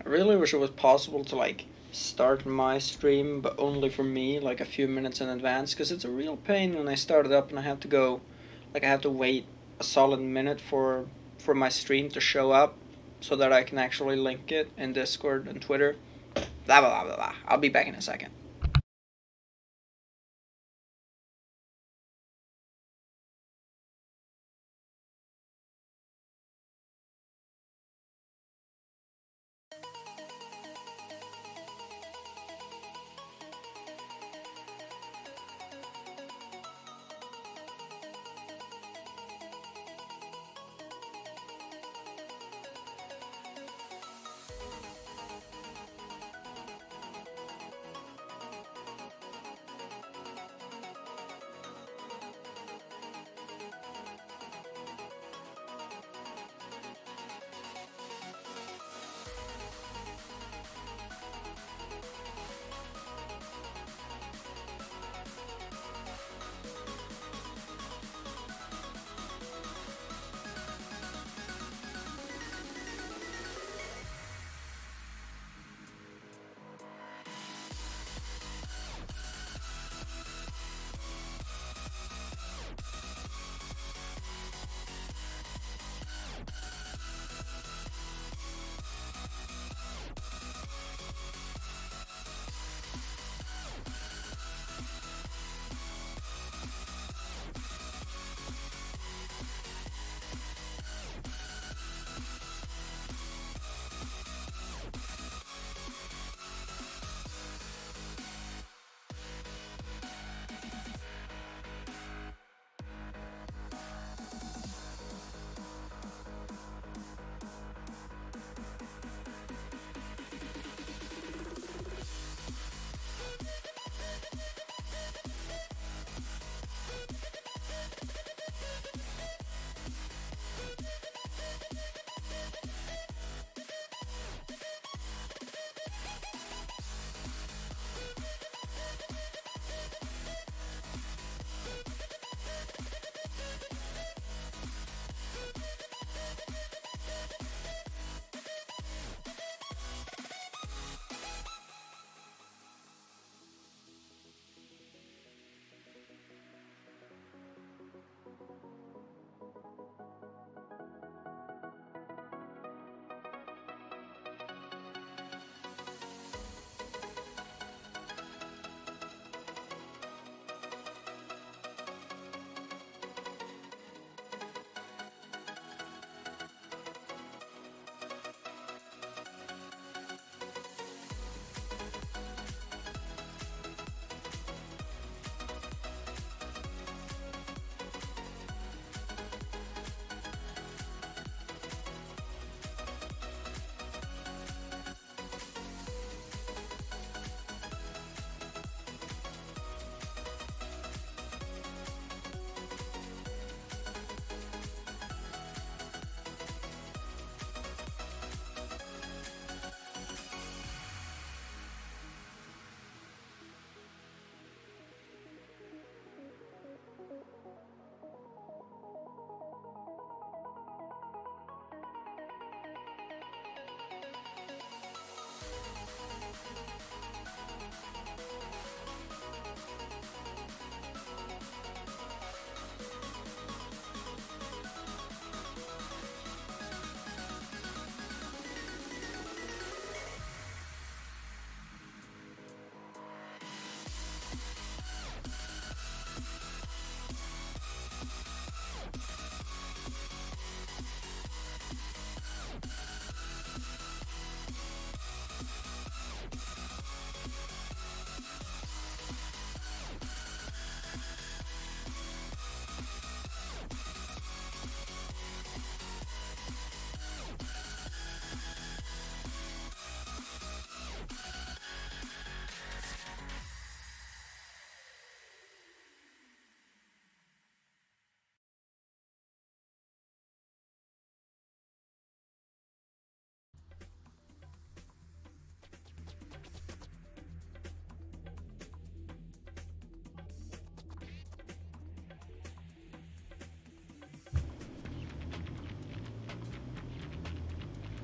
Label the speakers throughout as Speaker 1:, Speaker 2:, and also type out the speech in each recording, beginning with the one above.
Speaker 1: I really wish it was possible to like start my stream, but only for me, like a few minutes in advance, because it's a real pain when I start it up and I have to go, like I have to wait a solid minute for my stream to show up, so that I can actually link it in Discord and Twitter. Blah blah blah blah blah. I'll be back in a second.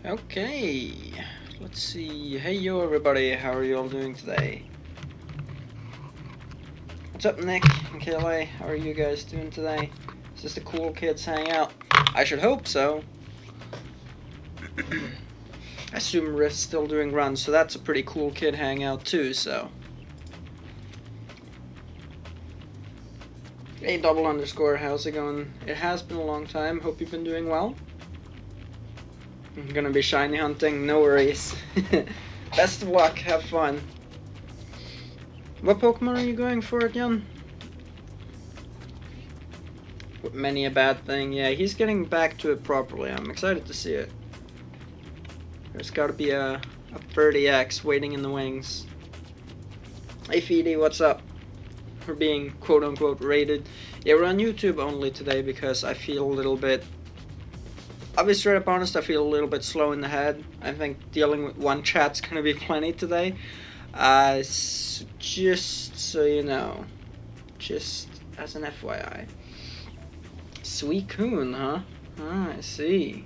Speaker 1: Okay, let's see. Hey yo everybody, how are you all doing today? What's up, Nick and KLA? How are you guys doing today? Is this the cool kids hangout? I should hope so. I assume Rift's still doing runs, so that's a pretty cool kid hangout too, so. Hey double underscore, how's it going? It has been a long time, hope you've been doing well. I'm gonna be shiny hunting, no worries. Best of luck, have fun. What Pokemon are you going for again? Many a bad thing, yeah, he's getting back to it properly, I'm excited to see it. There's gotta be a 30X waiting in the wings. Hey Feedy, what's up? We're being quote-unquote rated. Yeah, we're on YouTube only today because I feel a little bit... I'll be straight up honest, I feel a little bit slow in the head. I think dealing with one chat's gonna be plenty today. Just so you know. Just as an FYI. Suicune, huh? Ah, I see.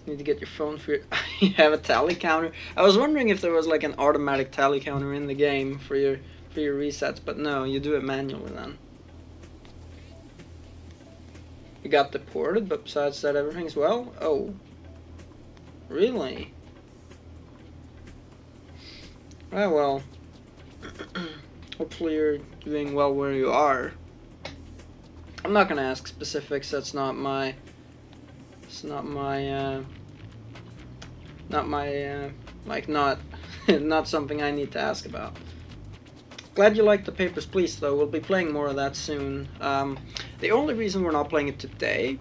Speaker 1: Need to get your phone for your... You have a tally counter? I was wondering if there was like an automatic tally counter in the game for your resets, but no, you do it manually then. You got deported, but besides that everything's well? Oh. Really? Ah, well. Hopefully you're doing well where you are. I'm not gonna ask specifics, that's not my... It's not my, like, not something I need to ask about. Glad you like the Papers, Please, though. We'll be playing more of that soon. The only reason we're not playing it today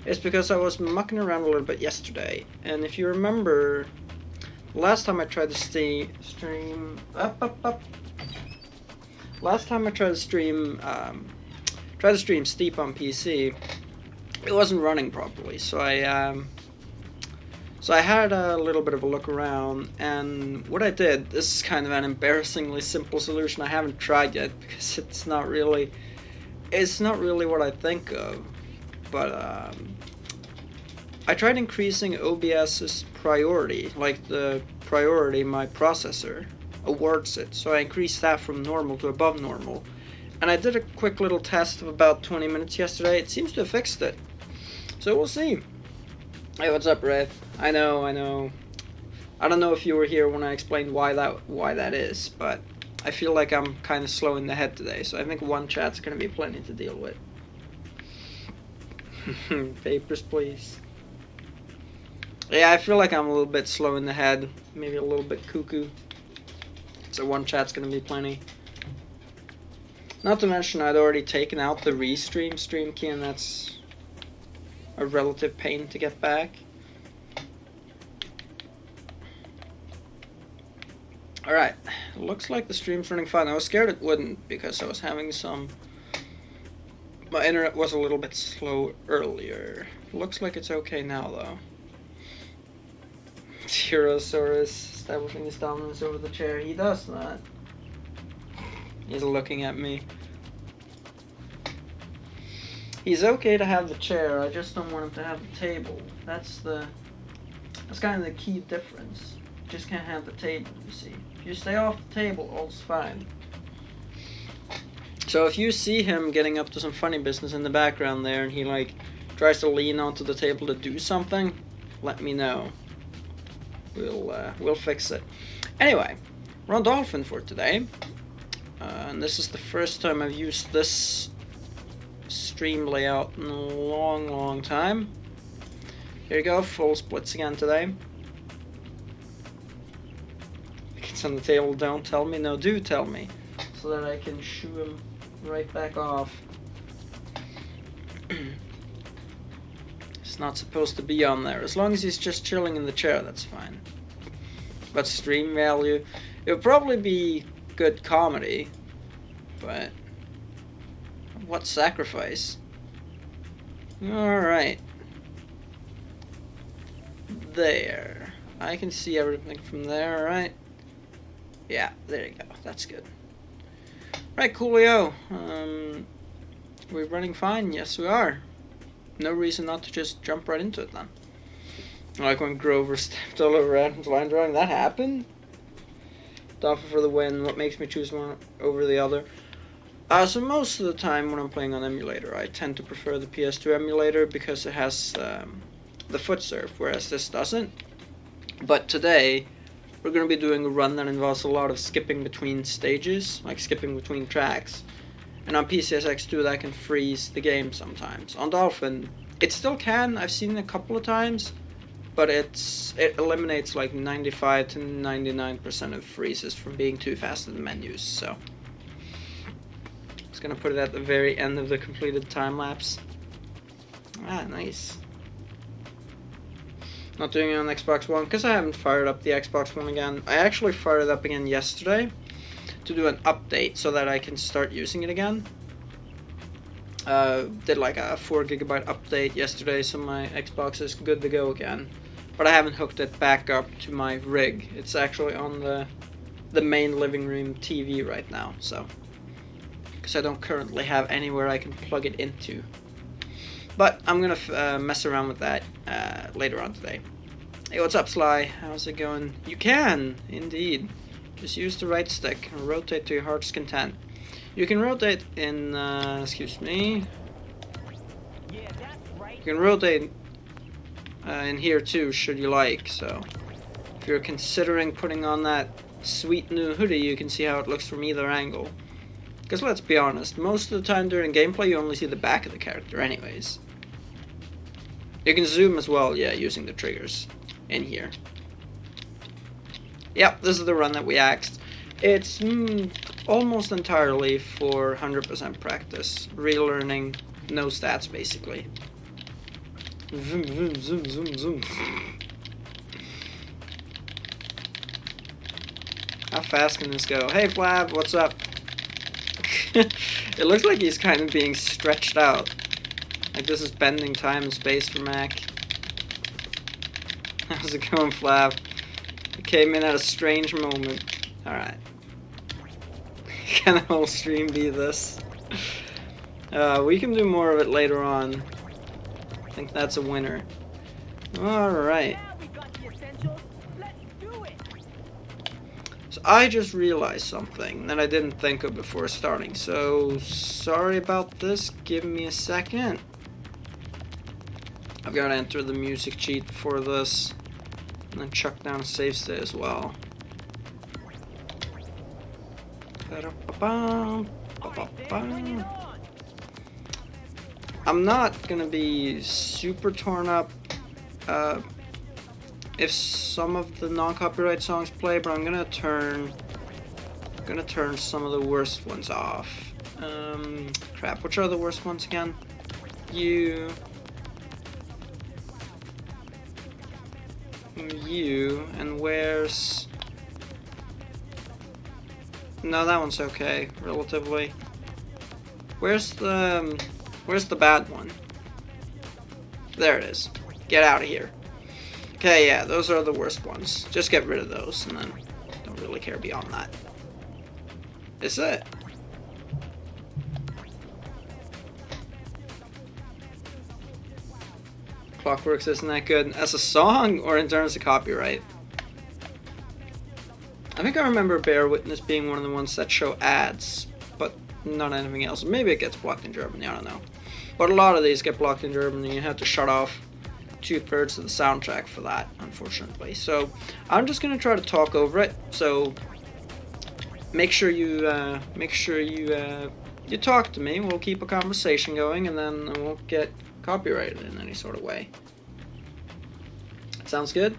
Speaker 1: is because I was mucking around a little bit yesterday. And if you remember, last time I tried to stream... Last time I tried to stream Steep on PC, it wasn't running properly, so I had a little bit of a look around, and what I did, this is kind of an embarrassingly simple solution I haven't tried yet, because it's not really what I think of, but I tried increasing OBS's priority, like the priority my processor awards it, so I increased that from normal to above normal, and I did a quick little test of about 20 minutes yesterday. It seems to have fixed it. So we'll see. Hey, what's up, Red? I know. I don't know if you were here when I explained why that is, but I feel like I'm kind of slow in the head today, so I think one chat's gonna be plenty to deal with. Papers, please. Yeah, I feel like I'm a little bit slow in the head, maybe a little bit cuckoo. So one chat's gonna be plenty. Not to mention I'd already taken out the restream stream key, and that's a relative pain to get back. Alright, looks like the stream's running fine. I was scared it wouldn't because I was having some... My internet was a little bit slow earlier. Looks like it's okay now though. Tyrannosaurus establishing his dominance over the chair. He does that. He's looking at me. He's okay to have the chair, I just don't want him to have the table. That's kind of the key difference. You just can't have the table, you see. If you stay off the table, all's fine. So if you see him getting up to some funny business in the background there, and he like tries to lean onto the table to do something, let me know. We'll fix it. Anyway, we're on Dolphin for today. And this is the first time I've used this stream layout in a long time. Here you go, full splits again today. It's on the table, don't tell me, no, do tell me, so that I can shoo him right back off. It's not supposed to be on there. As long as he's just chilling in the chair, that's fine. But stream value, it would probably be good comedy, but what sacrifice? Alright. There. I can see everything from there, alright? Yeah, there you go. That's good. Right, coolio. We're running fine? Yes, we are. No reason not to just jump right into it then. Like when Grover stepped all over Adam's line drawing. That happened? Doffer for the win. What makes me choose one over the other? So most of the time when I'm playing on emulator, I tend to prefer the PS2 emulator because it has the foot surf, whereas this doesn't. But today, we're going to be doing a run that involves a lot of skipping between stages, like skipping between tracks. And on PCSX2 that can freeze the game sometimes. On Dolphin, it still can. I've seen it a couple of times, but it eliminates like 95 to 99% of freezes from being too fast in the menus. So just gonna put it at the very end of the completed time lapse. Ah, nice. Not doing it on Xbox One because I haven't fired up the Xbox One again. I actually fired it up again yesterday to do an update so that I can start using it again. Did like a 4 GB update yesterday, so my Xbox is good to go again. But I haven't hooked it back up to my rig. It's actually on the main living room TV right now, so because I don't currently have anywhere I can plug it into. But I'm gonna mess around with that later on today. Hey, what's up, Sly? How's it going? You can, indeed. Just use the right stick and rotate to your heart's content. You can rotate in, excuse me. You can rotate in here too, should you like. So, if you're considering putting on that sweet new hoodie, you can see how it looks from either angle. Because let's be honest, most of the time during gameplay, you only see the back of the character anyways. You can zoom as well, yeah, using the triggers in here. Yep, this is the run that we axed. It's almost entirely for 100% practice. Relearning, no stats basically. Zoom, zoom, zoom, zoom, zoom. How fast can this go? Hey Flab, what's up? It looks like he's kind of being stretched out. Like this is bending time and space for Mac. How's it going, Flab? It came in at a strange moment. Alright. Can the whole stream be this? We can do more of it later on. I think that's a winner. Alright. So I just realized something that I didn't think of before starting. So sorry about this. Give me a second. I've got to enter the music cheat for this. And then chuck down a save state as well. I'm not gonna be super torn up if some of the non-copyright songs play, but I'm gonna turn some of the worst ones off. Crap, which are the worst ones again? You, and where's... No, that one's okay, relatively. Where's the bad one? There it is. Get out of here. Okay, yeah, those are the worst ones. Just get rid of those, and then don't really care beyond that. Is it? Clockworks isn't that good as a song or in terms of copyright? I think I remember Bear Witness being one of the ones that show ads, but not anything else. Maybe it gets blocked in Germany, I don't know. But a lot of these get blocked in Germany, and you have to shut off 2/3 of the soundtrack for that, unfortunately. So I'm just gonna try to talk over it. So make sure you you talk to me. We'll keep a conversation going, and then I won't get copyrighted in any sort of way. Sounds good?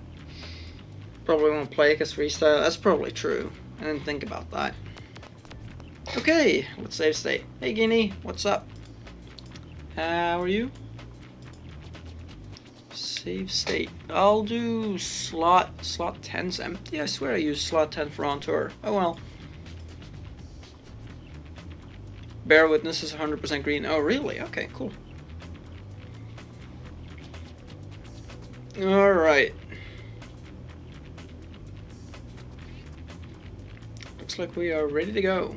Speaker 1: Probably won't play because freestyle. That's probably true. I didn't think about that. Okay, let's save state. Hey Guinea, what's up? How are you? Save state. I'll do slot 10's empty. I swear I used slot 10 for on tour. Oh well. Bear Witness is 100% green. Oh really? Okay, cool. Alright. Looks like we are ready to go.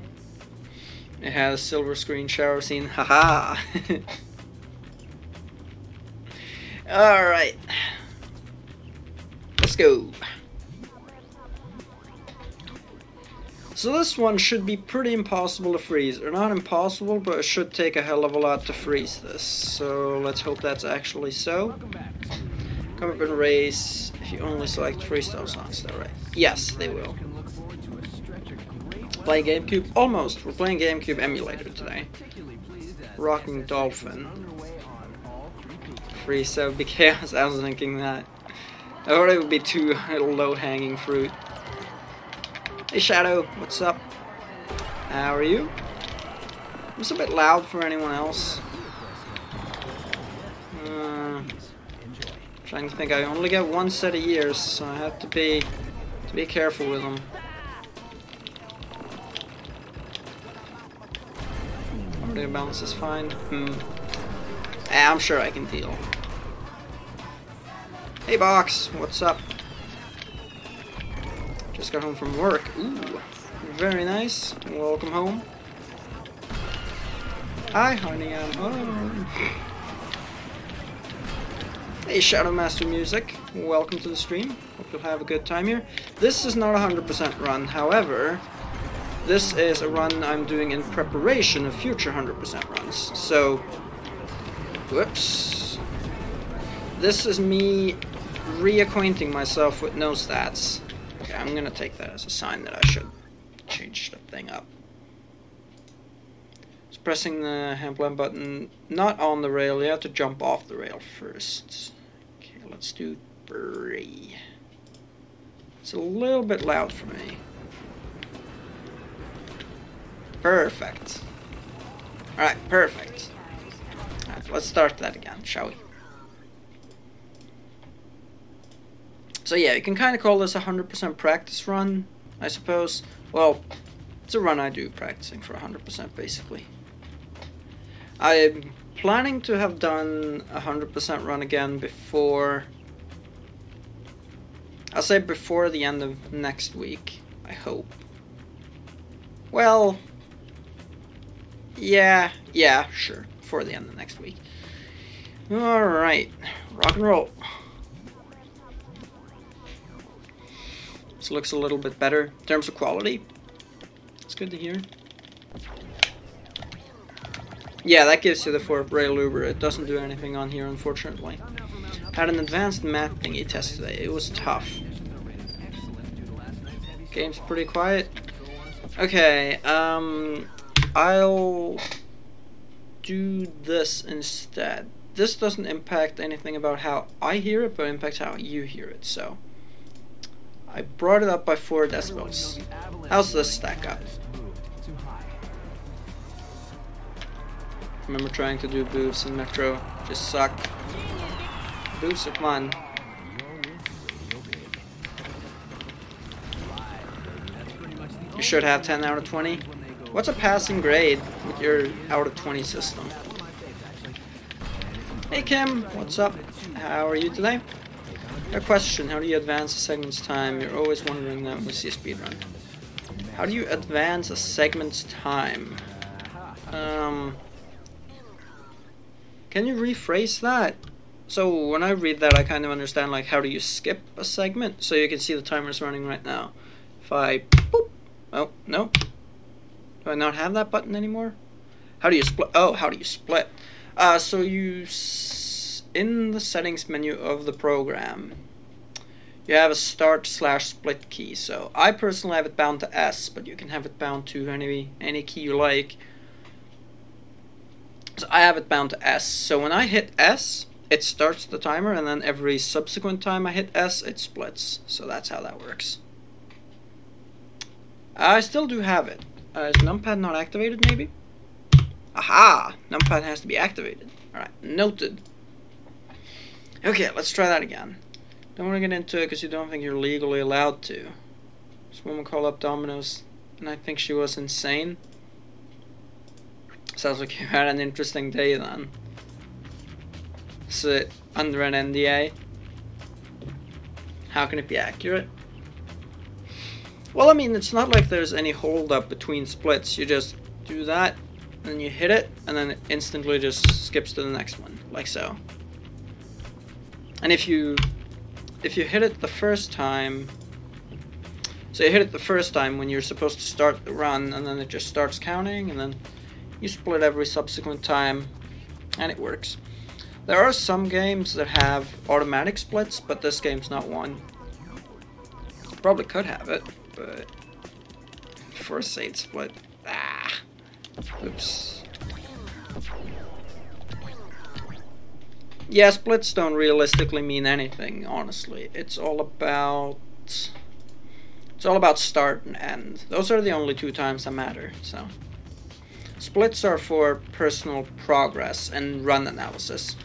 Speaker 1: It has silver screen shower scene. Haha. Alright. Let's go. So this one should be pretty impossible to freeze. Or not impossible, but it should take a hell of a lot to freeze this. So let's hope that's actually so. Come up and race. If you only select freestyle songs, is that right? Yes, they will. Play GameCube? Almost. We're playing GameCube emulator today. Rocking Dolphin. Free 7 chaos. I was thinking that. I thought it would be too low-hanging fruit. Hey Shadow, what's up? How are you? It's a bit loud for anyone else. Trying to think, I only get one set of ears, so I have to be careful with them. Audio balance is fine. I'm sure I can deal. Hey Box, what's up? Just got home from work. Ooh, very nice. Welcome home. Hi, honey, I'm home. Hey, Shadow Master Music. Welcome to the stream. Hope you'll have a good time here. This is not a 100% run, however, this is a run I'm doing in preparation of future 100% runs. So, whoops. This is me reacquainting myself with no stats. Okay, I'm gonna take that as a sign that I should change the thing up. Just pressing the handle button, not on the rail, you have to jump off the rail first. Okay, let's do 3. It's a little bit loud for me. Perfect. Alright, perfect. Alright, let's start that again, shall we? So yeah, you can kind of call this a 100% practice run, I suppose. Well, it's a run I do practicing for 100% basically. I'm planning to have done a 100% run again before, I'll say before the end of next week, I hope. Well, yeah, sure, before the end of next week. Alright, rock and roll. This looks a little bit better in terms of quality. It's good to hear. Yeah, that gives you the 4 rail Uber. It doesn't do anything on here, unfortunately. Had an advanced map thingy test today. It was tough. Game's pretty quiet. Okay, I'll do this instead. This doesn't impact anything about how I hear it, but it impacts how you hear it, so. I brought it up by 4 decibels. How's this stack up? Remember trying to do boosts in Metro? Just suck. Boosts are fun. You should have 10 out of 20. What's a passing grade with your out of 20 system? Hey Kim, what's up? How are you today? A question, how do you advance a segment's time? You're always wondering that when we see a speedrun. How do you advance a segment's time? Can you rephrase that? So when I read that, I kind of understand, like, how do you skip a segment? So you can see the timer's running right now. If I boop, oh, no. Do I not have that button anymore? How do you split? Oh, how do you split? So you, in the settings menu of the program, you have a start/split key. So I personally have it bound to S, but you can have it bound to any key you like. So I have it bound to S. So when I hit S, it starts the timer, and then every subsequent time I hit S, it splits. So that's how that works. I still do have it. Is numpad not activated, maybe? Aha! Numpad has to be activated. Alright, noted. Okay, let's try that again. Don't want to get into it because you don't think you're legally allowed to. This woman called up Domino's, and I think she was insane. Sounds like you had an interesting day then. Is it under an NDA? How can it be accurate? Well, I mean, it's not like there's any hold up between splits. You just do that, and then you hit it, and then it instantly just skips to the next one, like so. And if you if you hit it the first time, so you hit it the first time when you're supposed to start the run, and then it just starts counting, and then you split every subsequent time, and it works. There are some games that have automatic splits, but this game's not one. Probably could have it, but first aid split. Ah, oops. Yeah, splits don't realistically mean anything, honestly. It's all about start and end. Those are the only two times that matter, so. Splits are for personal progress and run analysis.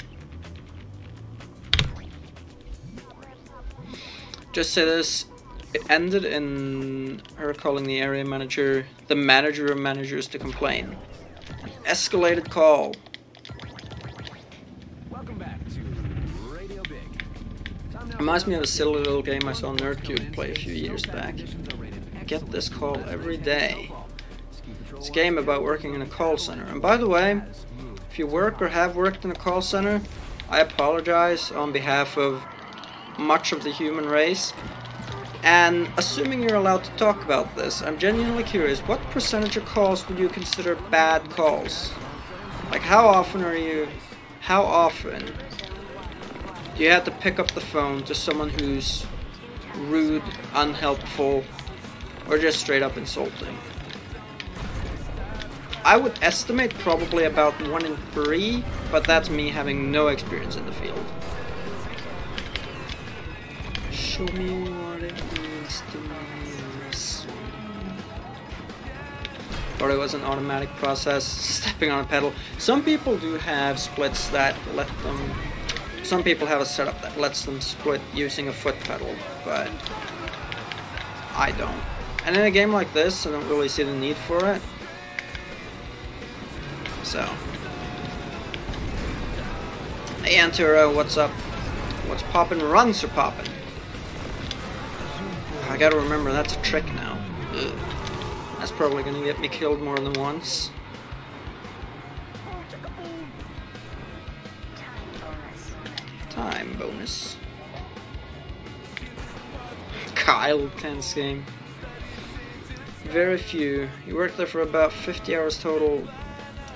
Speaker 1: Just say this, it ended in her calling the area manager, the manager of managers, to complain. An escalated call. Reminds me of a silly little game I saw NerdCube play a few years back. I get this call every day. It's a game about working in a call center. And by the way, if you work or have worked in a call center, I apologize on behalf of much of the human race. And assuming you're allowed to talk about this, I'm genuinely curious, what percentage of calls would you consider bad calls? Like how often do you have to pick up the phone to someone who's rude, unhelpful, or just straight up insulting? I would estimate probably about 1 in 3, but that's me having no experience in the field. Show me what it means to miss. Thought it was an automatic process, stepping on a pedal. Some people do have splits that let them... Some people have a setup that lets them split using a foot pedal, but I don't. And in a game like this, I don't really see the need for it. So. Hey Anturo, what's up? What's poppin'? Runs are poppin'. I gotta remember that's a trick now. Ugh. That's probably gonna get me killed more than once. Time bonus. Kyle, tense game. Very few. You worked there for about 50 hours total.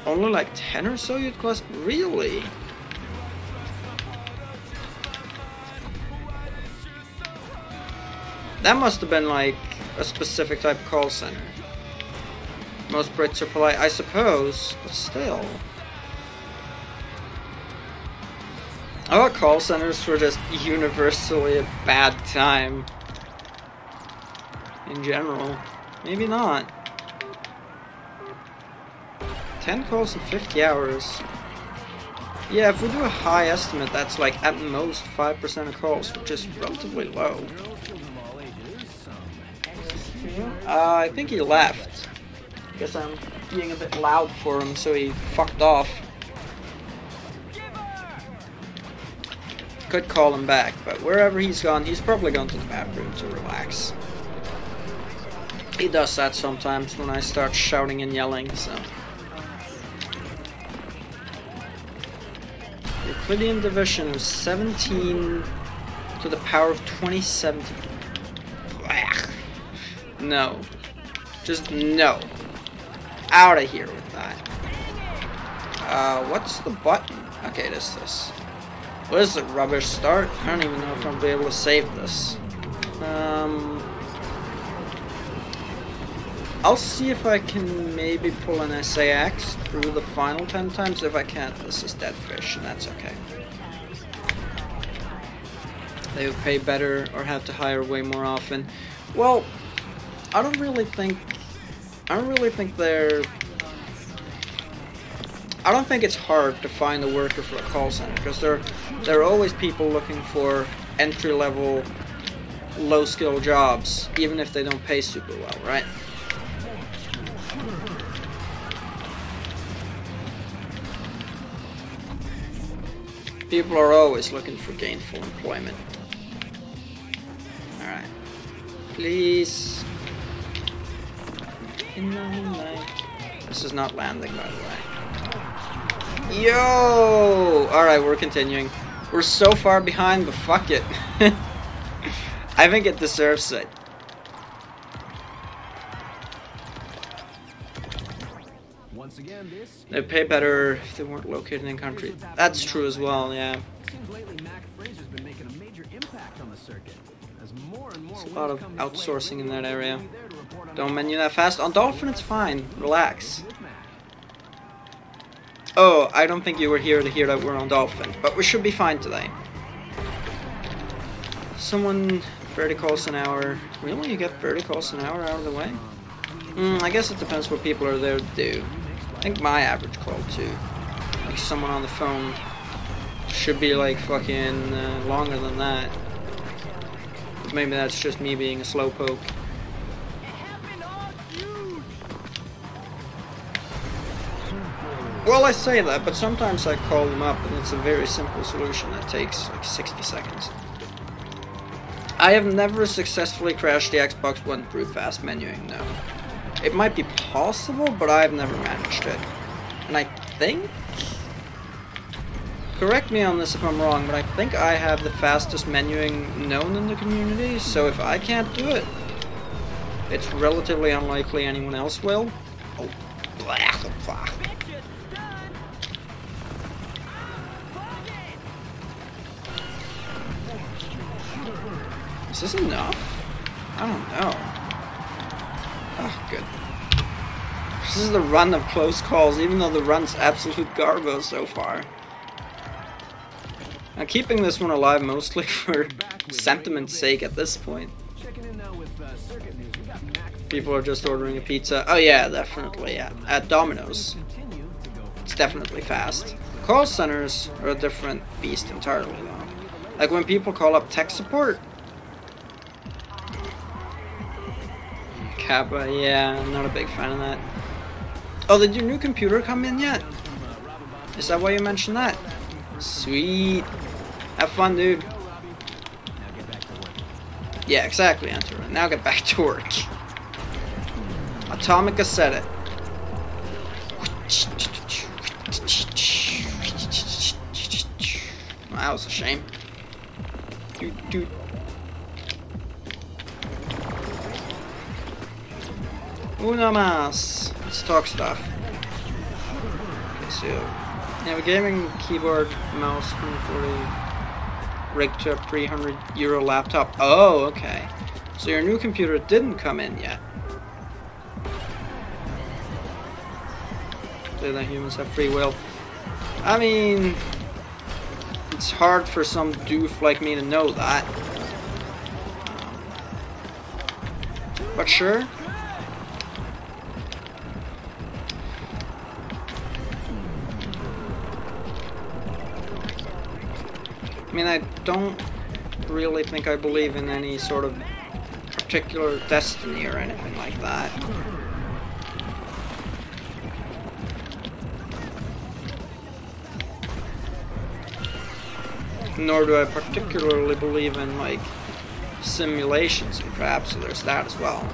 Speaker 1: Only like 10 or so you'd class? Really? That must have been like a specific type of call center. Most Brits are polite, I suppose, but still. I thought call centers were just universally a bad time. In general. Maybe not. 10 calls in 50 hours. Yeah, if we do a high estimate, that's like at most 5% of calls, which is relatively low. I think he left. Guess I'm being a bit loud for him, so he fucked off. Could call him back, but wherever he's gone, he's probably gone to the bathroom to relax. He does that sometimes when I start shouting and yelling, so. Euclidean division of 17 to the power of 2070. No. Just no. Out of here with that. What's the button? Okay, it is this. What is it? Rubbish start? I don't even know if I'll be able to save this. I'll see if I can maybe pull an SSX through the final 10 times. If I can't, this is dead fish, and that's okay. They would pay better or have to hire way more often. Well, I don't really think it's hard to find a worker for a call center, because there are always people looking for entry-level, low-skill jobs, even if they don't pay super well, right? People are always looking for gainful employment. Alright. Please. This is not landing, by the way. Yo! Alright, we're continuing. We're so far behind, but fuck it. I think it deserves it.
Speaker 2: Once again, this
Speaker 1: They'd pay better if they weren't located in country. That's true as well, yeah.
Speaker 2: seems lately Mac Fraser's been making a major impact on the circuit. As more and more
Speaker 1: There's a lot of
Speaker 2: wins come his way,
Speaker 1: outsourcing in that
Speaker 2: he'll
Speaker 1: area.
Speaker 2: be there to report on
Speaker 1: Don't
Speaker 2: the
Speaker 1: menu that fast. On Dolphin, it's fine. Relax.
Speaker 2: with Mac.
Speaker 1: Oh, I don't think you were here to hear that we're on Dolphin, but we should be fine today. Someone 30 calls an hour. Really? You get 30 calls an hour out of the way? I guess it depends what people are there to do. I think my average call too. Like someone on the phone should be like fucking longer than that. But maybe that's just me being a slowpoke. Well, I say that, but sometimes I call them up and it's a very simple solution that takes like 60 seconds. I have never successfully crashed the Xbox One through fast menuing, no. It might be possible, but I've never managed it. And I think... Correct me on this if I'm wrong, but I think I have the fastest menuing known in the community, so if I can't do it, it's relatively unlikely anyone else will. Oh, blah, blah. Is this enough? I don't know. Oh, good. This is the run of close calls, even though the run's absolute garbo so far. I'm keeping this one alive mostly for sentiment's sake at this point. People are just ordering a pizza. Oh yeah, definitely. Yeah. At Domino's, it's definitely fast. Call centers are a different beast entirely, though. Like when people call up tech support. Kappa, yeah, I'm not a big fan of that. Oh, did your new computer come in yet? Is that why you mentioned that? Sweet. Have fun, dude. Yeah, exactly, Enter. Now get back to work. Atomica said it. Well, that was a shame. Dude. Una más. Let's talk stuff. Okay, so you have a gaming keyboard, mouse, 140, rigged to a €300 laptop. Oh, okay. So your new computer didn't come in yet. Say that humans have free will. I mean, it's hard for some doof like me to know that. But sure. I mean, I don't really think I believe in any sort of particular destiny or anything like that. Nor do I particularly believe in, like, simulations and crap, so there's that as well.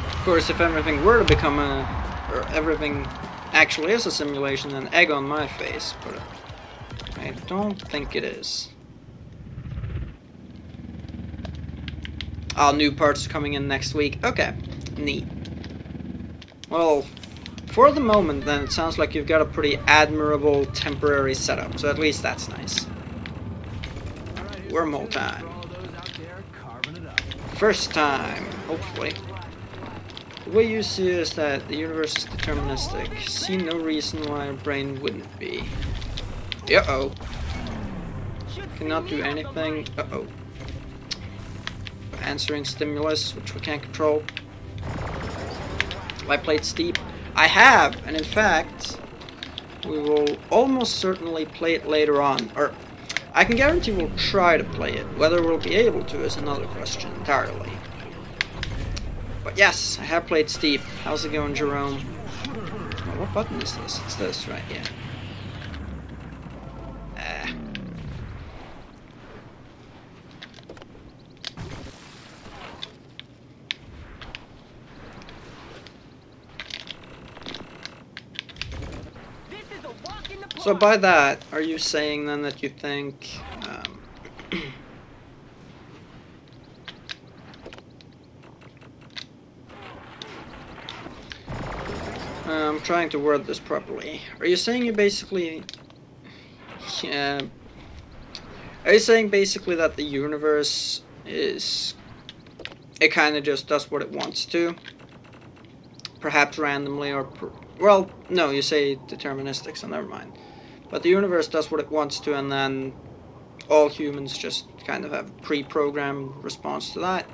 Speaker 1: Of course, if everything were to become or everything actually is a simulation, then egg on my face, but I don't think it is. Oh, new parts are coming in next week. Okay, neat. Well, for the moment, then, it sounds like you've got a pretty admirable temporary setup, so at least that's nice. Wormhole time. First time, hopefully. The way you see it is that the universe is deterministic. See no reason why our brain wouldn't be. Uh-oh. Cannot do anything. Uh-oh. Answering stimulus, which we can't control. Have I played Steep? I have, and in fact, we will almost certainly play it later on. Or, I can guarantee we'll try to play it. Whether we'll be able to is another question entirely. But yes, I have played Steep. How's it going, Jerome? Oh, what button is this? It's this, right? Yeah.
Speaker 3: This is a walk in the
Speaker 1: So by that, are you saying then that you think I'm trying to word this properly. Are you saying you basically are you saying basically that the universe is, it kind of just does what it wants to? Perhaps randomly or, well, no, you say deterministic, so never mind. But the universe does what it wants to, and then all humans just kind of have a pre-programmed response to that.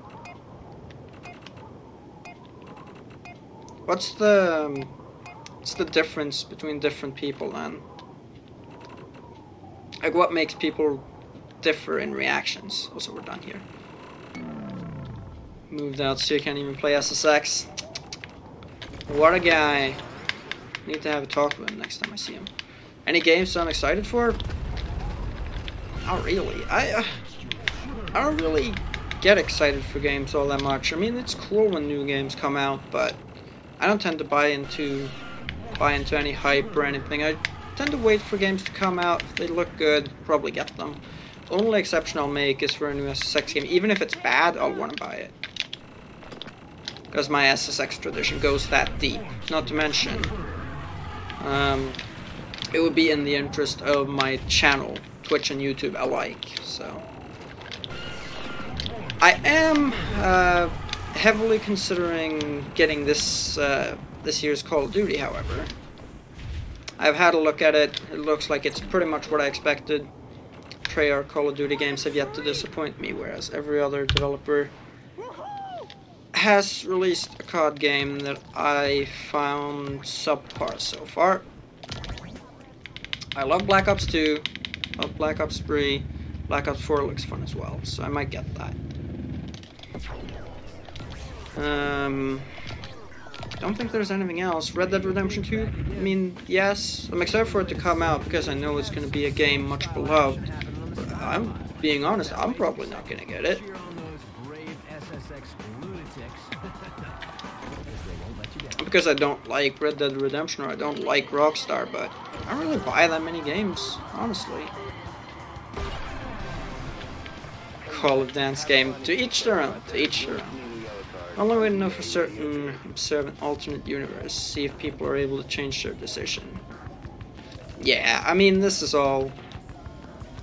Speaker 1: What's the difference between different people then? Like, what makes people differ in reactions? Also, we're done here. Moved out so you can't even play SSX. What a guy. Need to have a talk with him next time I see him. Any games I'm excited for? Not really. I don't really get excited for games all that much. I mean, it's cool when new games come out, but I don't tend to buy into any hype or anything. I tend to wait for games to come out. If they look good, probably get them. The only exception I'll make is for a new SSX game. Even if it's bad, I'll want to buy it. Because my SSX tradition goes that deep. Not to mention, it would be in the interest of my channel, Twitch and YouTube alike. So I am heavily considering getting this year's Call of Duty, however. I've had a look at it. It looks like it's pretty much what I expected. Treyarch Call of Duty games have yet to disappoint me, whereas every other developer has released a COD game that I found subpar so far. I love Black Ops 2, love Black Ops 3, Black Ops 4 looks fun as well, so I might get that. Don't think there's anything else. Red Dead Redemption 2, I mean, yes, I'm excited for it to come out because I know it's going to be a game much beloved. But I'm being honest, I'm probably not going to get it. Because I don't like Red Dead Redemption or I don't like Rockstar, but I don't really buy that many games, honestly. Call of Dance game, to each their own, to each their own. Only way to know for certain, observe an alternate universe, see if people are able to change their decision. Yeah, I mean, this is all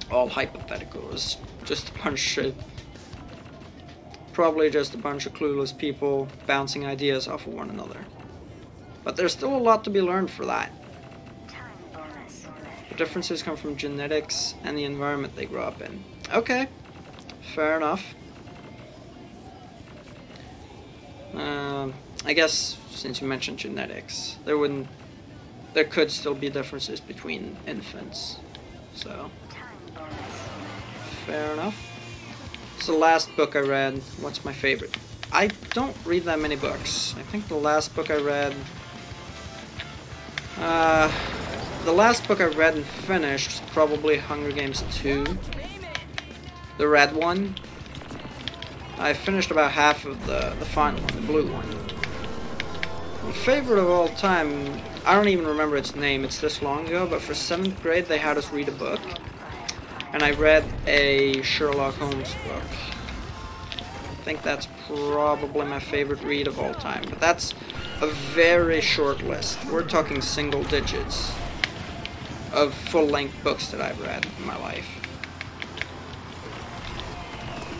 Speaker 1: hypothetical. It's just a bunch of, probably just a bunch of clueless people bouncing ideas off of one another. But there's still a lot to be learned for that. The differences come from genetics and the environment they grow up in. Okay, fair enough. I guess since you mentioned genetics, there could still be differences between infants. So, fair enough. It's the last book I read. What's my favorite? I don't read that many books. I think the last book I read and finished was probably Hunger Games 2. The red one. I finished about half of the final one, the blue one. My favorite of all time, I don't even remember its name, it's this long ago, but for 7th grade they had us read a book. And I read a Sherlock Holmes book. I think that's probably my favorite read of all time, but that's a very short list. We're talking single digits of full-length books that I've read in my life.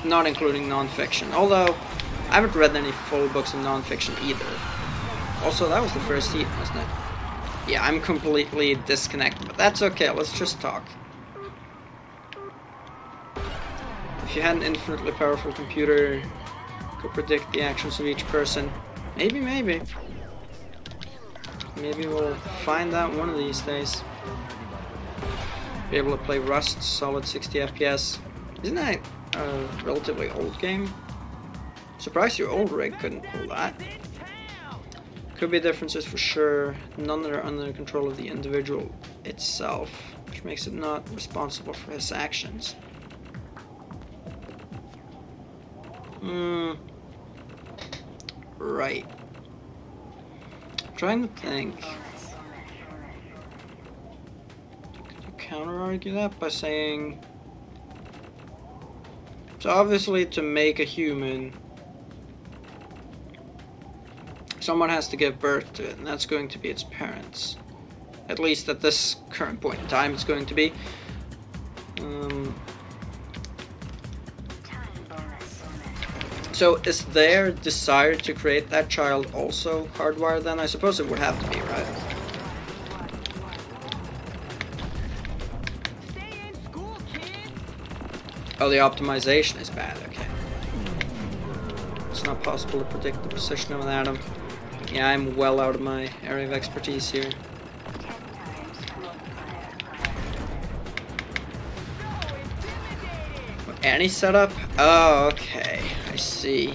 Speaker 1: Not including non-fiction, although I haven't read any full books of non-fiction either. Also, that was the first heat, wasn't it? Yeah, I'm completely disconnected, but that's okay, let's just talk. If you had an infinitely powerful computer, could predict the actions of each person, maybe we'll find out one of these days. Be able to play Rust, solid 60 FPS. Isn't that a relatively old game? Surprised your old rig couldn't pull that. Could be differences for sure. None that are under the control of the individual itself, which makes it not responsible for his actions. Right. I'm trying to think. counter-argue that by saying... So obviously to make a human, someone has to give birth to it, and that's going to be its parents. At least at this current point in time, it's going to be. So is their desire to create that child also hardwired then? I suppose it would have to be, right? Oh, the optimization is bad, okay. It's not possible to predict the position of an atom. Yeah, I'm well out of my area of expertise here. Any setup? Oh, okay. I see.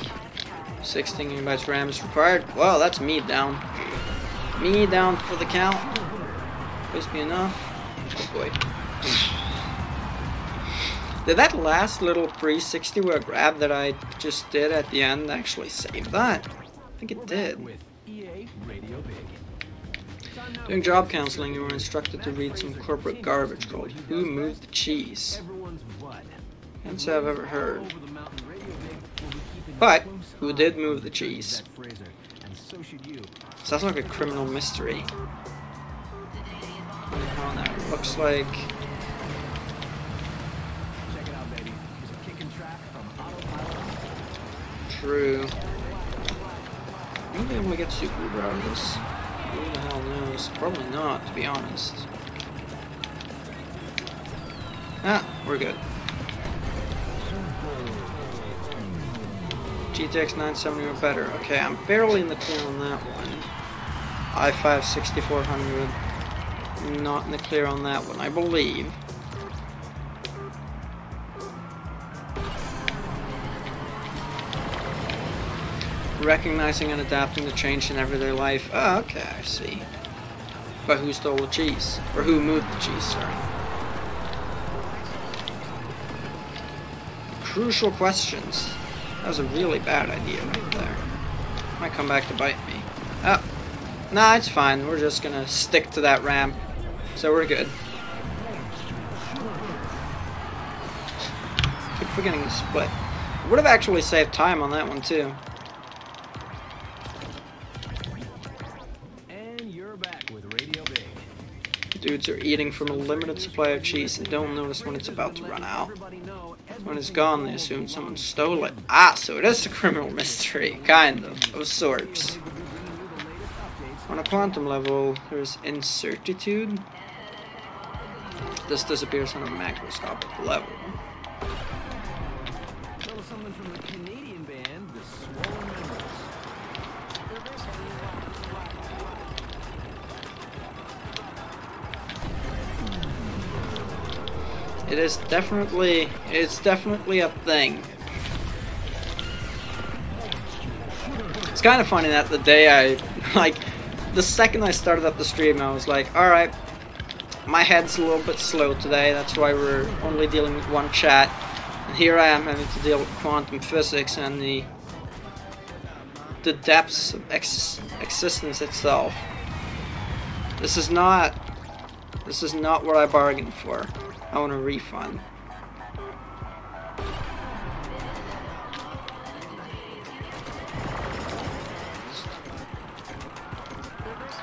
Speaker 1: 16 GB RAM is required. Well, that's me down. Me down for the count. Please be enough. Oh boy. Did that last little 360 where grab that I just did at the end actually save that? I think it did. During job counseling, you were instructed to read some corporate garbage called "Who Moved the Cheese?" Can't say I've ever heard. But, who did move the cheese? Sounds like a criminal mystery. Oh, now it looks like... True. Will I be able to get Super Uber out of this? Who the hell knows? Probably not, to be honest. Ah, we're good. GTX 970 or better. Okay, I'm barely in the clear on that one. i5 6400. Not in the clear on that one, I believe. Recognizing and adapting to change in everyday life. Oh, okay, I see. But who stole the cheese? Or who moved the cheese, sorry. Crucial questions. That was a really bad idea right there. Might come back to bite me. Oh. Nah, it's fine. We're just gonna stick to that ramp. So we're good. Keep forgetting the split. Would have actually saved time on that one too. Dudes are eating from a limited supply of cheese and don't notice when it's about to run out. When it's gone, they assume someone stole it. Ah, so it is a criminal mystery, kind of sorts. On a quantum level, there's incertitude. This disappears on a macroscopic level. It's definitely a thing. It's kind of funny that the day the second I started up the stream, I was like, alright, my head's a little bit slow today, that's why we're only dealing with one chat. And here I am having to deal with quantum physics and the depths of existence itself. This is not what I bargained for. I want a refund.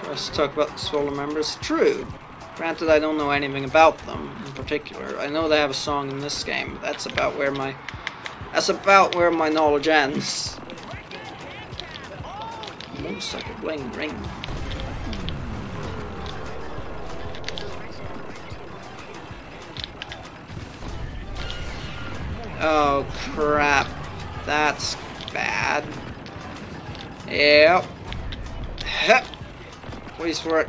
Speaker 1: Let's talk about the Swollen members. True. Granted, I don't know anything about them in particular. I know they have a song in this game, but that's about where my knowledge ends. Motorcycle bling ring. Oh crap, that's bad. Yep. Hep. Please work.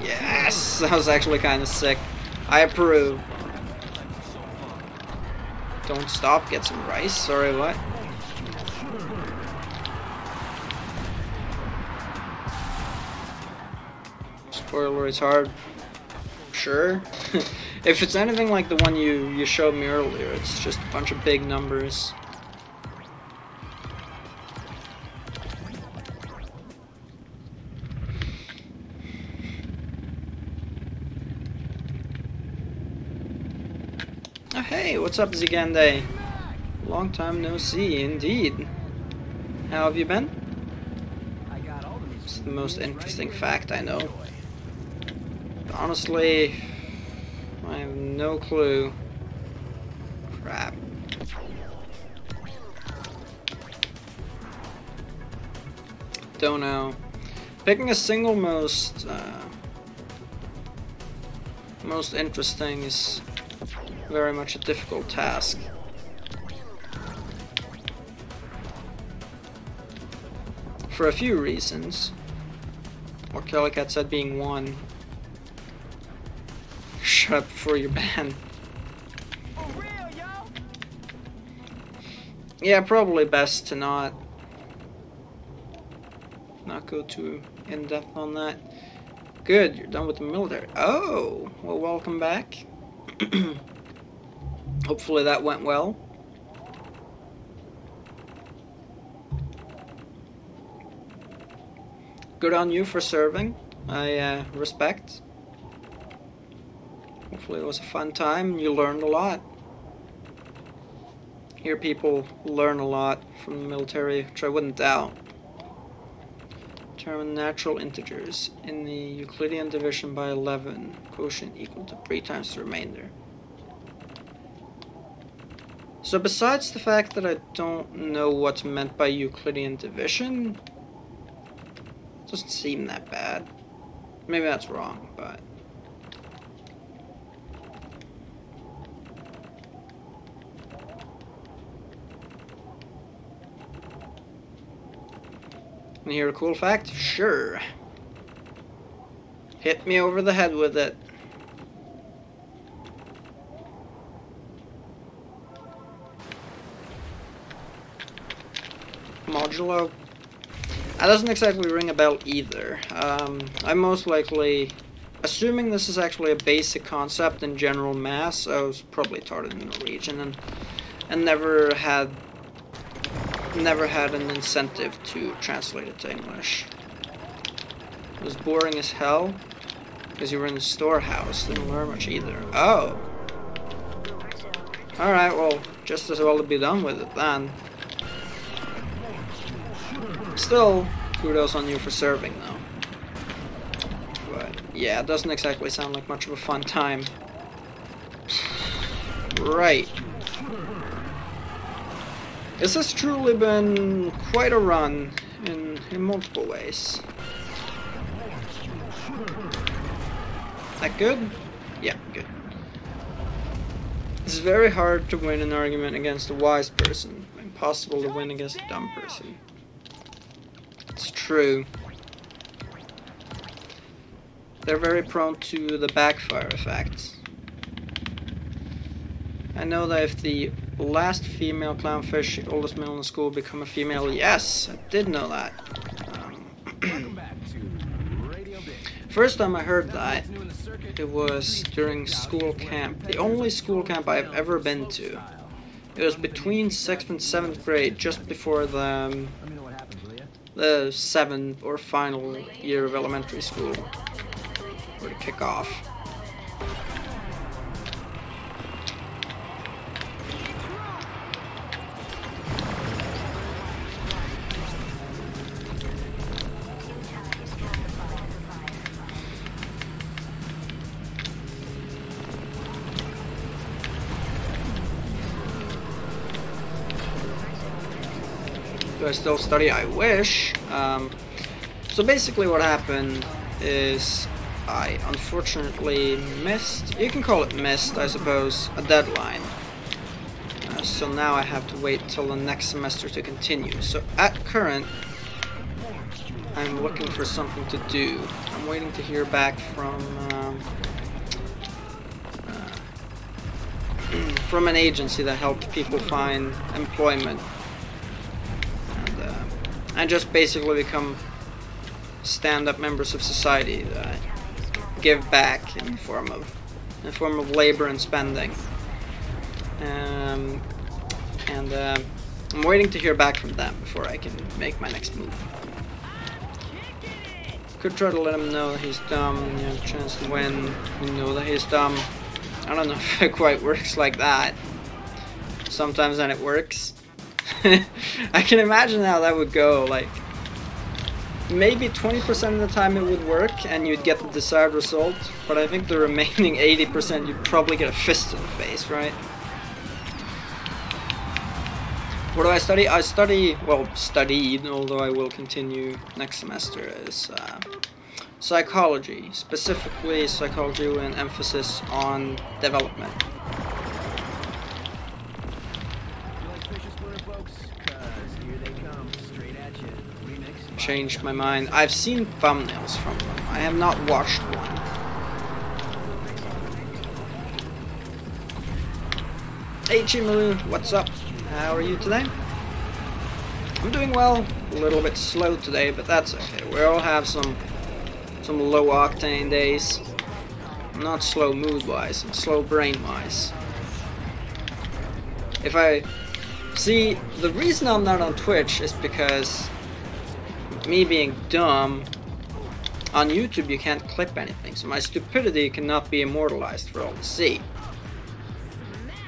Speaker 1: Yes, that was actually kind of sick. I approve. Don't stop, get some rice. Sorry, what? Spoiler is hard. Sure. If it's anything like the one you showed me earlier, it's just a bunch of big numbers. Oh, hey, what's up, Zigande? Long time no see, indeed. How have you been? It's the most interesting fact I know. But honestly, I have no clue. Crap. Don't know. Picking a single most interesting is very much a difficult task. For a few reasons. Or Kellycat said being one. Shut up before you're banned. Yeah, probably best to not go too in depth on that. Good, you're done with the military. Oh, well, welcome back. Hopefully that went well. Good on you for serving. I respect. Hopefully it was a fun time. You learned a lot. Hear people learn a lot from the military, which I wouldn't doubt. Determine natural integers in the Euclidean division by 11, quotient equal to 3 times the remainder. So besides the fact that I don't know what's meant by Euclidean division, it doesn't seem that bad. Maybe that's wrong, but... Want to hear a cool fact? Sure. Hit me over the head with it. Modulo? That doesn't exactly ring a bell either. I'm most likely... Assuming this is actually a basic concept in general mass, I was probably taught it in Norwegian and never had an incentive to translate it to English. It was boring as hell because you were in the storehouse. Didn't learn much either. Oh. Alright, well, just as well to be done with it then. Still, kudos on you for serving though. But yeah, it doesn't exactly sound like much of a fun time. Right. This has truly been quite a run in multiple ways. That good? Yeah, good. It's very hard to win an argument against a wise person. Impossible to win against a dumb person. It's true. They're very prone to the backfire effects. I know that if the last female clownfish, oldest male in the school, become a female, yes, I did know that. First time I heard that, it was during school camp. The only school camp I've ever been to. It was between 6th and 7th grade, just before the 7th or final year of elementary school, or to kick off. Do I still study? I wish. So basically what happened is I unfortunately missed, you can call it missed, I suppose, a deadline. So now I have to wait till the next semester to continue. So at current, I'm looking for something to do. I'm waiting to hear back from an agency that helps people find employment. And just basically become stand-up members of society that give back in the form of labor and spending. I'm waiting to hear back from them before I can make my next move. Could try to let him know that he's dumb and you have a chance to win. You know that he's dumb. I don't know if it quite works like that. Sometimes then it works. I can imagine how that would go, like maybe 20% of the time it would work and you'd get the desired result, but I think the remaining 80% you'd probably get a fist in the face, right? What do I study? I studied, although I will continue next semester, is psychology, specifically psychology with an emphasis on development. Changed my mind. I've seen thumbnails from them. I have not watched one. Hey Chimaru, what's up? How are you today? I'm doing well. A little bit slow today, but that's okay. We all have some low octane days. I'm not slow mood wise, I'm slow brain wise. If I see, the reason I'm not on Twitch is because me being dumb, on YouTube you can't clip anything, so my stupidity cannot be immortalized for all to see.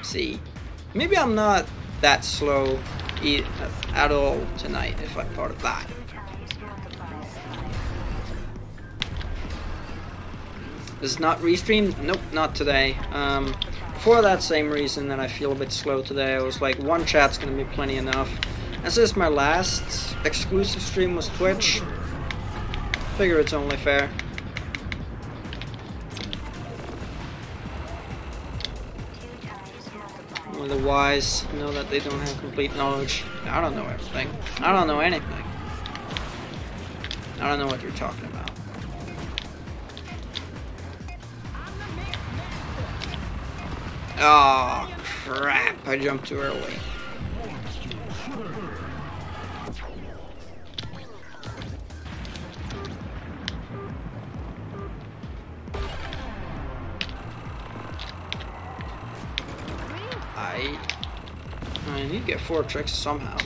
Speaker 1: See, maybe I'm not that slow at all tonight if I thought of that. This is not restreamed? Nope, not today. For that same reason that I feel a bit slow today, I was like, one chat's gonna be plenty enough. And since my last exclusive stream was Twitch, figure it's only fair. Only the wise know that they don't have complete knowledge. I don't know everything. I don't know anything. I don't know what you're talking about. Oh crap, I jumped too early. I need to get 4 tricks somehow.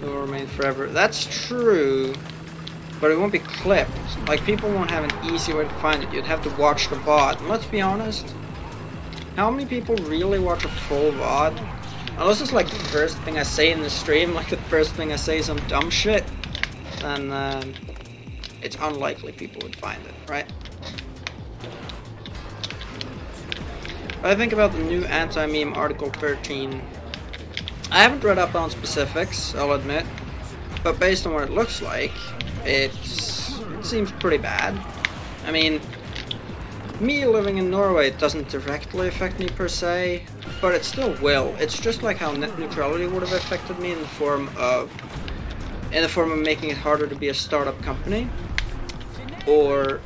Speaker 1: It will remain forever. That's true, but it won't be clipped. Like, people won't have an easy way to find it. You'd have to watch the VOD. And let's be honest, how many people really watch a full VOD? Unless it's like the first thing I say in the stream, like the first thing I say is some dumb shit, then it's unlikely people would find it, right? But I think about the new anti-meme Article 13. I haven't read up on specifics, I'll admit, but based on what it looks like, it seems pretty bad. I mean, me living in Norway, it doesn't directly affect me per se, but it still will. It's just like how net neutrality would have affected me in the form of making it harder to be a startup company, or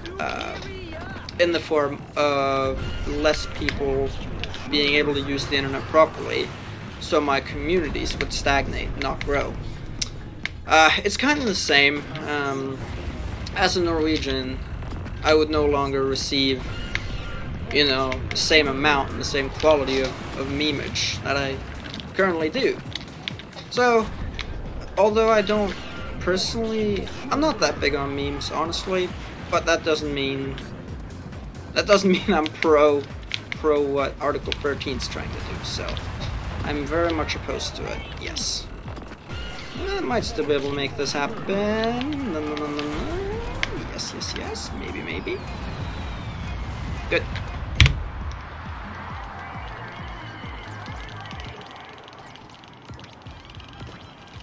Speaker 1: in the form of less people being able to use the internet properly, so my communities would stagnate, not grow. It's kind of the same. As a Norwegian, I would no longer receive, you know, the same amount and the same quality of memeage that I currently do. So, although I don't personally, I'm not that big on memes, honestly, but that doesn't mean I'm pro what Article 13 is trying to do, so I'm very much opposed to it, yes. I might still be able to make this happen. Yes, maybe. Good.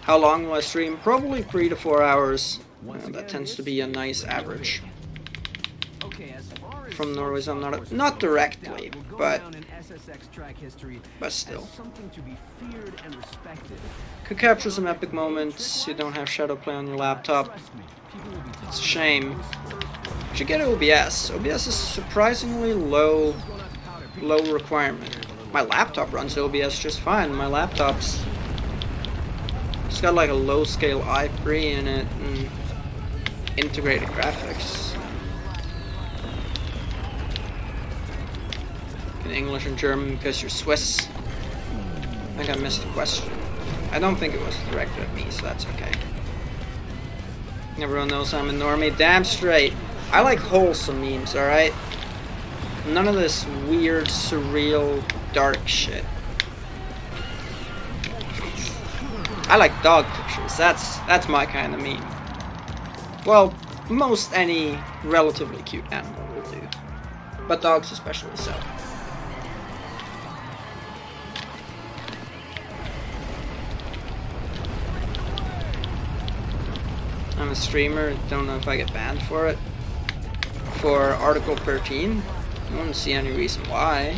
Speaker 1: How long will I stream? Probably 3 to 4 hours. That tends to be a nice average. From Norway, so I'm not directly, but still. Could capture some epic moments. You don't have shadow play on your laptop. It's a shame. You should get OBS. OBS is surprisingly low requirement. My laptop runs OBS just fine. My laptop's it's got like a low scale i3 in it and integrated graphics. In English and German because you're Swiss. I think I missed the question. I don't think it was directed at me, so that's okay. Everyone knows I'm a normie. Damn straight. I like wholesome memes, alright? None of this weird, surreal, dark shit. I like dog pictures. That's my kind of meme. Well, most any relatively cute animal will do, but dogs especially so. I'm a streamer, don't know if I get banned for it. For Article 13, I don't see any reason why.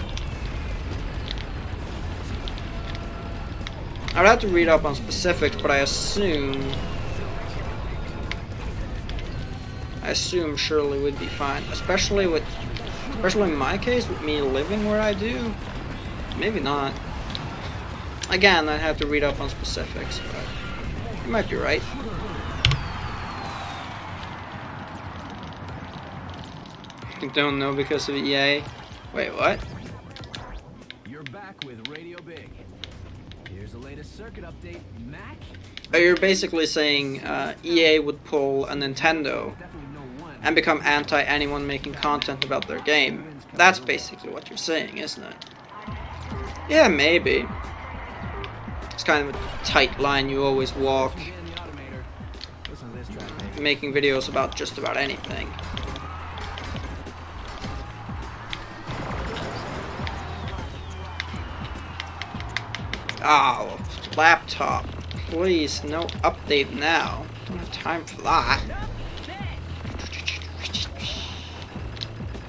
Speaker 1: I'd have to read up on specifics, but I assume surely would be fine. Especially in my case, with me living where I do. Maybe not. Again, I'd have to read up on specifics, but you might be right. I don't know because of EA. Wait, what?
Speaker 2: You're back with Radio Big. Here's the latest circuit update, Mac.
Speaker 1: Oh, you're basically saying EA would pull a Nintendo and become anti anyone making content about their game. That's basically what you're saying, isn't it? Yeah, maybe. It's kind of a tight line you always walk, making videos about just about anything. Oh, laptop. Please, no update now. Don't have time for that.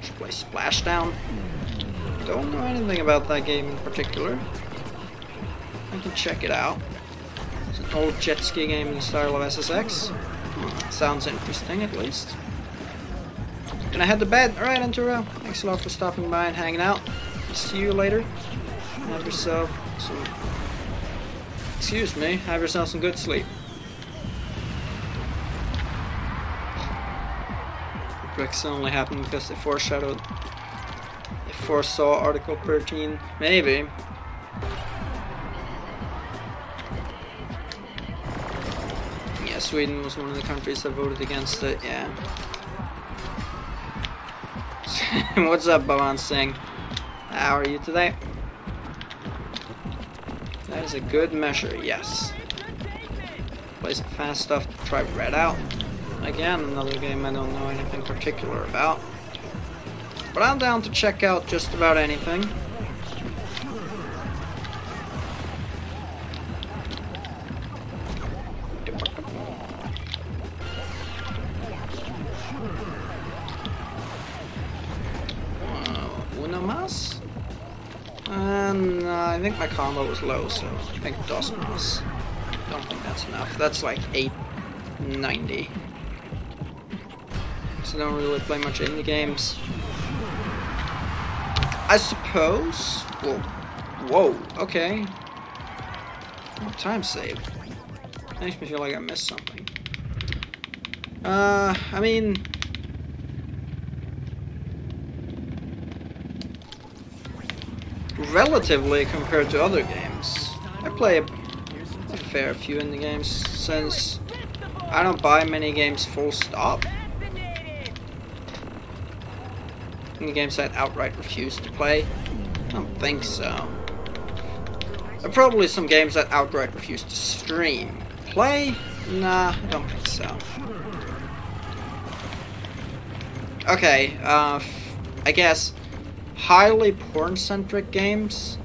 Speaker 1: Should play Splashdown. Don't know anything about that game in particular. I can check it out. It's an old jet ski game in the style of SSX. Sounds interesting, at least. Gonna head to bed. Alright, Anturo. Thanks a lot for stopping by and hanging out. See you later. Have yourself some... Excuse me, have yourself some good sleep. Bricks only happened because they foresaw Article 13. Maybe. Yeah, Sweden was one of the countries that voted against it, yeah. What's up, Bavan Singh? How are you today? That is a good measure, yes. Play some fast stuff to try Red out. Again, another game I don't know anything particular about. But I'm down to check out just about anything. Una más? And I think my combo was low, so I think dos más. Don't think that's enough. That's like 890. So I don't really play much indie games. I suppose. Whoa. Okay. Time save. Makes me feel like I missed something. I mean. Relatively compared to other games, I play a fair few indie games since I don't buy many games full stop. Indie games I'd outright refuse to play? I don't think so. There are probably some games that outright refuse to stream. Play? Nah, I don't think so. Okay, I guess highly porn-centric games?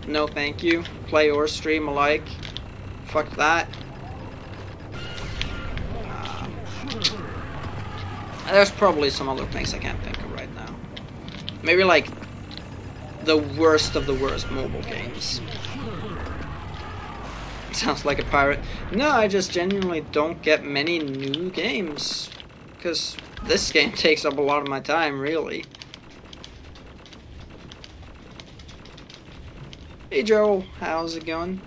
Speaker 1: No thank you. Play or stream alike. Fuck that. There's probably some other things I can't think of right now. Maybe like the worst of the worst mobile games. Sounds like a pirate. No, I just genuinely don't get many new games. Because this game takes up a lot of my time, really. Hey Joel, how's it going?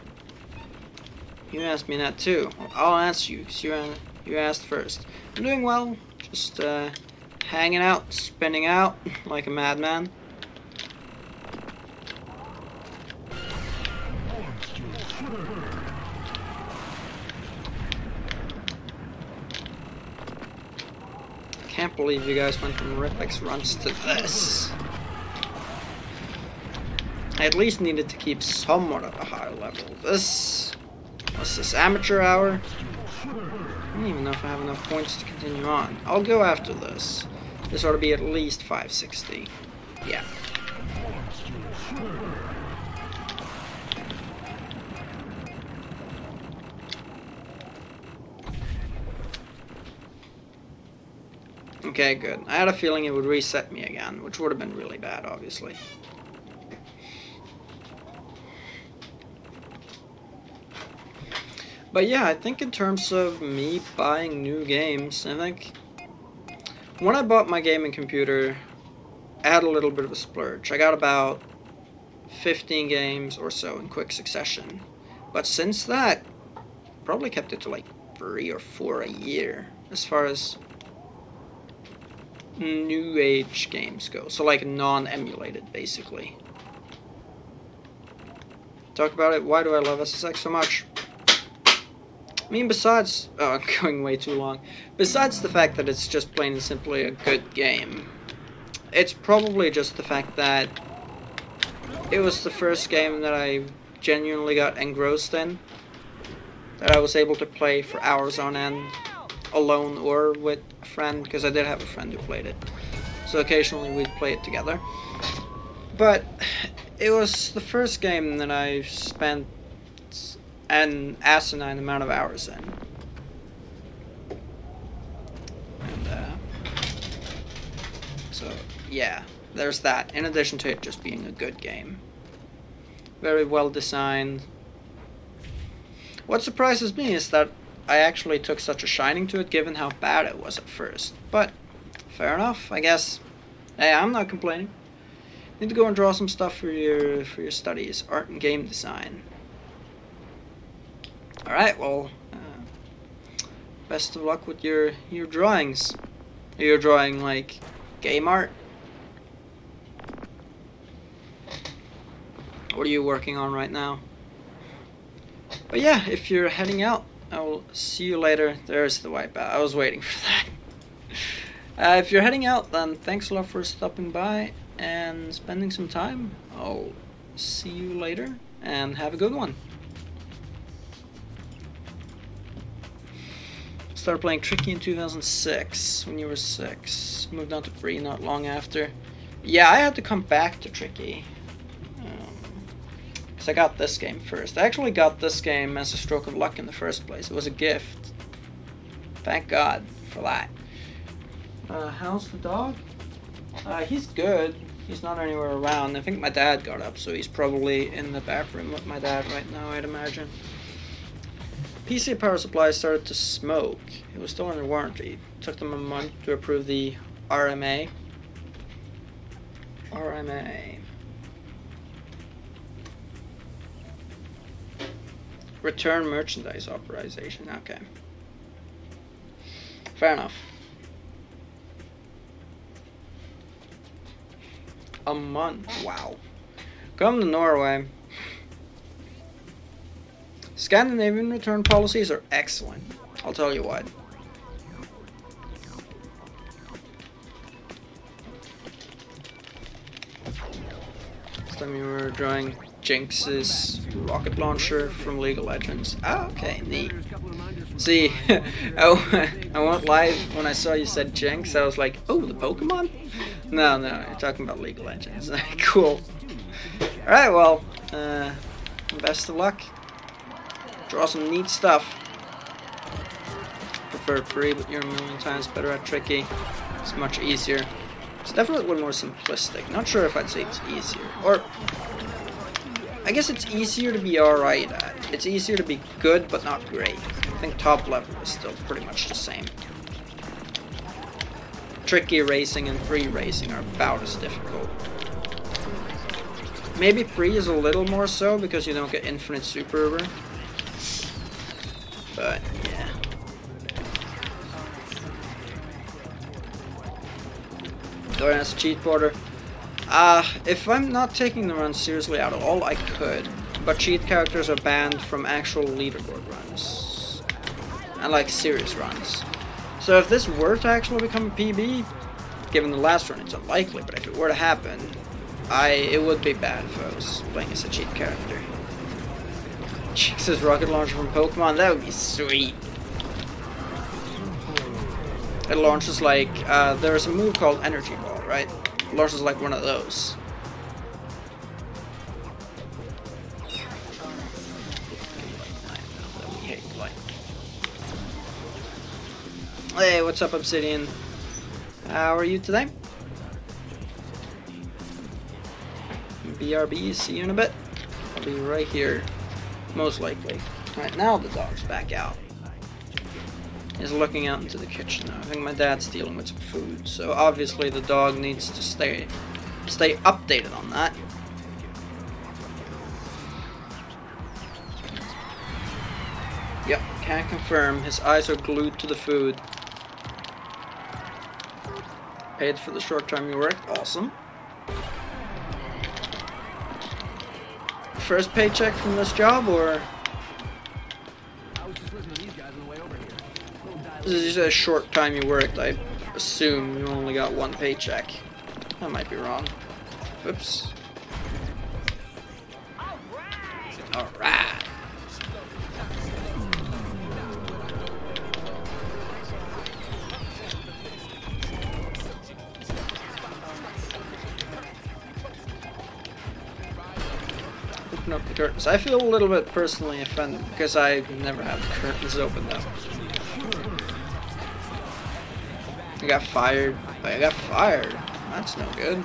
Speaker 1: You asked me that too. I'll answer you, because you asked first. I'm doing well, just hanging out, spinning out like a madman. Can't believe you guys went from Riplex runs to this. I at least needed to keep somewhat at a high level. This... What's this, amateur hour? I don't even know if I have enough points to continue on. I'll go after this. This ought to be at least 560. Yeah. Okay, good. I had a feeling it would reset me again, which would have been really bad, obviously. But yeah, I think in terms of me buying new games, I think when I bought my gaming computer, I had a little bit of a splurge. I got about 15 games or so in quick succession. But since that, probably kept it to like 3 or 4 a year as far as new age games go. So like non-emulated, basically. Talk about it. Why do I love SSX so much? I mean, besides... Oh, I'm going way too long. Besides the fact that it's just plain and simply a good game, it's probably just the fact that it was the first game that I genuinely got engrossed in, that I was able to play for hours on end, alone or with a friend, because I did have a friend who played it. So occasionally we'd play it together. But it was the first game that I spent an asinine amount of hours in. And, so, yeah, there's that, in addition to it just being a good game. Very well designed. What surprises me is that I actually took such a shining to it, given how bad it was at first. But, fair enough, I guess. Hey, I'm not complaining. Need to go and draw some stuff for your studies, art and game design. Alright, well, best of luck with your drawings. You're drawing, like, game art? What are you working on right now? But yeah, if you're heading out, I will see you later. There's the wipeout. I was waiting for that. If you're heading out, then thanks a lot for stopping by and spending some time. I'll see you later, and have a good one. Started playing Tricky in 2006, when you were 6. Moved on to Free not long after. Yeah, I had to come back to Tricky. Because I got this game first. I actually got this game as a stroke of luck in the first place. It was a gift. Thank God for that. How's the dog? He's good. He's not anywhere around. I think my dad got up, so he's probably in the bathroom with my dad right now, I'd imagine. PC power supply started to smoke. It was still under warranty. It took them a month to approve the RMA. Return merchandise authorization. Okay. Fair enough. A month. Wow. Come to Norway. Scandinavian return policies are excellent. I'll tell you what. This time you were drawing Jinx's rocket launcher from League of Legends. Ah, okay, neat. See, I won't lie, when I saw you said Jinx, I was like, oh, the Pokemon? No, you're talking about League of Legends. Cool. Alright, well, best of luck. Draw some neat stuff. Prefer Free, but you're a million times better at Tricky. It's much easier. It's definitely more simplistic. Not sure if I'd say it's easier. Or, I guess it's easier to be alright at. It's easier to be good, but not great. I think top level is still pretty much the same. Tricky racing and Free racing are about as difficult. Maybe Free is a little more so, because you don't get infinite super Uber. But, yeah. Going as a cheat border. If I'm not taking the run seriously at all, I could. But cheat characters are banned from actual leaderboard runs. And like serious runs. So if this were to actually become a PB, given the last run, it's unlikely, but if it were to happen, it would be bad if I was playing as a cheat character. Jesus, rocket launcher from Pokemon, that would be sweet. It launches like, there's a move called Energy Ball, right? It launches like one of those. Hey, what's up, Obsidian? How are you today? BRB, see you in a bit. I'll be right here, most likely. Alright, now the dog's back out. He's looking out into the kitchen now. I think my dad's dealing with some food, so obviously the dog needs to stay updated on that. Yep, can confirm. His eyes are glued to the food. Paid for the short time you worked. Awesome. First paycheck from this job, or this is just a short time you worked? I assume you only got one paycheck. I might be wrong. Oops. Alright. Open up the curtains. I feel a little bit personally offended because I never have the curtains opened up. I got fired. I got fired. That's no good.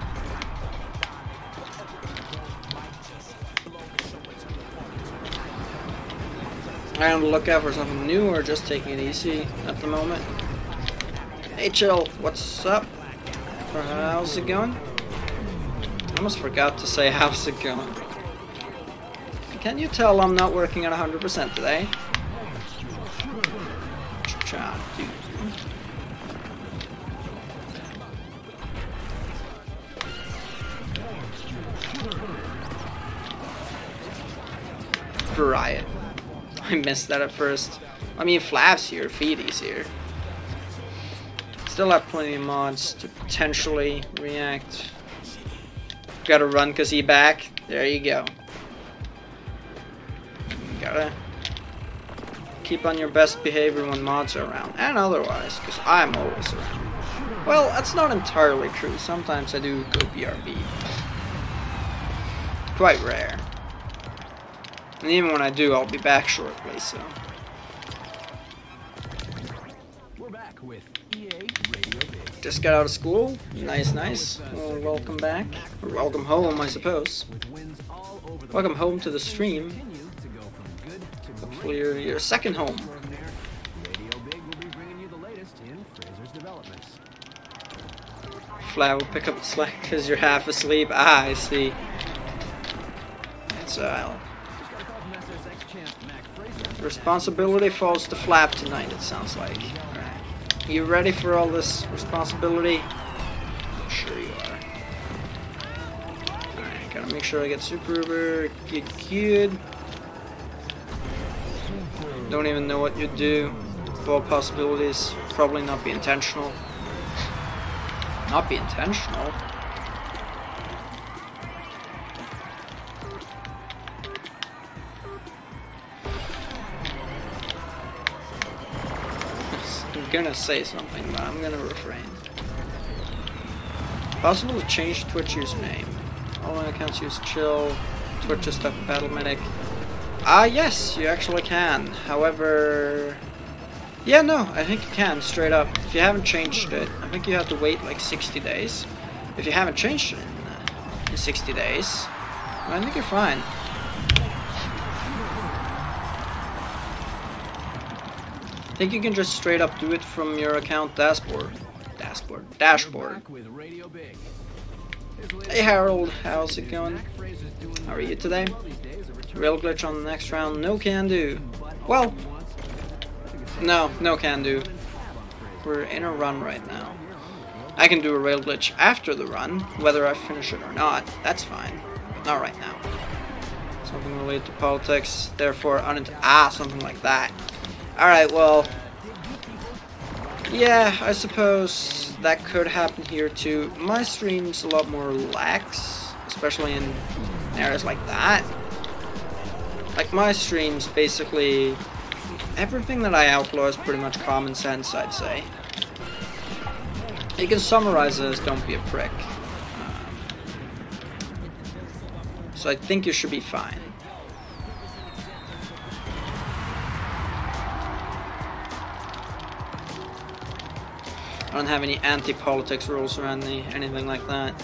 Speaker 1: I'm on the lookout for something new or just taking it easy at the moment. Hey Chill, what's up? How's it going? I almost forgot to say how's it going. Can you tell I'm not working at 100% today? Riot. I missed that at first. I mean, Flav's here, Feedy's here. Still have plenty of mods to potentially react. Gotta run cause he back. There you go. Gotta keep on your best behavior when mods are around, and otherwise, because I'm always around. Well, that's not entirely true. Sometimes I do go BRB. Quite rare. And even when I do, I'll be back shortly, so.
Speaker 2: We're back with EA Radio Big.
Speaker 1: Just got out of school. Nice, nice. Well, welcome back. Or welcome home, I suppose. Welcome home to the stream. Hopefully your second home.
Speaker 2: Radio Big will be bringing you the latest in Fraser's developments.
Speaker 1: Flat will pick up the slack because you're half asleep. Ah, I see. So, responsibility falls to Flap tonight, it sounds like. Alright. You ready for all this responsibility? I'm sure you are. Alright, gotta make sure I get Super Uber. Good. Don't even know what you do. All possibilities. Probably not be intentional. Not be intentional? I'm gonna say something, but I'm gonna refrain. Possible to change Twitch username. All my accounts use Chill. Twitch is stuck with Battle Medic. Yes, you actually can. However, yeah, no, I think you can, straight up. If you haven't changed it, I think you have to wait like 60 days. If you haven't changed it in 60 days, I think you're fine. I think you can just straight up do it from your account dashboard. Hey Harold, how's it going? How are you today? Rail glitch on the next round, no can do. Well, no can do. We're in a run right now. I can do a rail glitch after the run, whether I finish it or not, that's fine. But not right now. Something related to politics, therefore something like that. Alright, well, Yeah, I suppose that could happen here too. My stream's a lot more lax, especially in areas like that. Like my streams, basically, everything that I outlaw is pretty much common sense, I'd say. You can summarize it as don't be a prick. So I think you should be fine. I don't have any anti-politics rules or anything like that.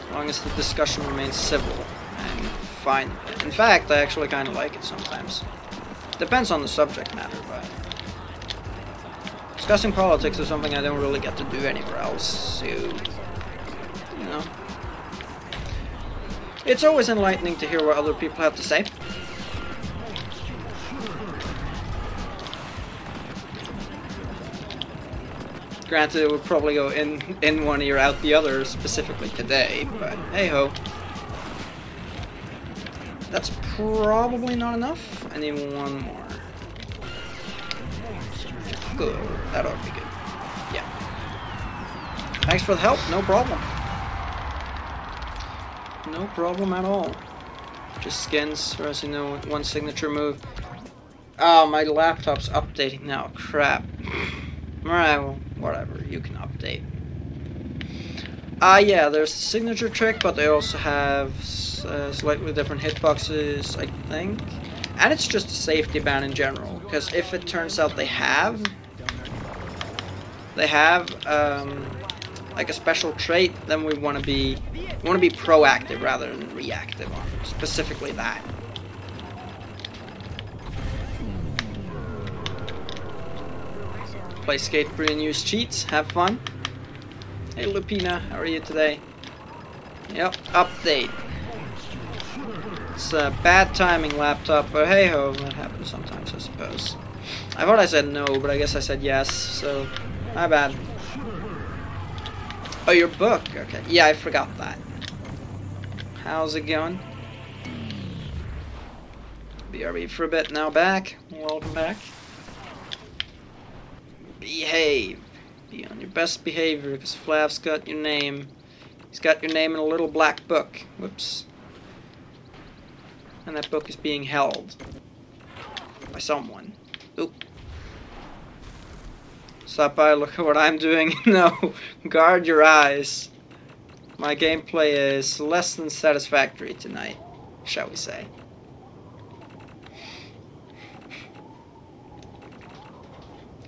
Speaker 1: As long as the discussion remains civil, I'm fine. In fact, I actually kind of like it sometimes. Depends on the subject matter, but discussing politics is something I don't really get to do anywhere else, so, you know. It's always enlightening to hear what other people have to say. Granted, it would probably go in one ear, out the other, specifically today, but hey-ho. That's probably not enough. I need one more. Good. That ought to be good. Yeah. Thanks for the help. No problem. No problem at all. Just skins, for as you know, one signature move. Oh, my laptop's updating now. Crap. Alright, well, whatever. You can update. Yeah, there's the signature trick, but they also have slightly different hitboxes, I think. And it's just a safety ban in general, because if it turns out they have like a special trait, then we want to be proactive rather than reactive on specifically that. Play Skateboard and use cheats. Have fun. Hey Lupina, how are you today? Yep, update. It's a bad timing, laptop, but hey ho, that happens sometimes, I suppose. I thought I said no, but I guess I said yes, so my bad. Oh, your book, okay. Yeah, I forgot that. How's it going? BRB for a bit, now back. Welcome back. Behave. Be on your best behavior, because Flav's got your name. He's got your name in a little black book. Whoops. And that book is being held by someone. Oop. Stop by, look at what I'm doing. No, guard your eyes. My gameplay is less than satisfactory tonight, shall we say.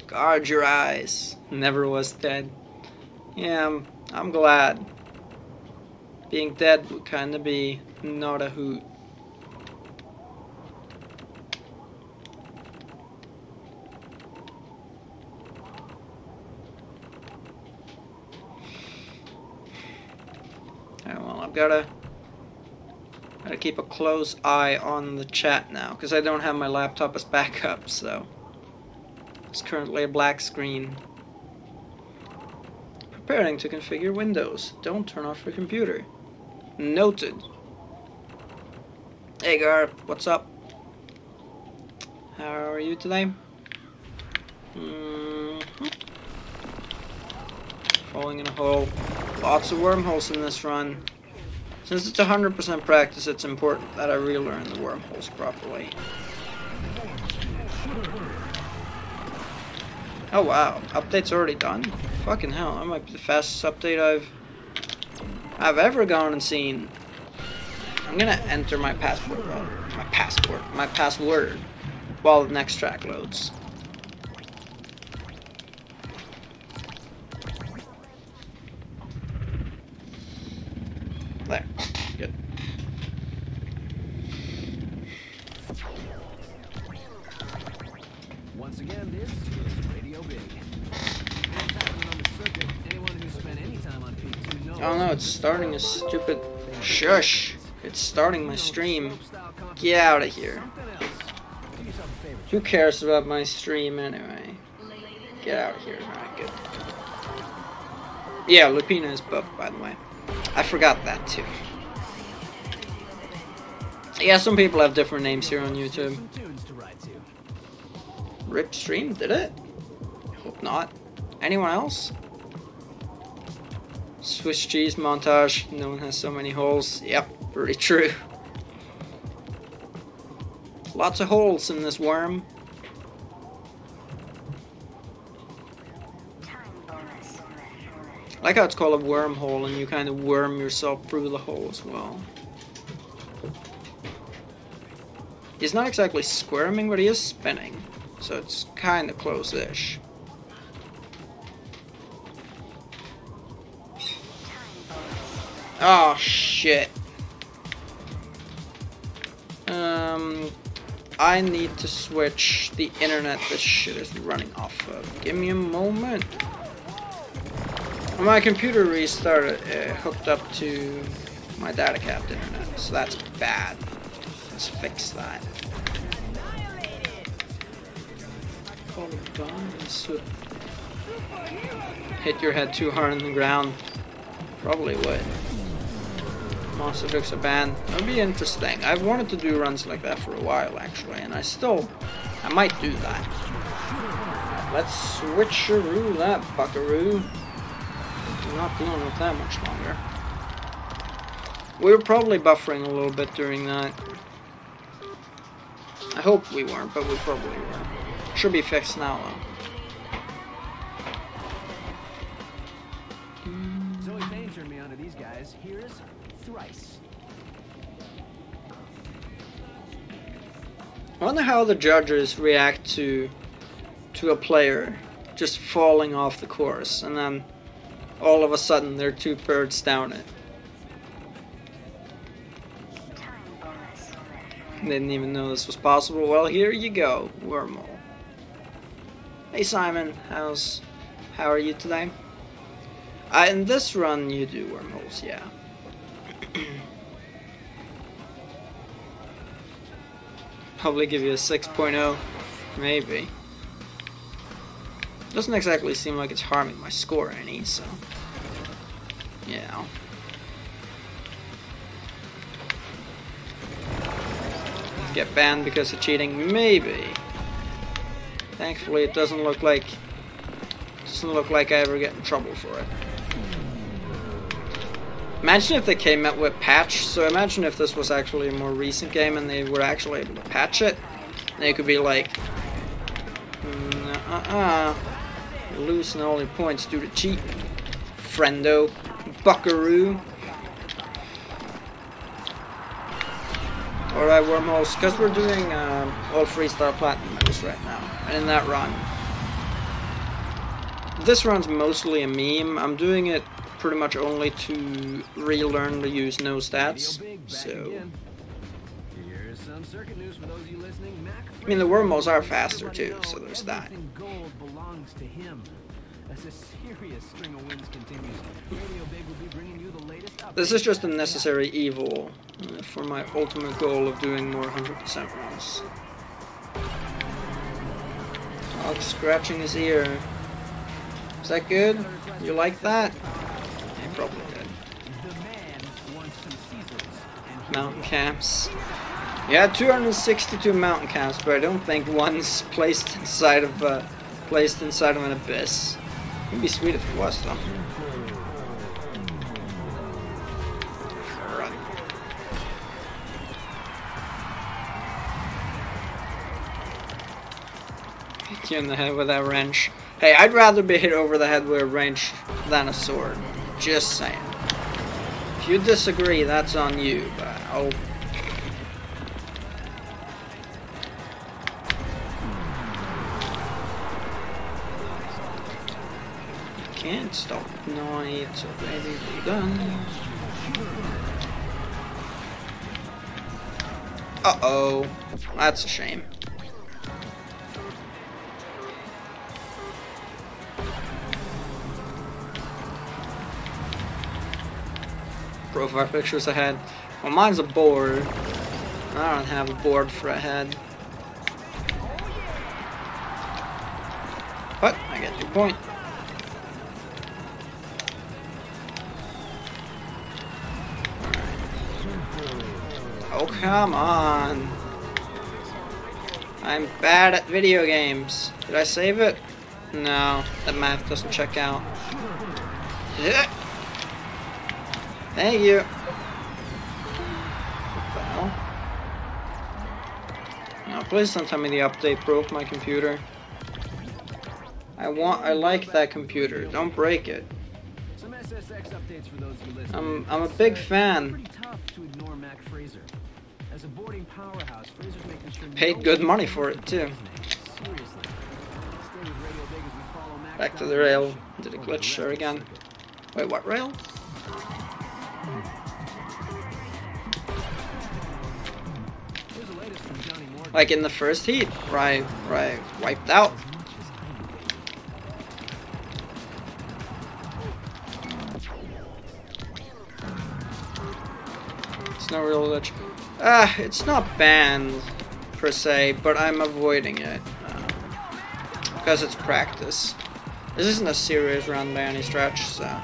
Speaker 1: Guard your eyes. Never was dead. Yeah, I'm glad. Being dead would kinda be not a hoot. Alright, well, I've gotta keep a close eye on the chat now, because I don't have my laptop as backup, so it's currently a black screen. Preparing to configure Windows. Don't turn off your computer. Noted. Hey Garp, what's up? How are you today? Falling in a hole. Lots of wormholes in this run. Since it's 100% practice, it's important that I relearn the wormholes properly. Oh wow, update's already done? Fucking hell, that might be the fastest update I've ever gone and seen. I'm gonna enter my password while the next track loads. There, good.
Speaker 2: Once again, this is Radio Big. What's happening on the circuit? Anyone who's spent any time on P2 knows.
Speaker 1: Oh no, it's starting a stupid... Shush! It's starting my stream. Get out of here. Who cares about my stream anyway? Get out of here. Alright, good. Yeah, Lupina is buffed, by the way. I forgot that too. Yeah, some people have different names here on YouTube. Rip stream, did it? Hope not. Anyone else? Swiss cheese montage. No one has so many holes. Yep, pretty true. Lots of holes in this worm. I like how it's called a wormhole and you kind of worm yourself through the hole as well. He's not exactly squirming, but he is spinning. So it's kind of close-ish. Oh, shit. I need to switch the internet this shit is running off of. Give me a moment. My computer restarted, hooked up to my data capped internet, so that's bad. Let's fix that. Call it gone. Hit your head too hard on the ground. Probably would. Monster trucks are banned. That'd be interesting. I've wanted to do runs like that for a while actually, and I might do that. Let's switcheroo that buckaroo. I'm not dealing with that much longer. We were probably buffering a little bit during that. I hope we weren't, but we probably were. Should be fixed now though.
Speaker 2: Zoe Payne turned me onto these guys. Here's Thrice.
Speaker 1: I wonder how the judges react to a player just falling off the course and then all of a sudden they're 2/3 down it. Didn't even know this was possible. Well, here you go, wormhole. Hey Simon, how are you today? In this run you do wormholes, yeah. Probably give you a 6.0, maybe. Doesn't exactly seem like it's harming my score any, so yeah. Get banned because of cheating, maybe. Thankfully, it doesn't look like I ever get in trouble for it. Imagine if they came out with patch. So imagine if this was actually a more recent game and they were actually able to patch it. They could be like, you're losing all your points due to cheat, friendo, buckaroo. Alright, wormholes, because we're doing all 3-star platinum medals right now, and in that run. This run's mostly a meme. I'm doing it pretty much only to relearn to use no stats, so... I mean, the wormholes are faster too, so there's that. This is just a necessary evil for my ultimate goal of doing more 100% runs. Dog scratching his ear. Is that good? You like that? Yeah, probably good. Mountain camps. Yeah, 262 mountain camps, but I don't think one's placed inside of an abyss. It'd be sweet if it was, though. Run. Hit you in the head with that wrench. Hey, I'd rather be hit over the head with a wrench than a sword. Just saying. If you disagree, that's on you, but I'll... Can't stop. No, it's already done. Uh-oh. That's a shame. Profile pictures ahead. Well, mine's a board. I don't have a board for a head. But I get your point. Oh, come on. I'm bad at video games. Did I save it? No, that math doesn't check out. Thank you. What the hell? No, please don't tell me the update broke my computer. I like that computer. Don't break it.
Speaker 2: Some SSX updates for those who listen.
Speaker 1: I'm a big fan.
Speaker 2: Pretty tough to ignore Mac Fraser. As a boarding powerhouse, Fraser's making sure
Speaker 1: Paid good money for it too.
Speaker 2: Seriously. Stay with Radio Big as we follow Mac
Speaker 1: Back to the rail. Did it glitch there again? Wait, what rail?
Speaker 2: Here's the latest from Johnny Morgan.
Speaker 1: Like in the first heat, right, wiped out. It's no real glitch. It's not banned per se, but I'm avoiding it because it's practice. This isn't a serious run by any stretch, so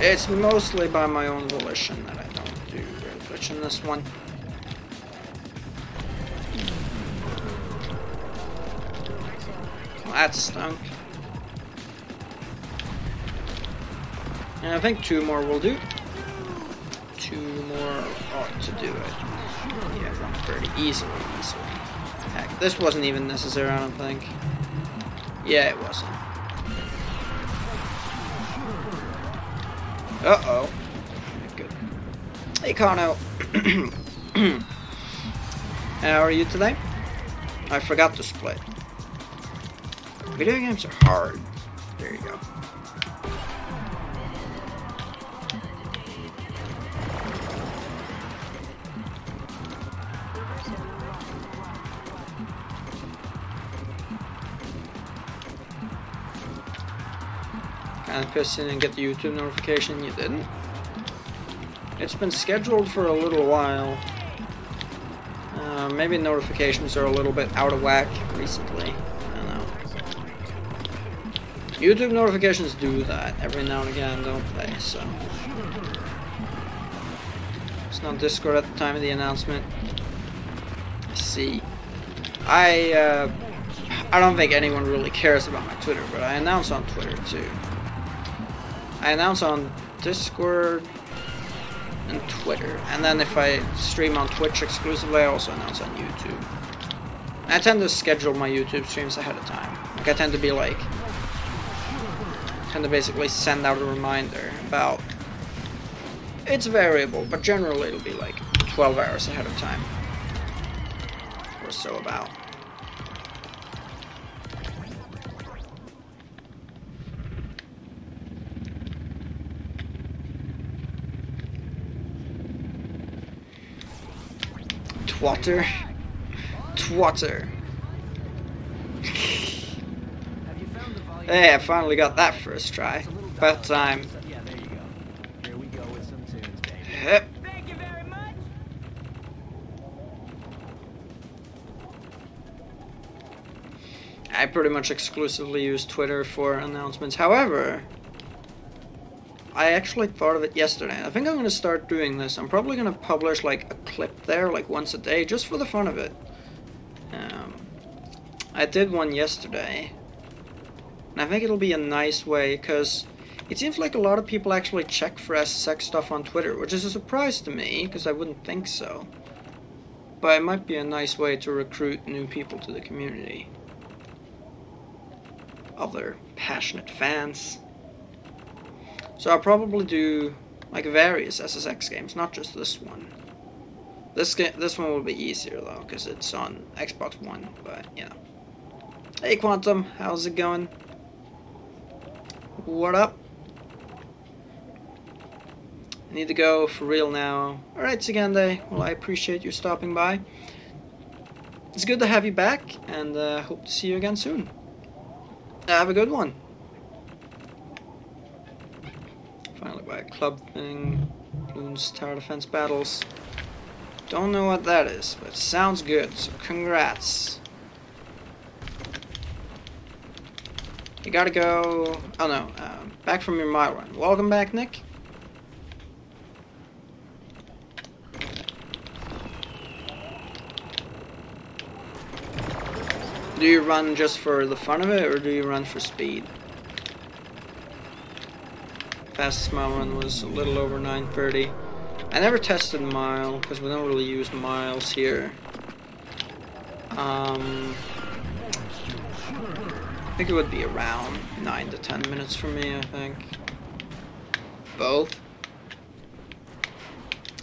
Speaker 1: it's mostly by my own volition that I don't do real glitch in this one. Well, that stunk. And I think 2 more will do. 2 more ought to do it. Yeah, run 30 easily. Heck, this wasn't even necessary, I don't think. Yeah, it wasn't. Uh-oh. Good. Hey, Kano. How are you today? I forgot to split. Video games are hard. There you go. Kind of pissed in and get the YouTube notification. You didn't? It's been scheduled for a little while. Maybe notifications are a little bit out of whack recently. I don't know. YouTube notifications do that every now and again, don't they? So it's not Discord at the time of the announcement. Let's see. I don't think anyone really cares about my Twitter, but I announce on Twitter too. I announce on Discord and Twitter, and then if I stream on Twitch exclusively, I also announce on YouTube. I tend to schedule my YouTube streams ahead of time. Like I tend to basically send out a reminder about. It's variable, but generally it'll be like 12 hours ahead of time, or so about. Twatter. Hey, I finally got that first try. About time.
Speaker 2: Yeah, there you go. Here we go with some tunes, baby.
Speaker 1: Yep.
Speaker 2: Thank you very much.
Speaker 1: I pretty much exclusively use Twitter for announcements. However, I actually thought of it yesterday. I think I'm going to start doing this. I'm probably going to publish like a clip there like once a day just for the fun of it. I did one yesterday. And I think it'll be a nice way because it seems like a lot of people actually check for SSX stuff on Twitter, which is a surprise to me because I wouldn't think so. But it might be a nice way to recruit new people to the community. Other passionate fans. So I'll probably do like various SSX games, not just this one. This one will be easier though, because it's on Xbox One. But you know, hey Quantum, how's it going? What up? I need to go for real now. All right, Sigande. Well, I appreciate you stopping by. It's good to have you back, and hope to see you again soon. Have a good one. Finally by a club thing. Bloons Tower Defense Battles. Don't know what that is, but it sounds good, so congrats. You gotta go. Oh no, back from your mile run. Welcome back, Nick. Do you run just for the fun of it, or do you run for speed? Fastest mile run was a little over 9:30. I never tested mile, because we don't really use miles here. I think it would be around 9 to 10 minutes for me, I think. Both?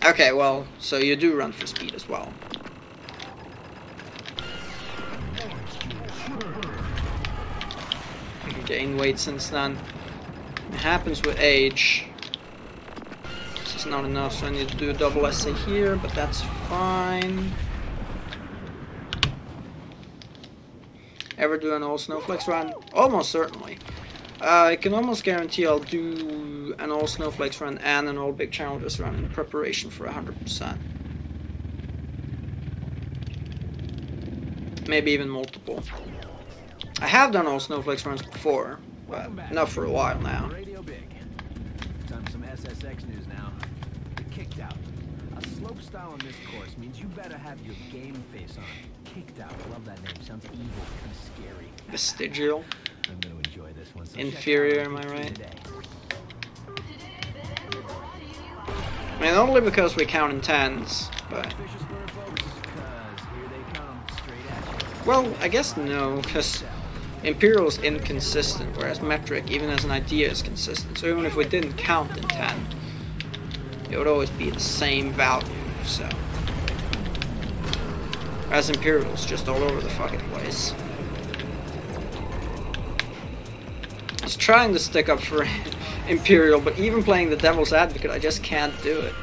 Speaker 1: Okay, well, so you do run for speed as well. Gained weight since then. It happens with age. This is not enough, so I need to do a double essay here, but that's fine. Ever do an all snowflakes run? Almost certainly. I can almost guarantee I'll do an all snowflakes run and an all big challenges run in preparation for 100%. Maybe even multiple. I have done all snowflakes runs before, but not for a while now.
Speaker 2: Radio Big. Time for some SSX news now. The Kicked Out. A slope style on this course means you better have your game face on. Kicked Out. I love that name. Sounds evil, kind of scary.
Speaker 1: Vestigial.
Speaker 2: I'm gonna enjoy this one. So
Speaker 1: Inferior, am I right? I mean, only because we count in tens, but... Well, I guess no, because Imperial is inconsistent, whereas metric, even as an idea, is consistent. So even if we didn't count in 10, it would always be the same value, so... Whereas Imperial is just all over the fucking place. I was trying to stick up for Imperial, but even playing the Devil's Advocate, I just can't do it.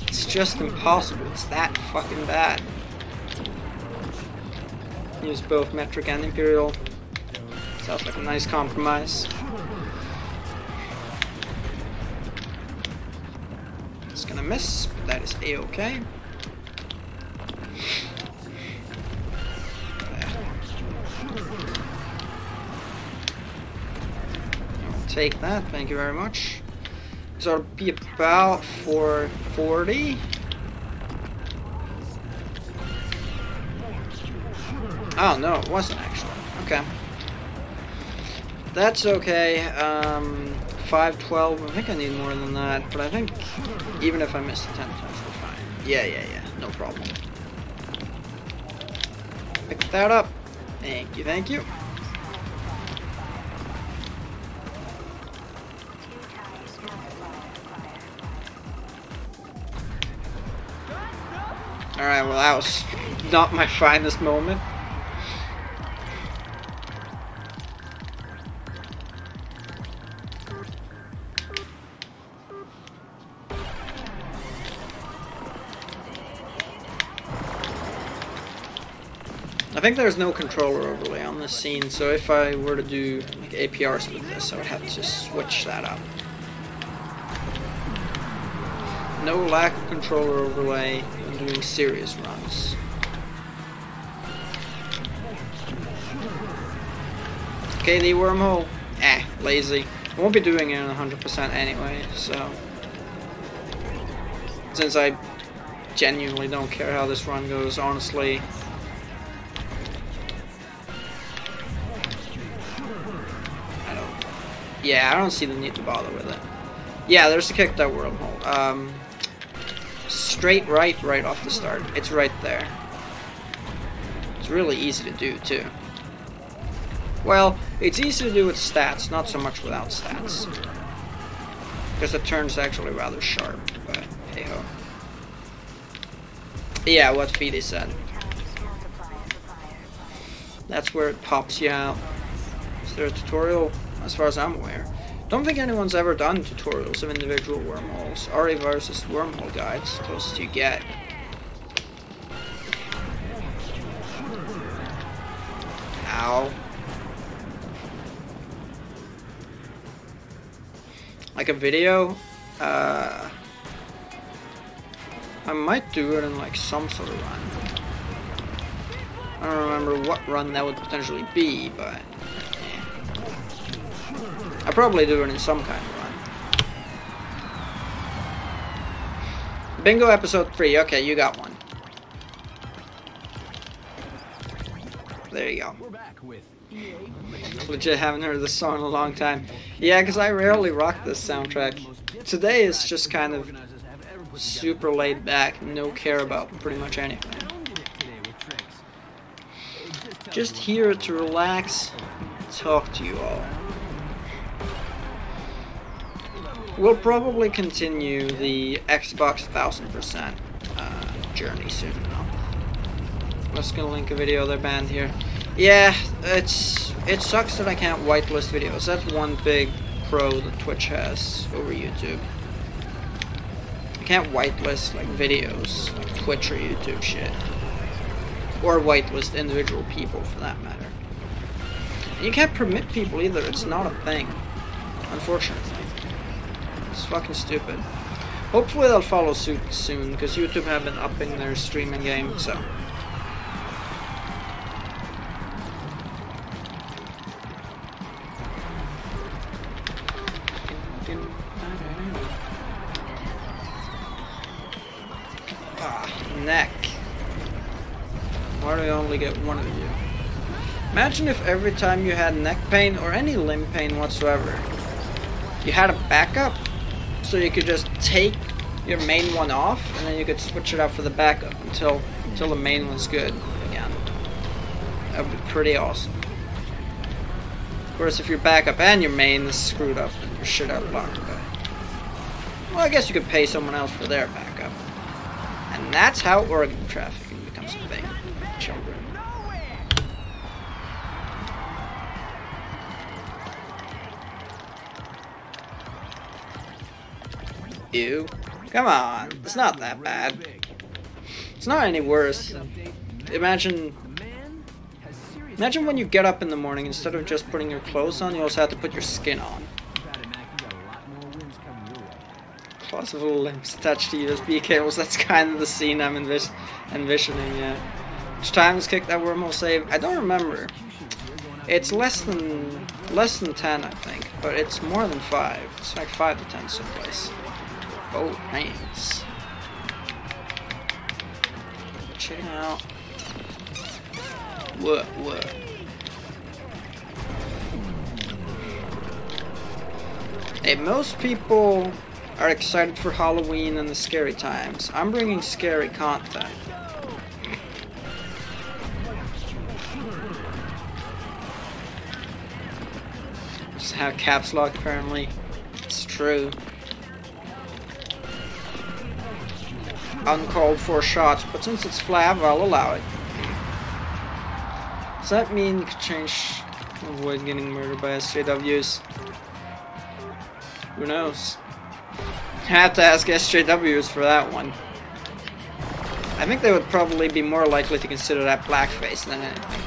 Speaker 1: It's just impossible. It's that fucking bad. Use both metric and Imperial. Sounds like a nice compromise. It's gonna miss, but that is a-okay. Take that, thank you very much. So it'll be about 440. Oh no, it wasn't actually. Okay. That's okay. 512. I think I need more than that, but I think even if I miss the 10 times, we're fine. Yeah, no problem. Pick that up. Thank you, thank you. Alright, well that was not my finest moment. I think there's no controller overlay on this scene, so if I were to do like APRs with this, I would have to switch that up. No lack of controller overlay when doing serious runs. Okay, the wormhole. Lazy. I won't be doing it 100% anyway, so... Since I genuinely don't care how this run goes, honestly... I don't see the need to bother with it. Yeah, there's a kicked out wormhole. Straight right off the start. It's right there. It's really easy to do, too. Well, it's easy to do with stats, not so much without stats. Because the turn's actually rather sharp, but hey-ho. Yeah, what Feedy said. That's where it pops you out. Is there a tutorial? As far as I'm aware. Don't think anyone's ever done tutorials of individual wormholes. RA versus wormhole guides, closest you get. Ow. Like a video? I might do it in like some sort of run. I don't remember what run that would potentially be, but... I'll probably do it in some kind of run. Bingo episode 3. Okay, you got one. There you go.
Speaker 2: We're back with EA.
Speaker 1: Legit haven't heard this song in a long time. Yeah, because I rarely rock this soundtrack. Today is just kind of super laid back, no care about pretty much anything. Just here to relax, talk to you all. We'll probably continue the Xbox 1000% journey soon enough. I'm just gonna link a video of their band here. Yeah, it sucks that I can't whitelist videos. That's one big pro that Twitch has over YouTube. I can't whitelist like videos, like Twitch or YouTube shit. Or whitelist individual people for that matter. And you can't permit people either, it's not a thing. Unfortunately. It's fucking stupid. Hopefully they'll follow suit soon, because YouTube have been upping their streaming game, so. Neck. Why do we only get one of you? Imagine if every time you had neck pain or any limb pain whatsoever, you had a backup, so you could just take your main one off and then you could switch it out for the backup until the main one's good again. That would be pretty awesome. Of course, if your backup and your main is screwed up, then you're shit out of luck. Well, I guess you could pay someone else for their backup. And that's how organ trafficking becomes a thing, children. Ew. Come on, it's not that bad. It's not any worse. Imagine when you get up in the morning, instead of just putting your clothes on, you also have to put your skin on. Possible limbs attached to USB cables. That's kind of the scene I'm envisioning. Yeah. Which time is kick that wormhole save? I don't remember. It's less than 10, I think, but it's more than 5. It's like 5 to 10 someplace. Oh, nice. Check it out. What? Hey, most people are excited for Halloween and the scary times. I'm bringing scary content. Just have caps lock apparently. It's true. Uncalled for shots, but since it's Flav, I'll allow it. Does that mean you can change avoid getting murdered by SJWs? Who knows? I have to ask SJWs for that one. I think they would probably be more likely to consider that blackface than anything.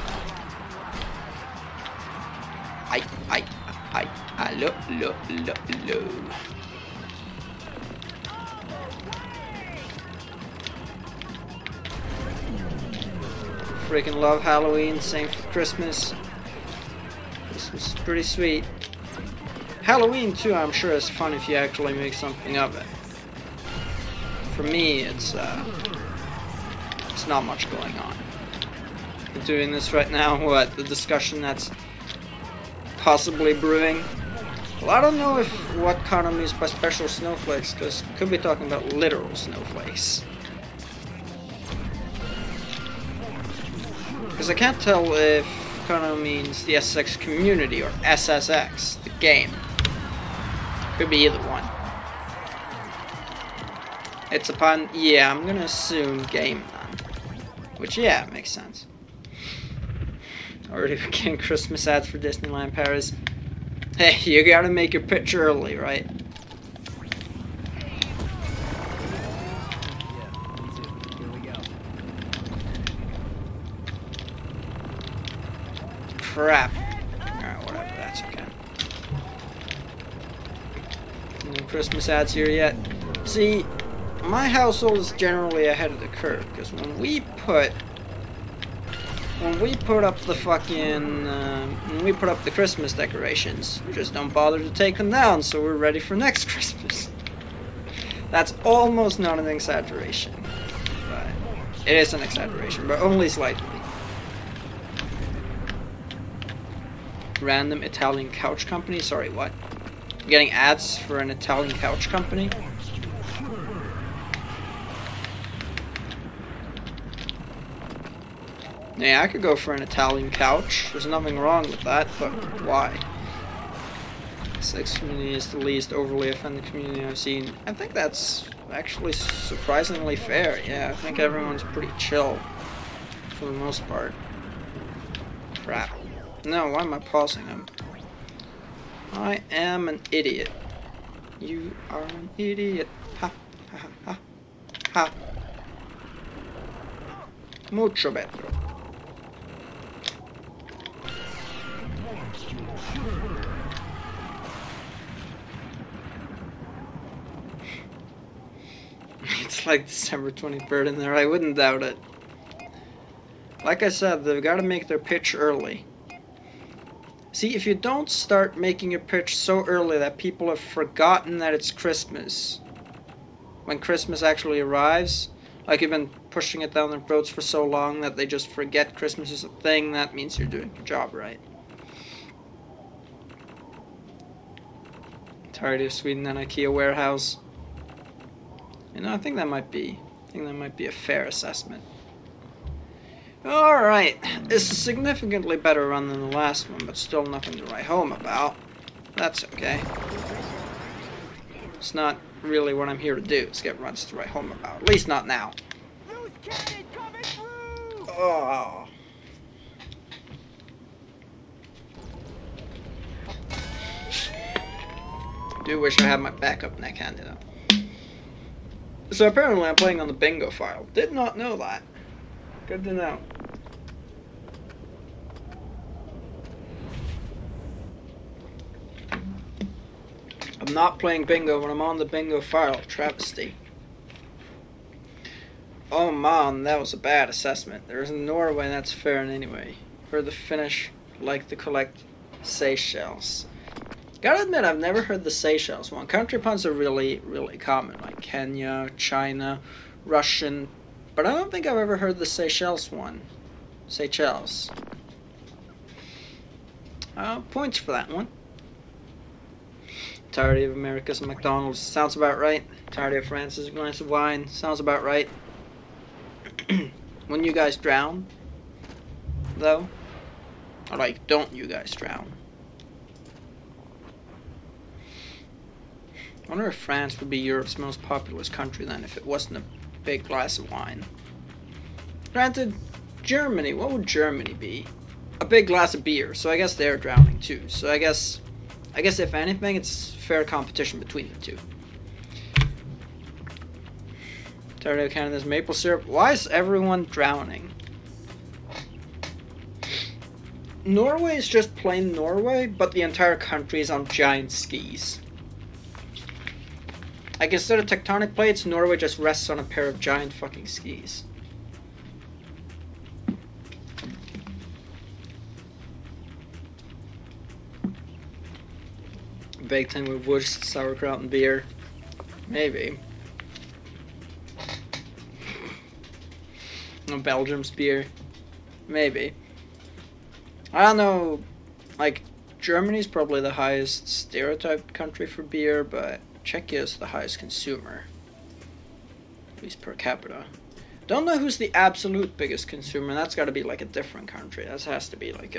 Speaker 1: Hello. Freaking love Halloween, same for Christmas. Christmas is pretty sweet. Halloween too, I'm sure is fun if you actually make something of it. For me, it's not much going on. I'm doing this right now, what, the discussion that's possibly brewing. Well, I don't know if what Connor means by special snowflakes, because could be talking about literal snowflakes. Because I can't tell if Connor means the SSX community or SSX, the game. Could be either one. It's a pun. Yeah, I'm gonna assume game then. Which, yeah, makes sense. Already getting Christmas ads for Disneyland Paris. Hey, you gotta make your pitch early, right? Crap. Alright, whatever, that's okay. No Christmas ads here yet. See, my household is generally ahead of the curve, because when we put up the fucking, when we put up the Christmas decorations, we just don't bother to take them down, so we're ready for next Christmas. That's almost not an exaggeration, but it is an exaggeration, but only slightly. random Italian couch company. Sorry, what? I'm getting ads for an Italian couch company? Yeah, I could go for an Italian couch. There's nothing wrong with that, but why? SSX community is the least overly offended community I've seen. I think that's actually surprisingly fair. Yeah, I think everyone's pretty chill for the most part. Crap. No, why am I pausing him? I am an idiot. You are an idiot. Ha, ha, ha, ha. Ha. Mucho better. It's like December 23rd in there, I wouldn't doubt it. Like I said, they've got to make their pitch early. See, if you don't start making your pitch so early that people have forgotten that it's Christmas, when Christmas actually arrives, like you've been pushing it down their throats for so long that they just forget Christmas is a thing, that means you're doing your job right. Tired of Sweden and IKEA warehouse. You know, I think that might be a fair assessment. Alright, it's a significantly better run than the last one, but still nothing to write home about. That's okay. It's not really what I'm here to do, is get runs to write home about. At least not now. Oh. I do wish I had my backup neck handy though. So apparently I'm playing on the bingo file. Did not know that. Good to know. I'm not playing bingo when I'm on the bingo file. Travesty. Oh man, that was a bad assessment. There's Norway, that's fair in anyway. For the Finnish, like to collect Seychelles. Gotta admit, I've never heard the Seychelles one. Country puns are really, really common, like Kenya, China, Russian, but I don't think I've ever heard the Seychelles one. Seychelles. Points for that one. Tired of America's McDonald's. Sounds about right. Tired of France's glass of wine. Sounds about right. When you guys drown, though, or like, don't you guys drown? I wonder if France would be Europe's most populous country then if it wasn't a big glass of wine. Granted, Germany, what would Germany be? A big glass of beer, so I guess they're drowning too. So I guess if anything, it's fair competition between the two. Tired of Canada's maple syrup. Why is everyone drowning? Norway is just plain Norway, but the entire country is on giant skis. Like, instead of tectonic plates, Norway just rests on a pair of giant fucking skis. Baked tin with wurst, sauerkraut, and beer. Maybe. Belgium's beer. Maybe. I don't know. Like, Germany's probably the highest stereotyped country for beer, but Czechia is the highest consumer, at least per capita. Don't know who's the absolute biggest consumer. That's got to be like a different country. That has to be like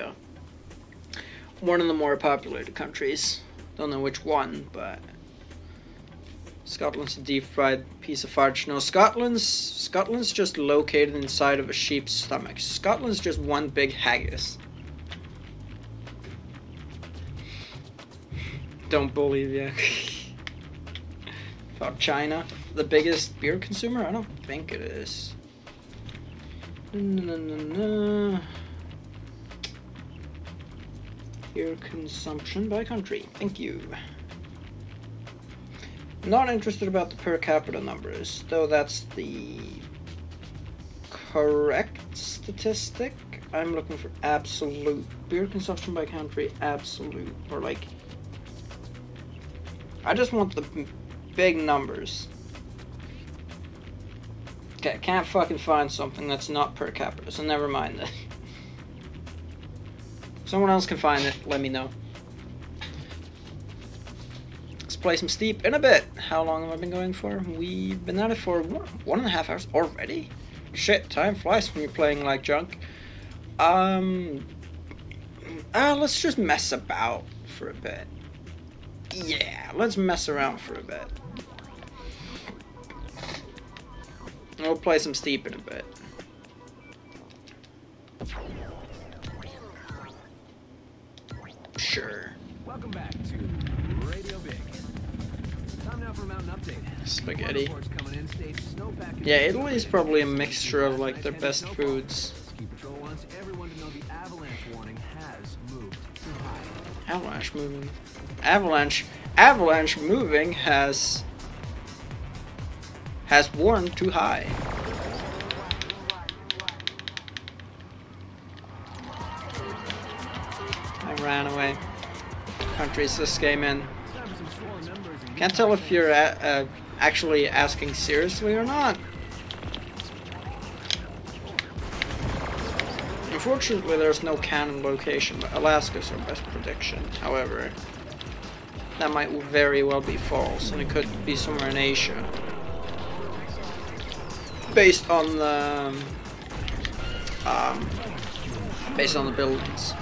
Speaker 1: one of the more populated countries. Don't know which one, but Scotland's a deep fried piece of fudge. No, Scotland's just located inside of a sheep's stomach. Scotland's just one big haggis. Don't believe you. Thought China, the biggest beer consumer? I don't think it is. Beer consumption by country. Thank you. Not interested about the per capita numbers, though that's the correct statistic. I'm looking for absolute. Beer consumption by country, absolute. Or like, I just want the big numbers. Okay, I can't fucking find something that's not per capita, so never mind that. someone else can find it, let me know. Let's play some Steep in a bit. How long have I been going for? We've been at it for 1.5 hours already? Shit, time flies when you're playing like junk. Let's just mess about for a bit. Yeah, let's mess around for a bit. We'll play some Steep in a bit. Sure.
Speaker 2: Welcome back to Radio Big. Time now for a mountain update.
Speaker 1: Spaghetti.
Speaker 2: Coming in,
Speaker 1: yeah, Italy is probably a mixture of like their best foods.
Speaker 2: Ski Patrol wants everyone to know the avalanche warning has moved too high.
Speaker 1: Avalanche moving. Avalanche moving has warned too high. I ran away. Countries just came in. Can't tell if you're actually asking seriously or not. Unfortunately, there's no canon location, but Alaska's our best prediction. However, that might very well be false, and it could be somewhere in Asia. Based on the buildings.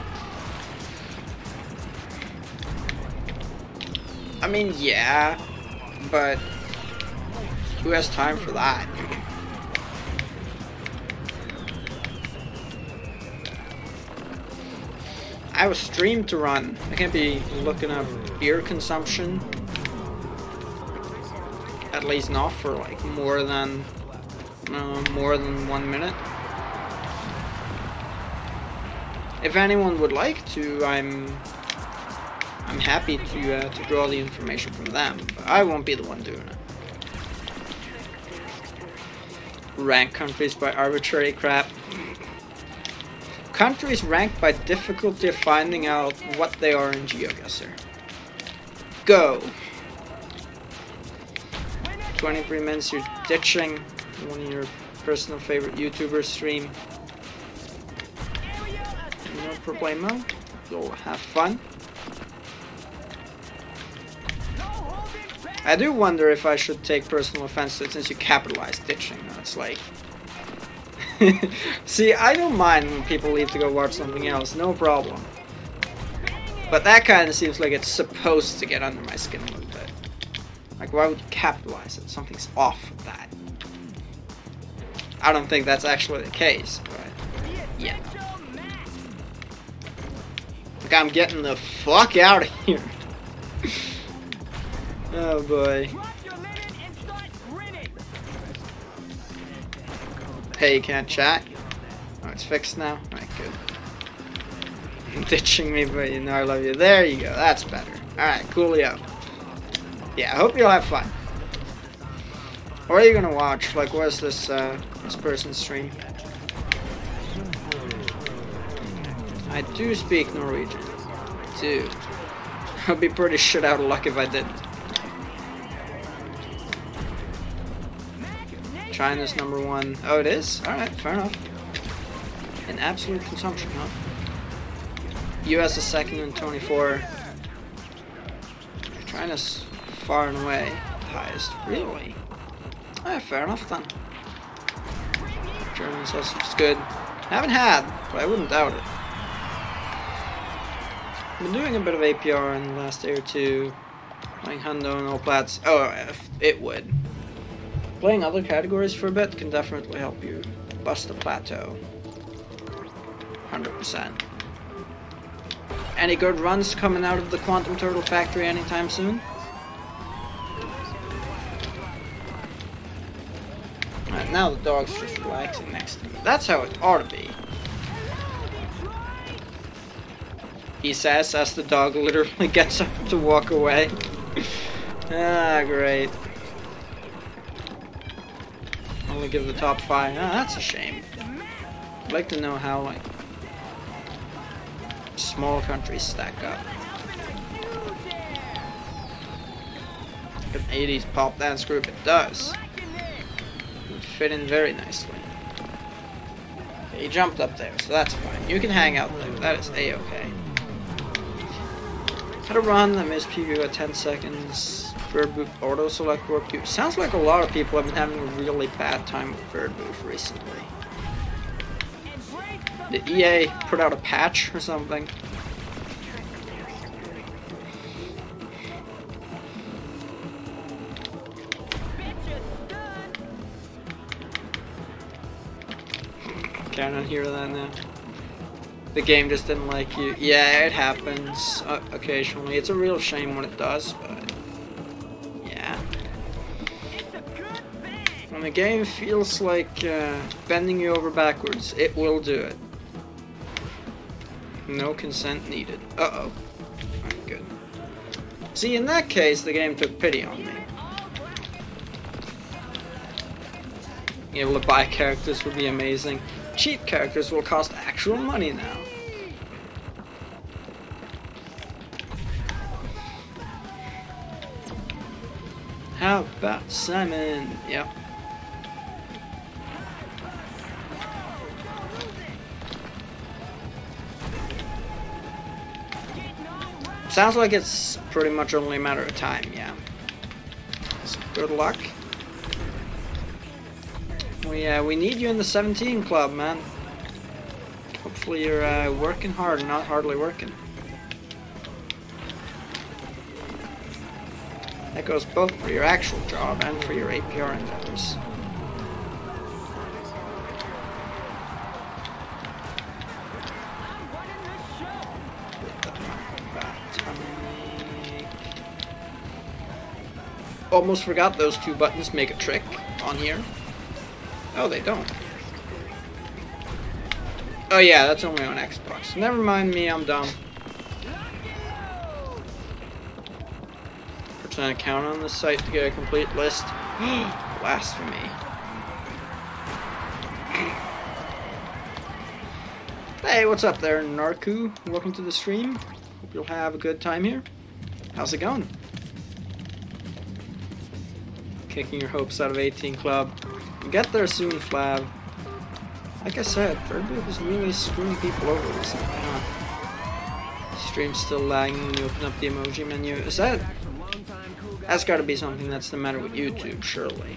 Speaker 1: I mean, yeah, but who has time for that? I have a stream to run. I can't be looking up beer consumption. At least not for like more than 1 minute. If anyone would like to, I'm happy to draw the information from them, but I won't be the one doing it. Rank countries by arbitrary crap. Countries ranked by difficulty of finding out what they are in GeoGuessr. Go! 23 minutes you're ditching one of your personal favorite YouTubers stream. No problemo. Go have fun. I do wonder if I should take personal offense to it since you capitalize ditching. It's like... See, I don't mind when people leave to go watch something else, no problem. But that kind of seems like it's supposed to get under my skin a little bit. Like, why would you capitalize it? Something's off with that. I don't think that's actually the case, but yeah. Like, I'm getting the fuck out of here. Oh boy. Hey, you can't chat? Oh, it's fixed now? Alright, good. Ditching me, but you know I love you. There you go, that's better. Alright, coolio. Yeah, I hope you'll have fun. What are you gonna watch? Like, what is this person's stream? I do speak Norwegian. Dude. I'd be pretty shit out of luck if I didn't. China's #1. Oh, it is? Alright, fair enough. In absolute consumption, huh? US is second in 24. China's far and away the highest. Really? Alright, fair enough then. Germans also is good. Haven't had, but I wouldn't doubt it. I've been doing a bit of APR in the last day or two. Playing Hundo and all plats. Oh, it would. Playing other categories for a bit can definitely help you bust the plateau. 100%. Any good runs coming out of the Quantum Turtle factory anytime soon? Alright, now the dog's just relaxing next to me. That's how it ought to be. He says as the dog literally gets up to walk away. Ah, great. Only give the top 5. Ah, that's a shame. I'd like to know how, like, small countries stack up. An 80s pop dance group, it does. It would fit in very nicely. Okay, he jumped up there, so that's fine. You can hang out there. That is a-okay. Had a run, I missed PB by 10 seconds. Bird booth auto select warp queue. Sounds like a lot of people have been having a really bad time with bird booth recently. Did EA put out a patch or something? Can't hear that now. The game just didn't like you. Yeah, it happens occasionally. It's a real shame when it does, but yeah. When the game feels like bending you over backwards, it will do it. No consent needed. Uh-oh. Alright, good. See, in that case, the game took pity on me. Being able to buy characters would be amazing. Cheap characters will cost actual money now. How about Simon? Yep. Sounds like it's pretty much only a matter of time, yeah. So good luck. We need you in the 17 club, man. Hopefully you're working hard and not hardly working. That goes both for your actual job and for your APR endeavors. Almost forgot those two buttons make a trick on here. Oh, they don't. Oh yeah, that's only on Xbox. Never mind me, I'm dumb. Pretend to count on this site to get a complete list. Blasphemy. Hey, what's up there, Narku? Welcome to the stream. Hope you'll have a good time here. How's it going? Kicking your hopes out of 18 Club. We'll get there soon, Flav. Like I said, Bird Booth is really screwing people over recently, huh? Stream's still lagging when you open up the emoji menu. Is that... That's gotta be something that's the matter with YouTube, surely.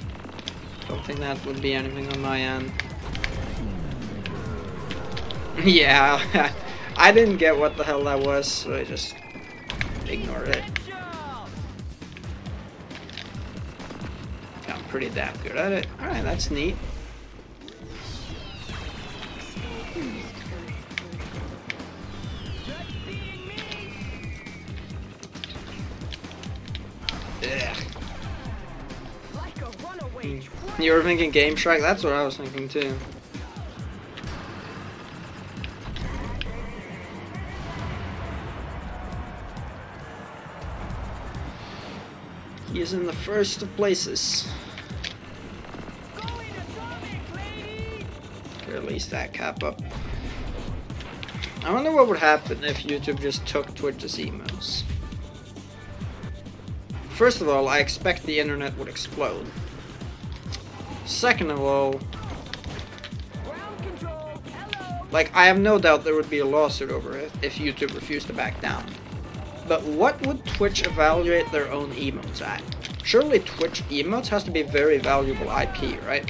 Speaker 1: Don't think that would be anything on my end. Yeah, I didn't get what the hell that was, so I just ignored it. I'm pretty damn good at it. Alright, that's neat. You were thinking Game Shark? That's what I was thinking too. He is in the first of places. Or at least that cap up. I wonder what would happen if YouTube just took Twitch's emos. First of all, I expect the internet would explode. Second of all, like, I have no doubt there would be a lawsuit over it if YouTube refused to back down. But what would Twitch evaluate their own emotes at? Surely Twitch emotes has to be very valuable IP, right?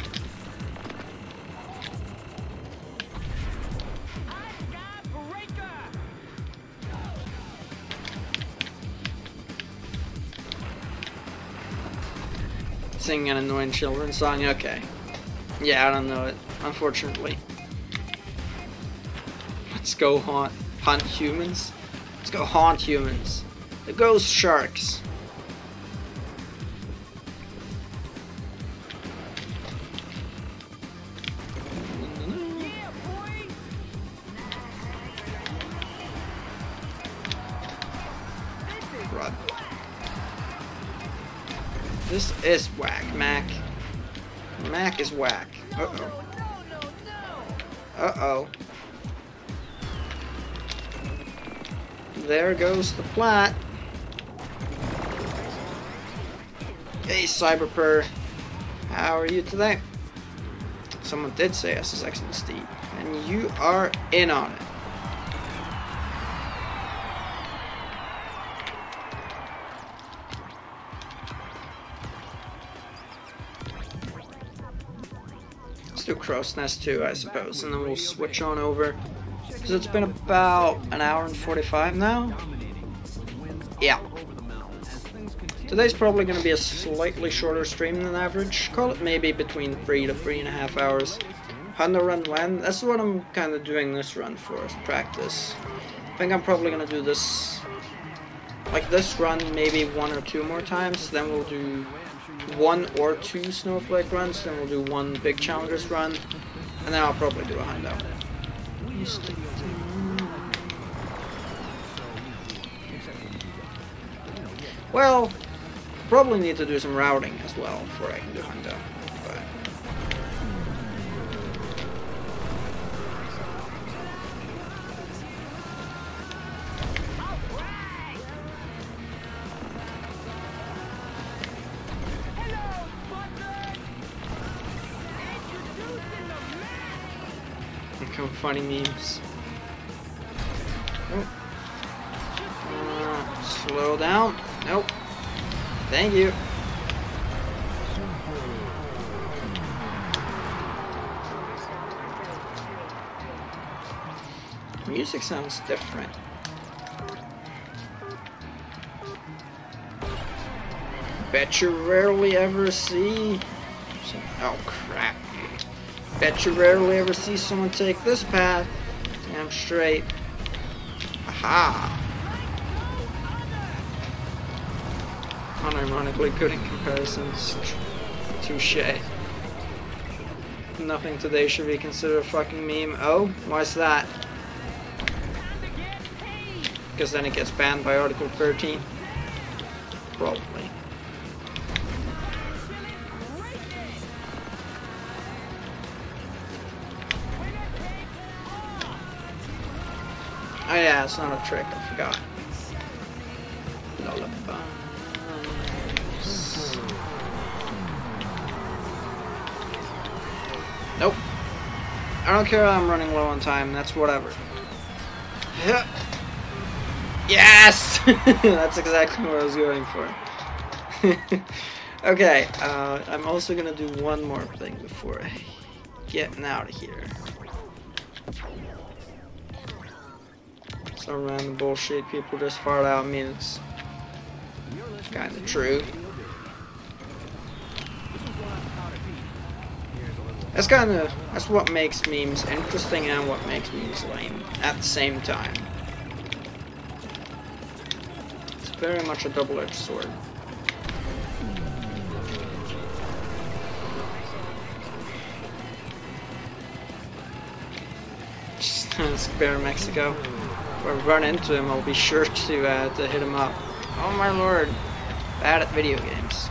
Speaker 1: Singing an annoying children's song? Okay. Yeah, I don't know it, unfortunately. Let's go hunt humans. Let's go haunt humans. The ghost sharks. Run. This is whack, Mac. Mac is whack. Uh-oh. Uh-oh. There goes the plot. Hey, Cyberpur. How are you today? Someone did say SSX and Steve, and you are in on it. let's do Crow's Nest too, I suppose, and then we'll switch on over. Because it's been about an hour and 45 now. Yeah. Today's probably going to be a slightly shorter stream than average. Call it maybe between 3 to 3.5 hours. Honda run when? That's what I'm kind of doing this run for, is practice. I think I'm probably going to do this, like this run maybe 1 or 2 more times. Then we'll do 1 or 2 snowflake runs. Then we'll do 1 big challengers run. And then I'll probably do a Honda. Well, probably need to do some routing as well before I can do Honda. But come funny memes. Oh. Slow down. Nope. Thank you. Music sounds different. Bet you rarely ever see some, oh crap. Bet you rarely ever see someone take this path. Damn straight. Aha. Unironically good in comparisons. Touche. Nothing today should be considered a fucking meme. Oh, why's that? Because then it gets banned by Article 13. Probably. Oh yeah, it's not a trick, I forgot. Lullaby. Nope. I don't care I'm running low on time, that's whatever. Yes! That's exactly what I was going for. Okay, I'm also gonna do one more thing before getting out of here. Some random bullshit people just fart out. I mean, it's kinda true. That's what makes memes interesting and what makes memes lame at the same time. It's very much a double-edged sword. Spare Mexico. If I run into him, I'll be sure to hit him up. Oh my lord, bad at video games.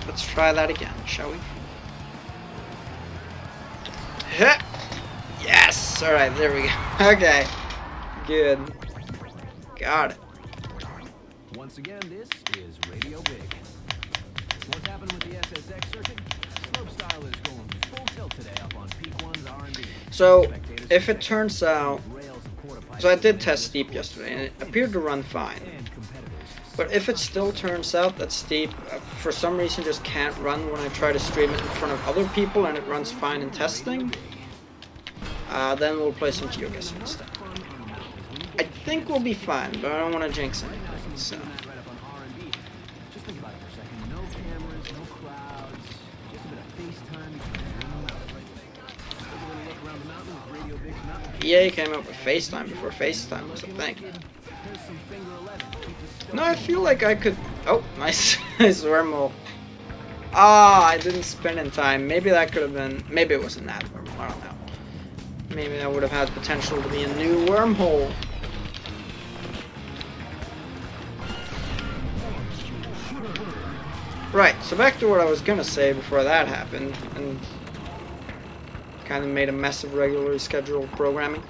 Speaker 1: Let's try that again, shall we? Yes! Alright, there we go. Okay. Good. Got it.
Speaker 2: Once again, this is Radio Big. What's happening with the SSX circuit? Slopestyle is going full tilt today up on Peak 1's R&B.
Speaker 1: So, if it turns out... So I did test Steep yesterday, and it appeared to run fine. But if it still turns out that Steep, for some reason, just can't run when I try to stream it in front of other people and it runs fine in testing, then we'll play some GeoGuessr instead. I think we'll be fine, but I don't want to jinx anything, so... EA came up with FaceTime before FaceTime was a thing. No, I feel like I could... Oh, nice. Nice wormhole. Ah, I didn't spin in time. Maybe that could have been... Maybe it wasn't that wormhole. I don't know. Maybe that would have had potential to be a new wormhole. Right, so back to what I was gonna say before that happened, and kind of made a mess of regularly scheduled programming.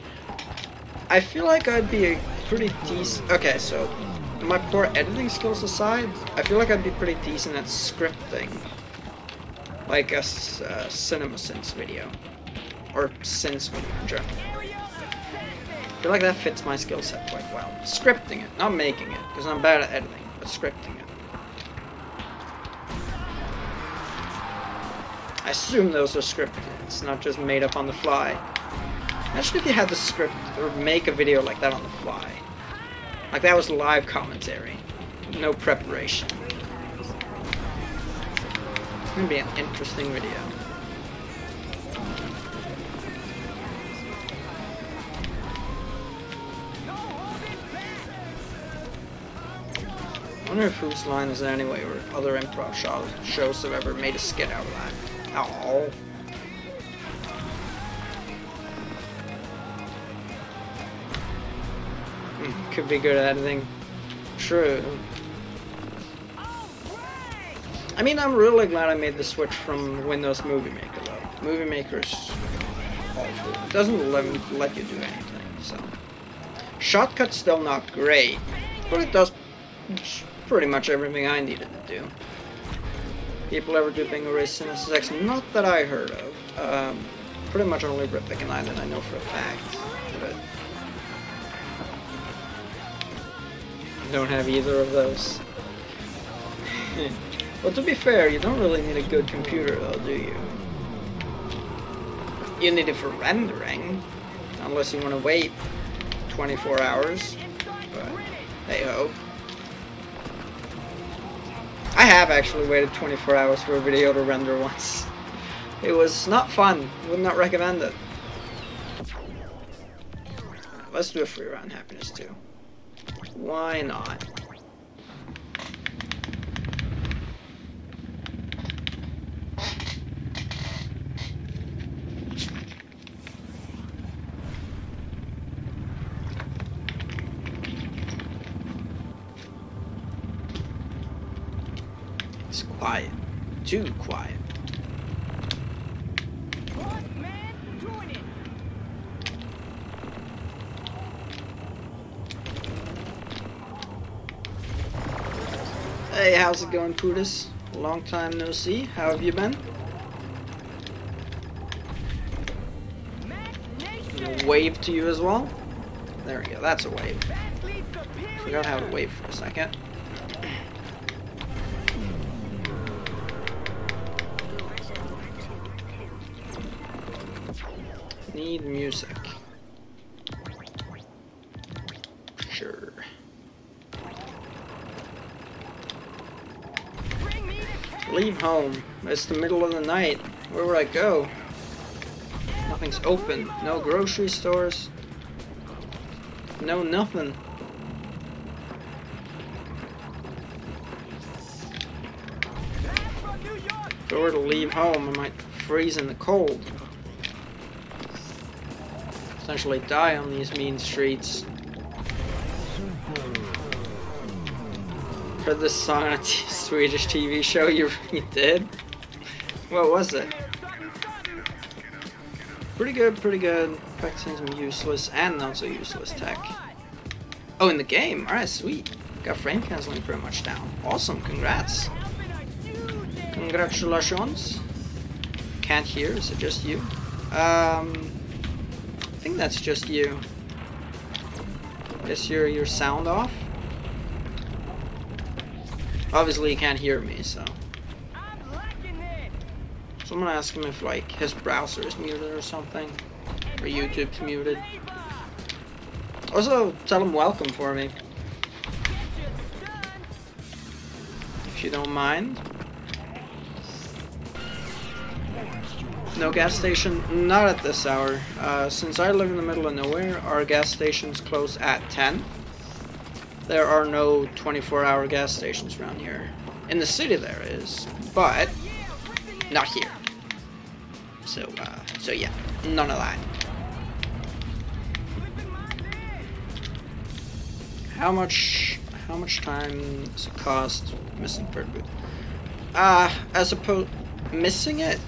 Speaker 1: I feel like I'd be a pretty decent... Okay, so my poor editing skills aside, I feel like I'd be pretty decent at scripting, like a CinemaSins video, or Sins video in general. I feel like that fits my skill set quite well. Scripting it, not making it, because I'm bad at editing, but scripting it. assume those are scripted. It's not just made up on the fly. Imagine if you had to script or make a video like that on the fly. Like that was live commentary. No preparation. It's gonna be an interesting video. I wonder if Whose Line Is It Anyway or other improv shows have ever made a skit out of that. Oh. Could be good at editing. True. I mean, I'm really glad I made the switch from Windows Movie Maker, though. Movie Maker's awful. It doesn't let you do anything, so. Shortcut's still not great, but it does pretty much everything I needed to do. People ever do thing erase in SSX? Not that I heard of. Pretty much only Rippick and Island I know for a fact. But I don't have either of those. Well, to be fair, you don't really need a good computer though, do you? You need it for rendering, unless you want to wait 24 hours. But hey ho. I have actually waited 24 hours for a video to render once. It was not fun. Would not recommend it. Let's do a free round happiness too. Why not? It's quiet. Too quiet. Hey, how's it going, Pudis? Long time no see. How have you been? A wave to you as well. There we go. That's a wave. Forgot how to wave for a second. Need music. Sure. Leave home. It's the middle of the night. Where would I go? Nothing's open. No grocery stores. No nothing. If I were to leave home, I might freeze in the cold. Essentially die on these mean streets. Heard this song on a Swedish TV show. You did? What was it? Pretty good, pretty good. Practicing some useless and not so useless tech. Oh, in the game? Alright, sweet. Got frame canceling pretty much down. Awesome, congrats. Congratulations. Can't hear, is it just you? I think that's just you. Is your sound off? Obviously you can't hear me, so. So I'm gonna ask him if like his browser is muted or something. Or YouTube's muted. Also tell him welcome for me. If you don't mind. No gas station, not at this hour. Since I live in the middle of nowhere, our gas stations close at 10. There are no 24-hour gas stations around here. In the city there is, but not here. So yeah, none of that. How much time does it cost missing third boot? As opposed missing it,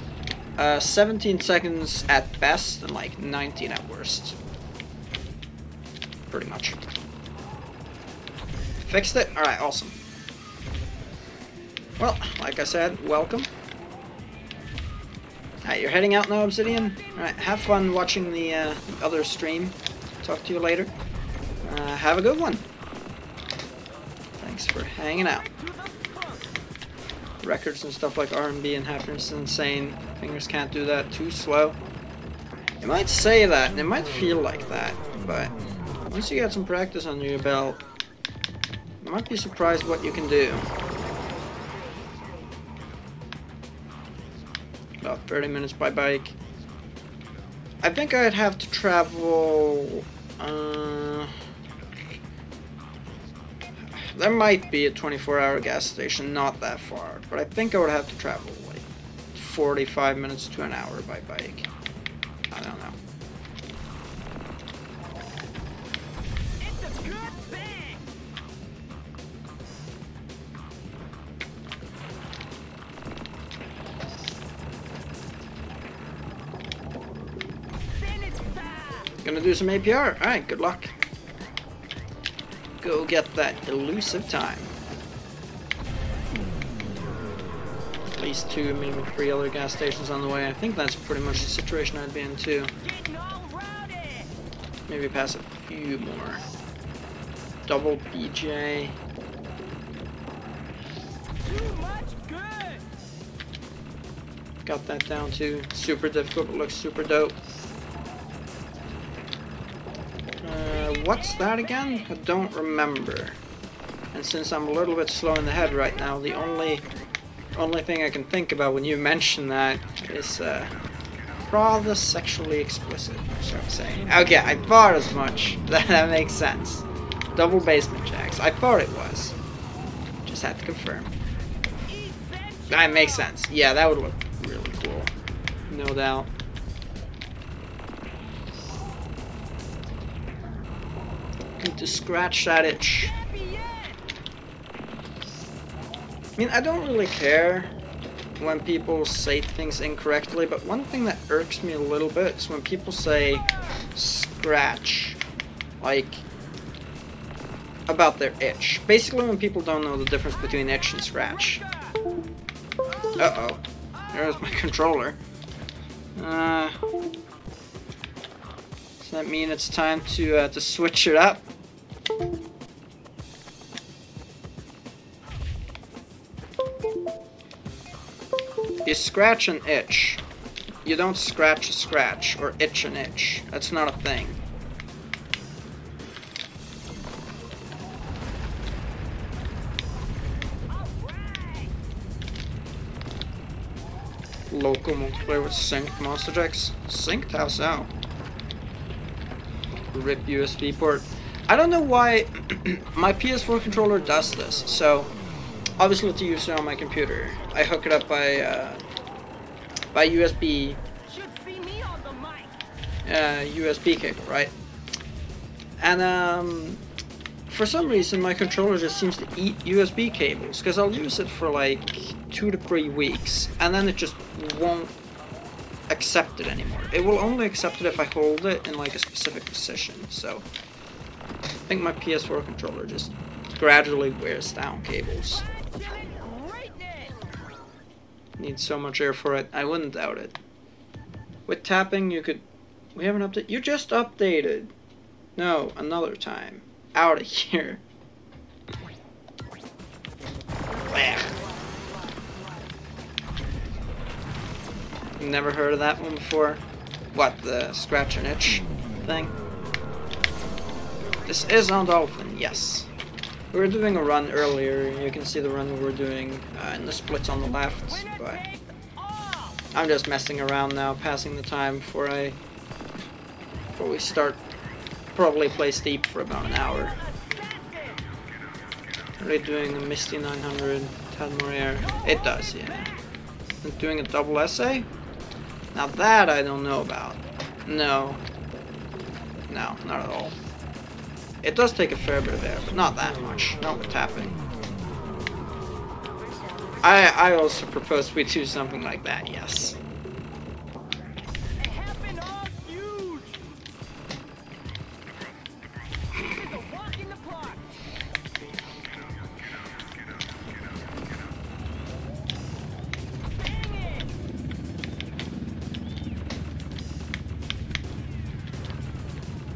Speaker 1: 17 seconds at best and like 19 at worst. Pretty much. Fixed it? Alright, awesome. Well, like I said, welcome. Alright, you're heading out now, Obsidian? Alright, have fun watching the other stream. Talk to you later. Have a good one. Thanks for hanging out. records and stuff like R&B and Happiness is Insane. Fingers can't do that too slow. You might say that, and it might feel like that, but once you get some practice under your belt, you might be surprised what you can do. About 30 minutes by bike. I think I'd have to travel... there might be a 24-hour gas station, not that far, but I think I would have to travel like 45 minutes to an hour by bike. I don't know.
Speaker 2: It's a good thing.
Speaker 1: Gonna do some APR. Alright, good luck. Go get that elusive time. At least 2, maybe 3 other gas stations on the way. I think that's pretty much the situation I'd be in too. Maybe pass a few more. Double BJ. Got that down too. Super difficult, but looks super dope. What's that again? I don't remember. And since I'm a little bit slow in the head right now, the only thing I can think about when you mention that is rather sexually explicit, shall I say. Okay, I thought as much. That makes sense. Double basement jacks. I thought it was. Just had to confirm. That makes sense. Yeah, that would look really cool. No doubt. Need to scratch that itch. I mean, I don't really care when people say things incorrectly, but one thing that irks me a little bit is when people say scratch, like, about their itch. Basically when people don't know the difference between itch and scratch. Uh-oh. There's my controller. Does that mean it's time to switch it up? You scratch an itch. You don't scratch a scratch or itch an itch. That's not a thing. Local multiplayer with synced monster jacks. Synced? How so? RIP USB port. I don't know why my PS4 controller does this. So, obviously to use it on my computer, I hook it up by USB. USB cable, right? And for some reason my controller just seems to eat USB cables, because I'll use it for like 2 to 3 weeks, and then it just won't accept it anymore. It will only accept it if I hold it in like a specific position. So I think my PS4 controller just gradually wears down cables. Need so much air for it. I wouldn't doubt it. With tapping you could... We haven't updated... You just updated! No, another time. Out of here. Blech. Never heard of that one before. What, the scratch and itch thing? This is on Dolphin, yes. We were doing a run earlier. You can see the run we were doing in the splits on the left, but I'm just messing around now, passing the time before we start. Probably play steep for about an hour. Are they doing a Misty 900, 10 more air? It does, yeah. And doing a double essay? Now that I don't know about. No, not at all. It does take a fair bit of air, but not that much. Not with tapping. I also propose we do something like that, yes.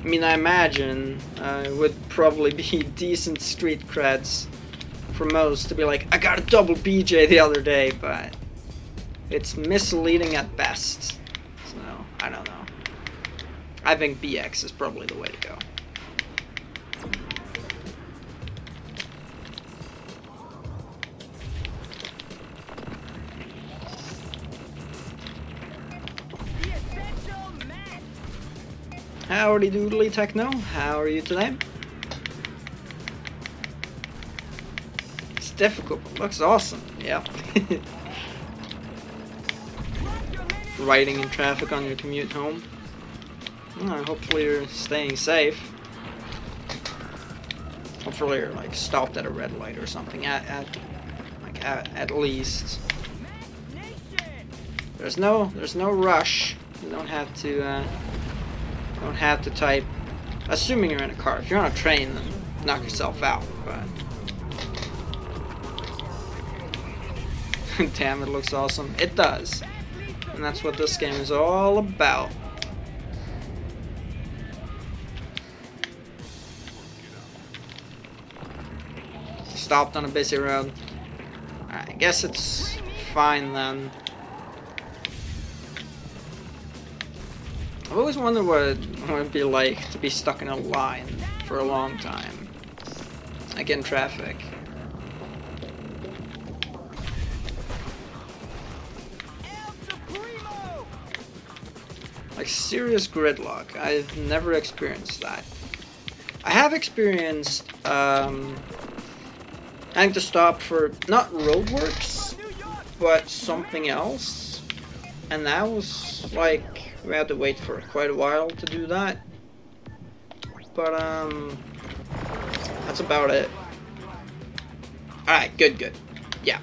Speaker 1: I mean, I imagine it would probably be decent street creds for most to be like, I got a double BJ the other day, but it's misleading at best. So, I don't know. I think BX is probably the way to go. Howdy doodly techno, how are you today? It's difficult, but looks awesome, yeah. Riding in traffic on your commute home. Hopefully you're staying safe. Hopefully you're like stopped at a red light or something at least. There's no rush. You don't have to type, assuming you're in a car. If you're on a train, then knock yourself out, but damn, it looks awesome. It does. And that's what this game is all about. Stopped on a busy road. I guess it's fine then. I've always wondered what it'd be like to be stuck in a line for a long time. Like in traffic. Like serious gridlock. I've never experienced that. I have experienced having to stop for not roadworks, but something else. And that was like, we had to wait for quite a while to do that. But that's about it. Alright, good. Yeah.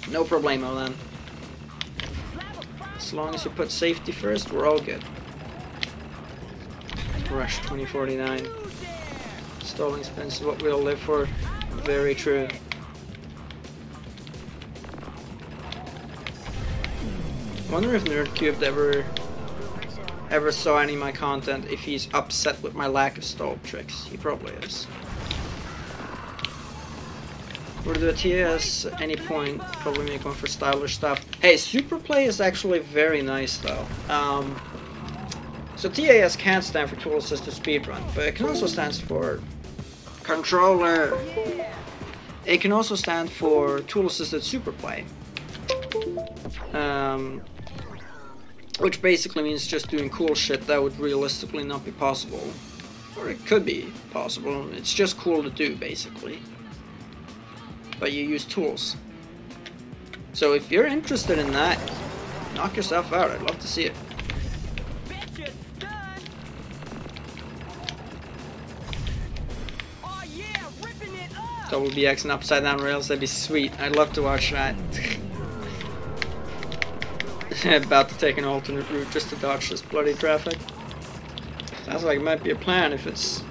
Speaker 1: No problemo then. As long as you put safety first, we're all good. Rush 2049. Stalling spins is what we all live for. Very true. I wonder if NerdCubed ever saw any of my content, if he's upset with my lack of stall tricks. He probably is. Would do a TAS at any point, probably make one for stylish stuff. Hey, Superplay is actually very nice though. So TAS can't stand for Tool Assisted Speedrun, but it can also stand for Controller. It can also stand for Tool Assisted Superplay. Which basically means just doing cool shit that would realistically not be possible. Or it could be possible, it's just cool to do basically. But you use tools. So if you're interested in that, knock yourself out, I'd love to see it. Double BX and upside down rails, that'd be sweet. I'd love to watch that. About to take an alternate route just to dodge this bloody traffic. Sounds like it might be a plan if it's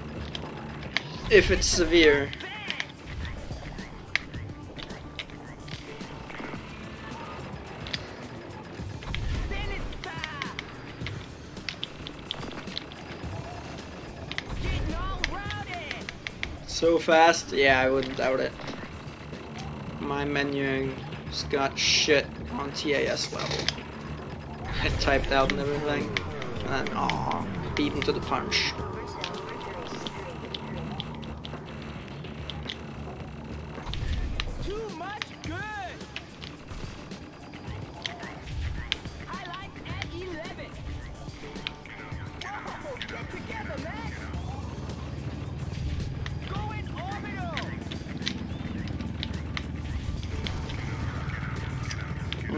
Speaker 1: severe. So fast? Yeah, I wouldn't doubt it. My menuing's got shit on TAS level. I typed out and everything, and then aww, beat him to the punch.
Speaker 2: Too much good. Highlights at 11. Whoa, get together, man. Going orbital.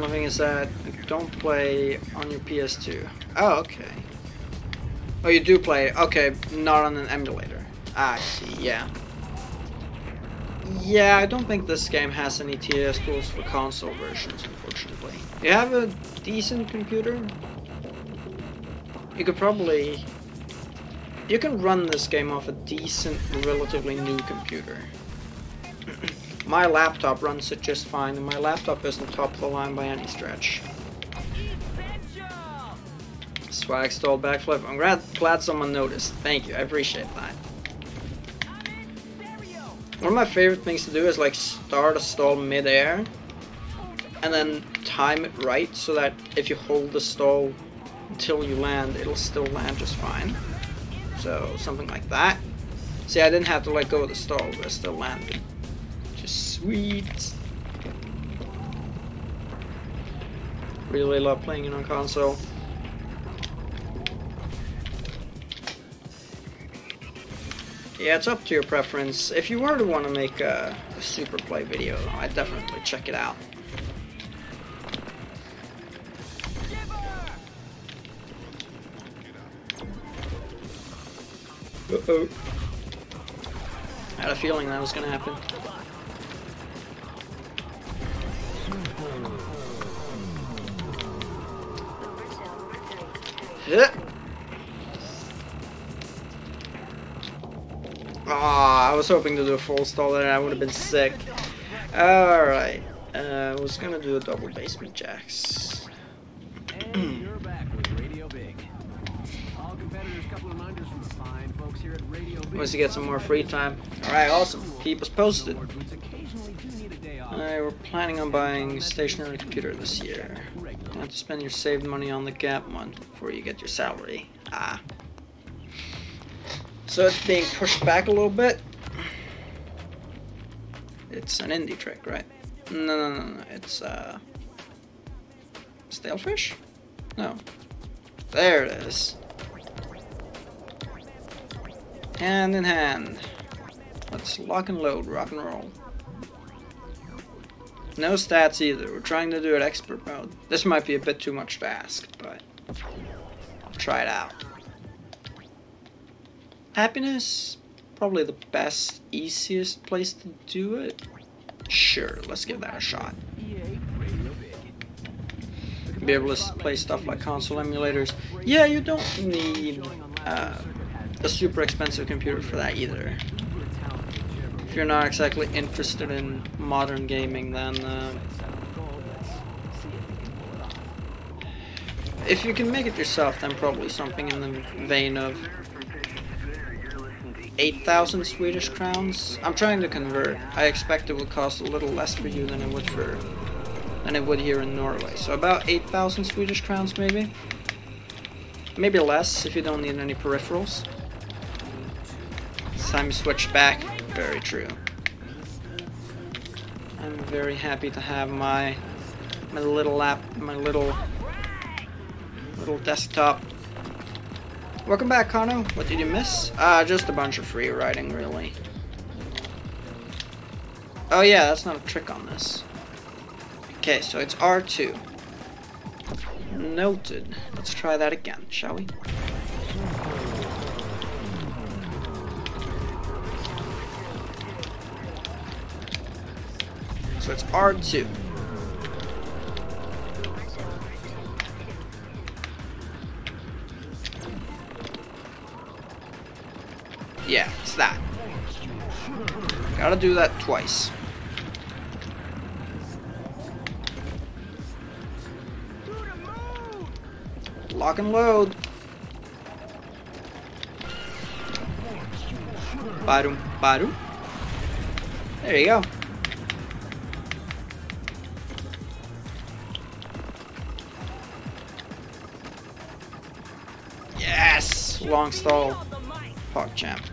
Speaker 1: One thing is that don't play on your PS2. Oh, okay. Oh, you do play. Okay, not on an emulator. I see, yeah. Yeah, I don't think this game has any TAS tools for console versions, unfortunately. You have a decent computer? You could probably... You can run this game off a decent, relatively new computer. My laptop runs it just fine, and my laptop isn't top of the line by any stretch. Swag stalled backflip. I'm glad someone noticed. Thank you, I appreciate that. One of my favorite things to do is like start a stall mid-air and then time it right so that if you hold the stall until you land, it'll still land just fine. So something like that. See, I didn't have to let go of the stall, but I still landed. Just sweet. Really love playing it on console. Yeah, it's up to your preference. If you were to want to make a super play video, I'd definitely check it out. Uh-oh. I had a feeling that was going to happen. Ah, I was hoping to do a full stall there. I would have been sick. Alright. I was going to do a double basement jacks.
Speaker 2: And you're back with Radio Big. All competitors, couple of reminders from the fine folks here at Radio Big.
Speaker 1: Wants to get some more free time. Alright, awesome. Keep us posted. We're planning on buying a stationary computer this year. You have to spend your saved money on the gap month before you get your salary. Ah. So it's being pushed back a little bit. It's an indie trick, right? No. It's Stalefish? No. There it is. Hand in hand. Let's lock and load, rock and roll. No stats either. We're trying to do it expert mode. This might be a bit too much to ask, but I'll try it out. Happiness, probably the best, easiest place to do it. Sure, let's give that a shot. Be able to play stuff like console emulators. Yeah, you don't need a super expensive computer for that either. If you're not exactly interested in modern gaming, then if you can make it yourself, then probably something in the vein of 8,000 Swedish crowns. I'm trying to convert. I expect it will cost a little less for you than it would here in Norway. So about 8,000 Swedish crowns maybe. Maybe less if you don't need any peripherals. It's time you switch back. Very true. I'm very happy to have my little desktop. Welcome back, Kano. What did you miss? Just a bunch of free writing, really. Oh yeah, that's not a trick on this. Okay, so it's R2. Noted. Let's try that again, shall we? So it's R2. Yeah, it's that. Gotta do that twice. Lock and load. Barum, barum. There you go. Yes! Long stall. PogChamp.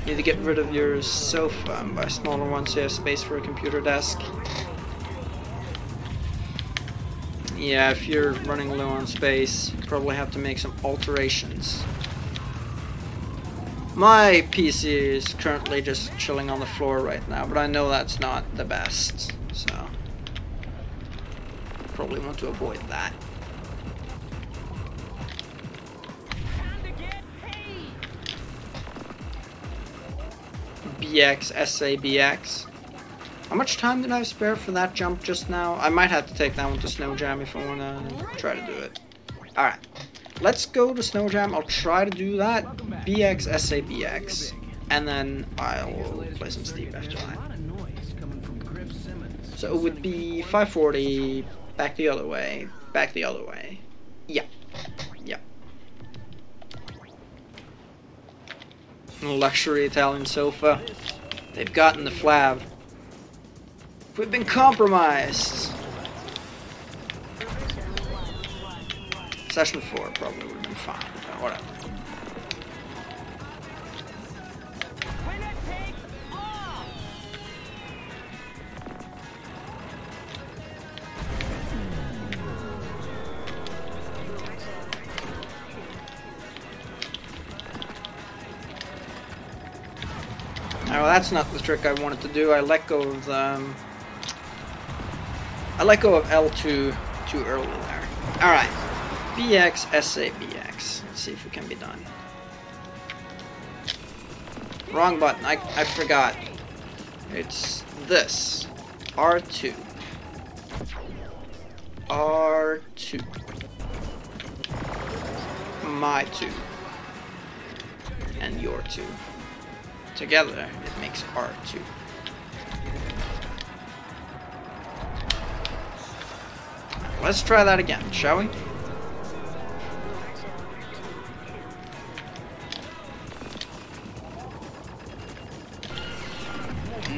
Speaker 1: Need to get rid of your sofa and buy smaller ones so you have space for a computer desk. Yeah, if you're running low on space, you probably have to make some alterations. My PC is currently just chilling on the floor right now, but I know that's not the best, so probably want to avoid that. BX, SABX. How much time did I spare for that jump just now? I might have to take that one to Snow Jam if I want to try to do it. Alright, let's go to Snow Jam. I'll try to do that. BX, SABX. And then I'll play some Steve after that. So it would be 540, back the other way, back the other way. Yeah. Yeah. luxury Italian sofa. They've gotten the flab. We've been compromised. Session 4 probably would have been fine, but whatever. Well, that's not the trick I wanted to do. I let go of L2 too early there. Alright. BX, SA, BX. Let's see if it can be done. Wrong button. I forgot. It's this. R2. R2. My 2. And your 2. Together, it makes R2. Let's try that again, shall we?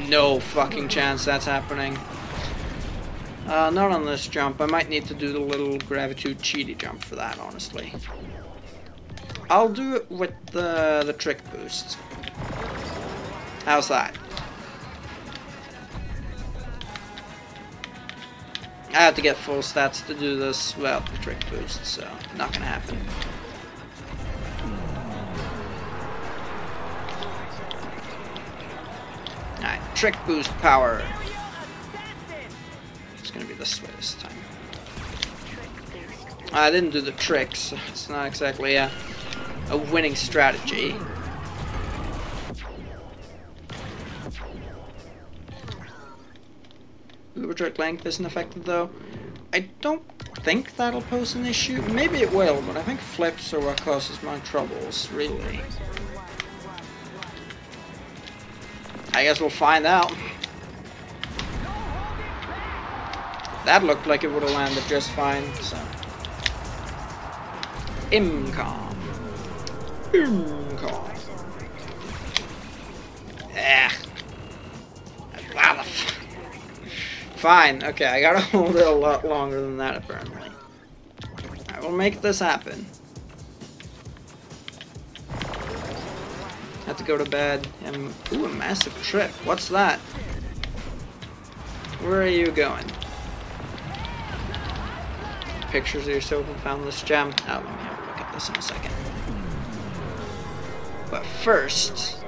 Speaker 1: No fucking chance that's happening. Not on this jump. I might need to do the little gravitude cheaty jump for that, honestly. I'll do it with the trick boost. How's that? I have to get full stats to do this without the trick boost, so not gonna happen. Alright, trick boost power. It's gonna be this way this time. I didn't do the tricks, so it's not exactly a winning strategy. Uber trick length isn't affected though. I don't think that'll pose an issue. Maybe it will, but I think flips are what causes my troubles, really. I guess we'll find out. That looked like it would have landed just fine, so. Imcom. Imcom. Fine, okay, I gotta hold it a lot longer than that, apparently. I will make this happen. Have to go to bed. Ooh, a massive trip. What's that? Where are you going? Pictures of yourself and found this gem. Oh, let me have a look at this in a second. But first,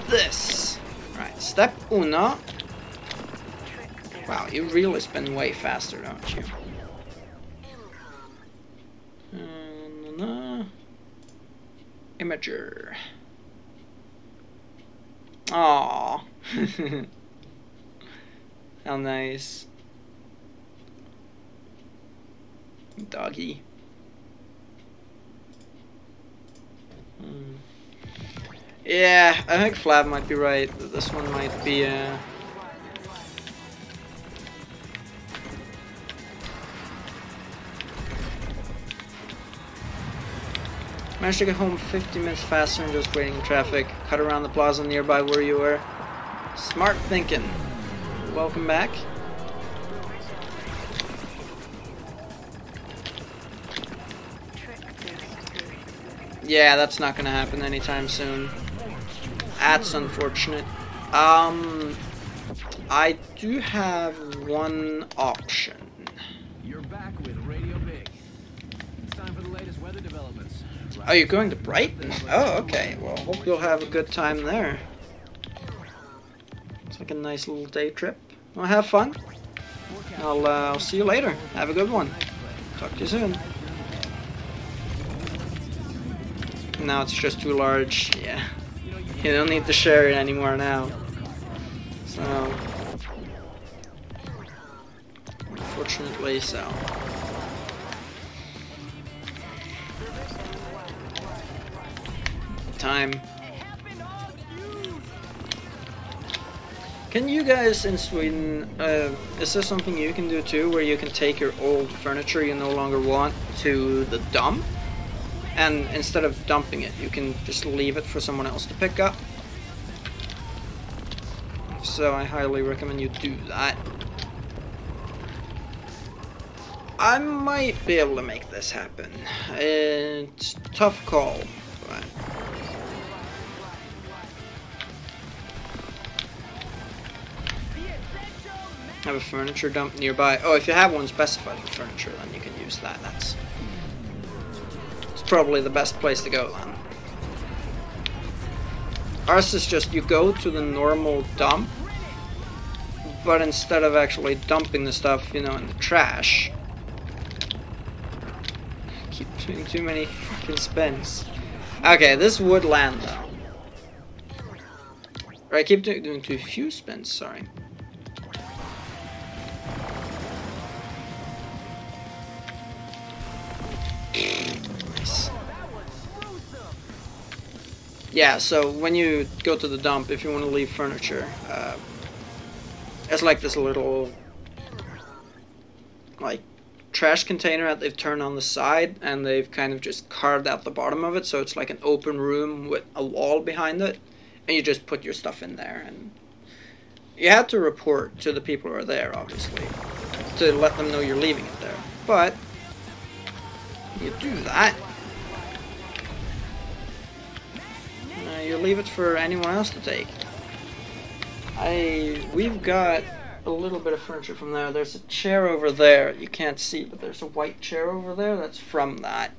Speaker 1: this. Right, step uno. Wow, you really spin way faster, don't you? Imager. Aww. How nice. Doggy. Yeah, I think Flab might be right. This one might be managed to get home 50 minutes faster than just waiting in traffic. Cut around the plaza nearby where you were. Smart thinking. Welcome back. Yeah, that's not gonna happen anytime soon. That's unfortunate. I do have one option.
Speaker 2: You're back with Radio Big. It's time for the latest weather developments.
Speaker 1: Oh, you're going to Brighton? Oh, okay. Well, hope you'll have a good time there. It's like a nice little day trip. Well, have fun. I'll see you later. Have a good one. Talk to you soon. Now it's just too large. Yeah. You don't need to share it anymore now. So, unfortunately, so. Time. Can you guys in Sweden, is there something you can do too, where you can take your old furniture you no longer want to the dump? And instead of dumping it, you can just leave it for someone else to pick up. So I highly recommend you do that. I might be able to make this happen. It's a tough call, but have a furniture dump nearby. Oh, if you have one specified for furniture, then you can use that. It's probably the best place to go then. Ours is just you go to the normal dump, but instead of actually dumping the stuff, you know, in the trash. Keep doing too many fucking spins. Okay, this would land though. Or I keep doing too few spins, sorry. Nice. Yeah, so when you go to the dump, if you want to leave furniture, it's like this little, like, trash container that they've turned on the side, and they've kind of just carved out the bottom of it, so it's like an open room with a wall behind it, and you just put your stuff in there. And you have to report to the people who are there, obviously, to let them know you're leaving it there. But you do that, you leave it for anyone else to take. We've got a little bit of furniture from there. There's a chair over there you can't see, but there's a white chair over there that's from that,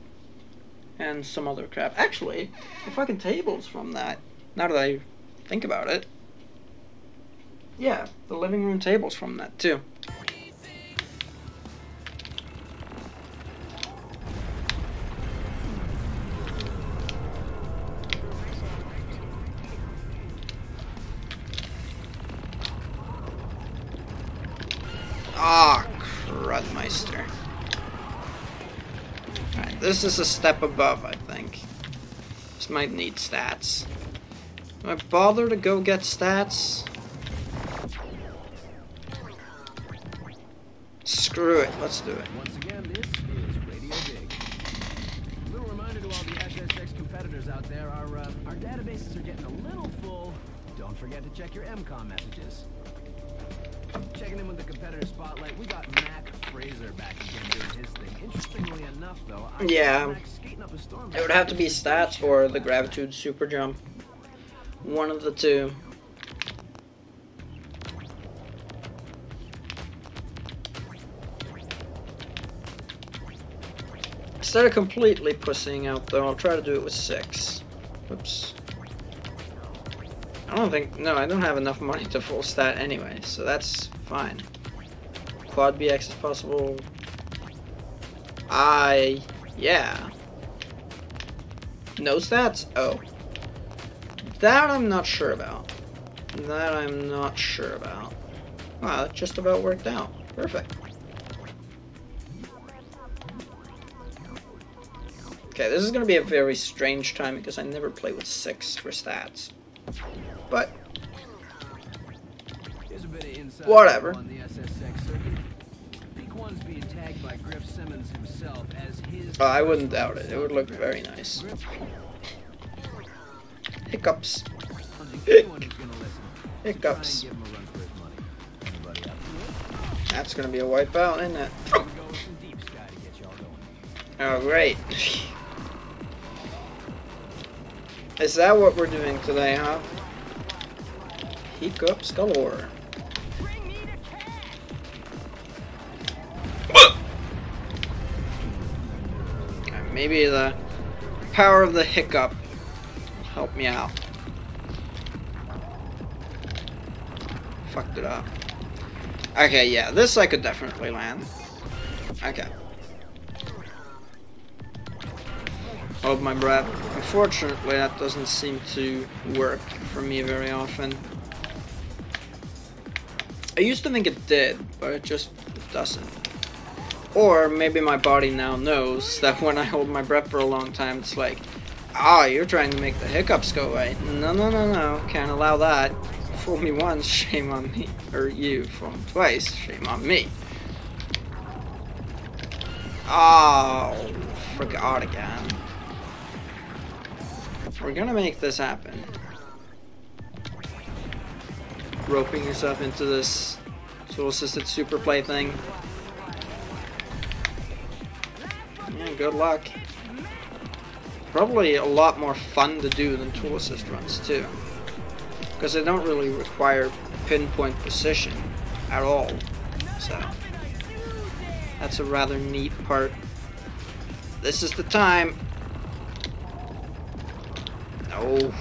Speaker 1: and some other crap. Actually, the fucking table's from that, now that I think about it. Yeah, the living room table's from that too. Ah, Crudmeister. Alright, this is a step above, I think. This might need stats. Do I bother to go get stats? Screw it, let's do it.
Speaker 2: Once again, this is Radio Dig. A little reminder to all the SSX competitors out there, our databases are getting a little full. Don't forget to check your MCOM messages. Checking in with the competitor spotlight, we got Mac Fraser back again doing his thing. Interestingly enough, though,
Speaker 1: yeah, it would have to be stats or the Gravitude Super Jump. One of the two. Instead of completely pussying out, though, I'll try to do it with 6. Whoops. I don't have enough money to full stat anyway, so that's fine. Quad BX is possible. Yeah. No stats? Oh. That I'm not sure about. Wow, that just about worked out. Perfect. Okay, this is going to be a very strange time because I never play with 6 for stats. But whatever.
Speaker 2: On the SSX circuit. Peak one's being tagged by Griff Simmons himself as his.
Speaker 1: I wouldn't doubt it. It would look very nice. Hiccups. Hiccups. That's gonna be a wipeout, isn't it? Oh, great. Is that what we're doing today, huh? Hiccups galore. Maybe the power of the hiccup will help me out. Fucked it up. Okay, yeah, this I could definitely land. Okay. Hold my breath. Unfortunately, that doesn't seem to work for me very often. I used to think it did, but it just doesn't. Or maybe my body now knows that when I hold my breath for a long time, it's like, you're trying to make the hiccups go away. No, can't allow that. Fool me once, shame on me. Or you, fool me twice, shame on me. Oh, forgot again. We're gonna make this happen. Roping yourself into this tool-assisted super play thing. Yeah, good luck. Probably a lot more fun to do than tool assist runs too, because they don't really require pinpoint precision at all. So that's a rather neat part. This is the time. No.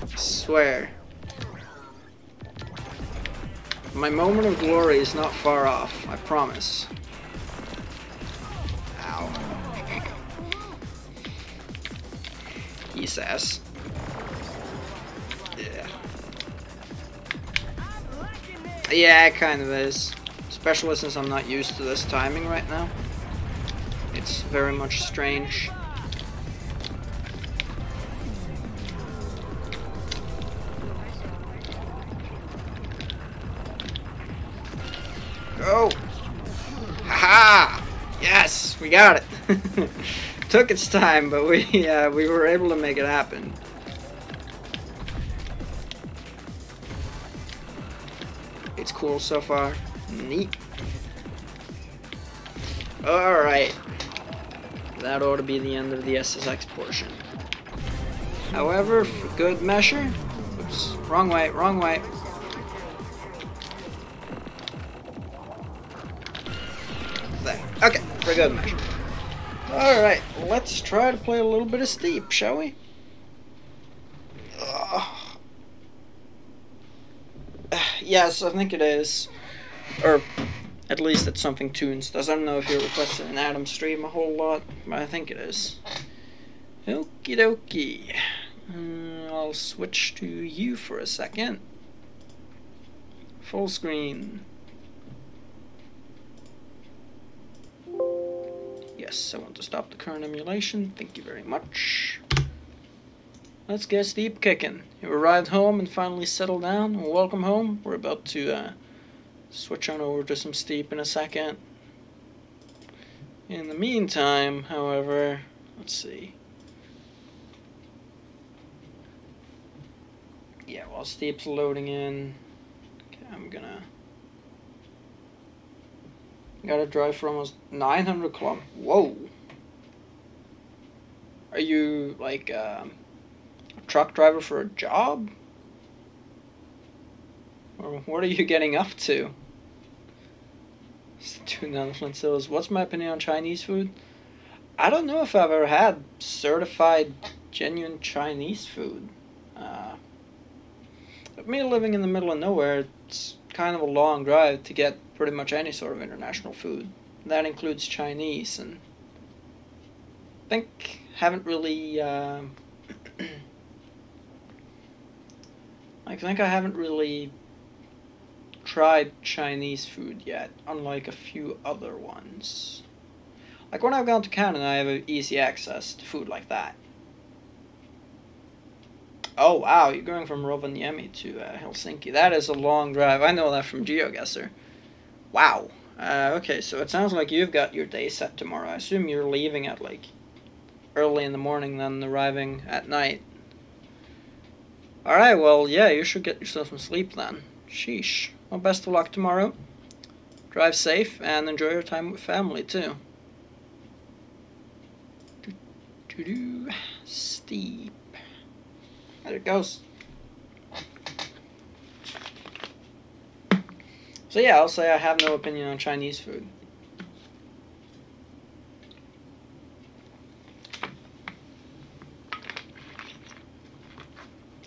Speaker 1: I swear. My moment of glory is not far off, I promise. Ow. He says. Yeah. Yeah, it kind of is. Especially since I'm not used to this timing right now. It's very much strange. Go! Haha! Yes, we got it. Took its time, but we were able to make it happen. It's cool so far. Neat. Alright. That ought to be the end of the SSX portion. However, for good measure... Oops, wrong way, wrong way. There. Okay, for good measure. Alright, let's try to play a little bit of Steep, shall we? Yes, I think it is. Or, at least it's something Toons does. I don't know if you're requesting an Adam stream a whole lot, but I think it is. Okie dokie. I'll switch to you for a second. Full screen. Yes, I want to stop the current emulation. Thank you very much. Let's get Steep kicking. You arrived home and finally settled down. Well, welcome home. We're about to switch on over to some Steep in a second. In the meantime, however, let's see. Yeah, while Steep's loading in, okay, I'm gonna... Gotta drive for almost 900 kilometers. Whoa! Are you like a truck driver for a job? Or what are you getting up to? What's my opinion on Chinese food? I don't know if I've ever had certified genuine Chinese food. Me living in the middle of nowhere, it's kind of a long drive to get pretty much any sort of international food. That includes Chinese, and I think I haven't really tried Chinese food yet, unlike a few other ones. Like when I've gone to Canada, I have easy access to food like that. Oh wow, you're going from Rovaniemi to Helsinki. That is a long drive. I know that from GeoGuessr. Wow. Okay, so it sounds like you've got your day set tomorrow. I assume you're leaving at like early in the morning, then arriving at night. Alright, well, yeah, you should get yourself some sleep then. Sheesh. Well, best of luck tomorrow. Drive safe and enjoy your time with family too. Steep. There it goes. So yeah, I'll say I have no opinion on Chinese food.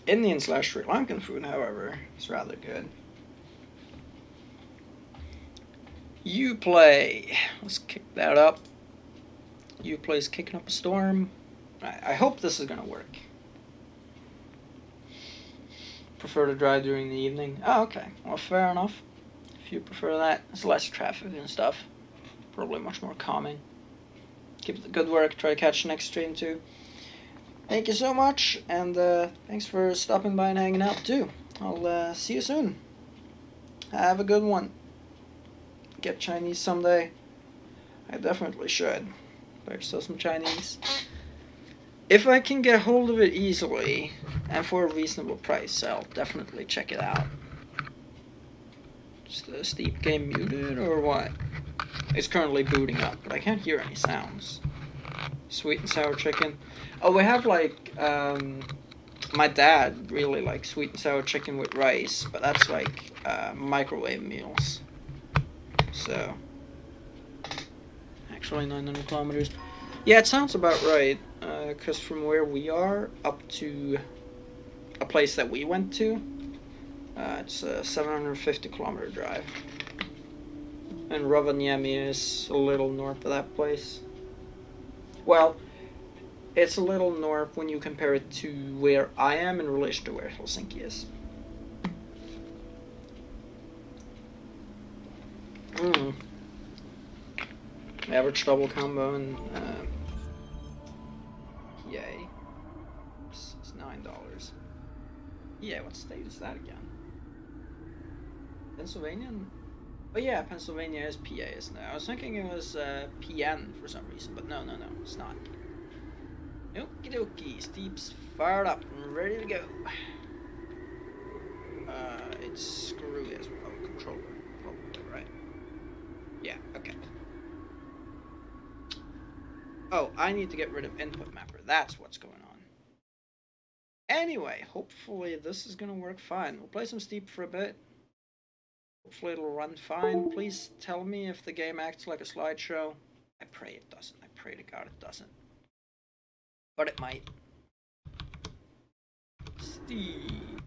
Speaker 1: Indian/Sri Lankan food, however, is rather good. Uplay. Let's kick that up. Uplay's kicking up a storm. I hope this is gonna work. Prefer to drive during the evening. Oh, okay. Well, fair enough. If you prefer that, it's less traffic and stuff. Probably much more calming. Keep up the good work. Try to catch the next stream too. Thank you so much, and thanks for stopping by and hanging out too. I'll see you soon. Have a good one. Get Chinese someday. I definitely should. There's still some Chinese. If I can get hold of it easily and for a reasonable price, I'll definitely check it out. Is the Steep game muted or what? It's currently booting up, but I can't hear any sounds. Sweet and sour chicken. Oh, we have like, my dad really likes sweet and sour chicken with rice, but that's like microwave meals. So, actually 900 kilometers. Yeah, it sounds about right, because from where we are up to a place that we went to, it's a 750 kilometer drive. And Rovaniemi is a little north of that place. Well, it's a little north when you compare it to where I am in relation to where Helsinki is. Average double combo and yay. It's $9. Yeah, what state is that again? Pennsylvania? Oh yeah, Pennsylvania is PA, isn't it? I was thinking it was PN for some reason, but no, it's not. Okie dokie, Steep's fired up and ready to go. It's screwy as well, controller, probably, right? Yeah, okay. Oh, I need to get rid of input mapper, that's what's going on. Anyway, hopefully this is gonna work fine. We'll play some Steep for a bit. Hopefully it'll run fine. Please tell me if the game acts like a slideshow. I pray it doesn't. I pray to God it doesn't. But it might. Steep.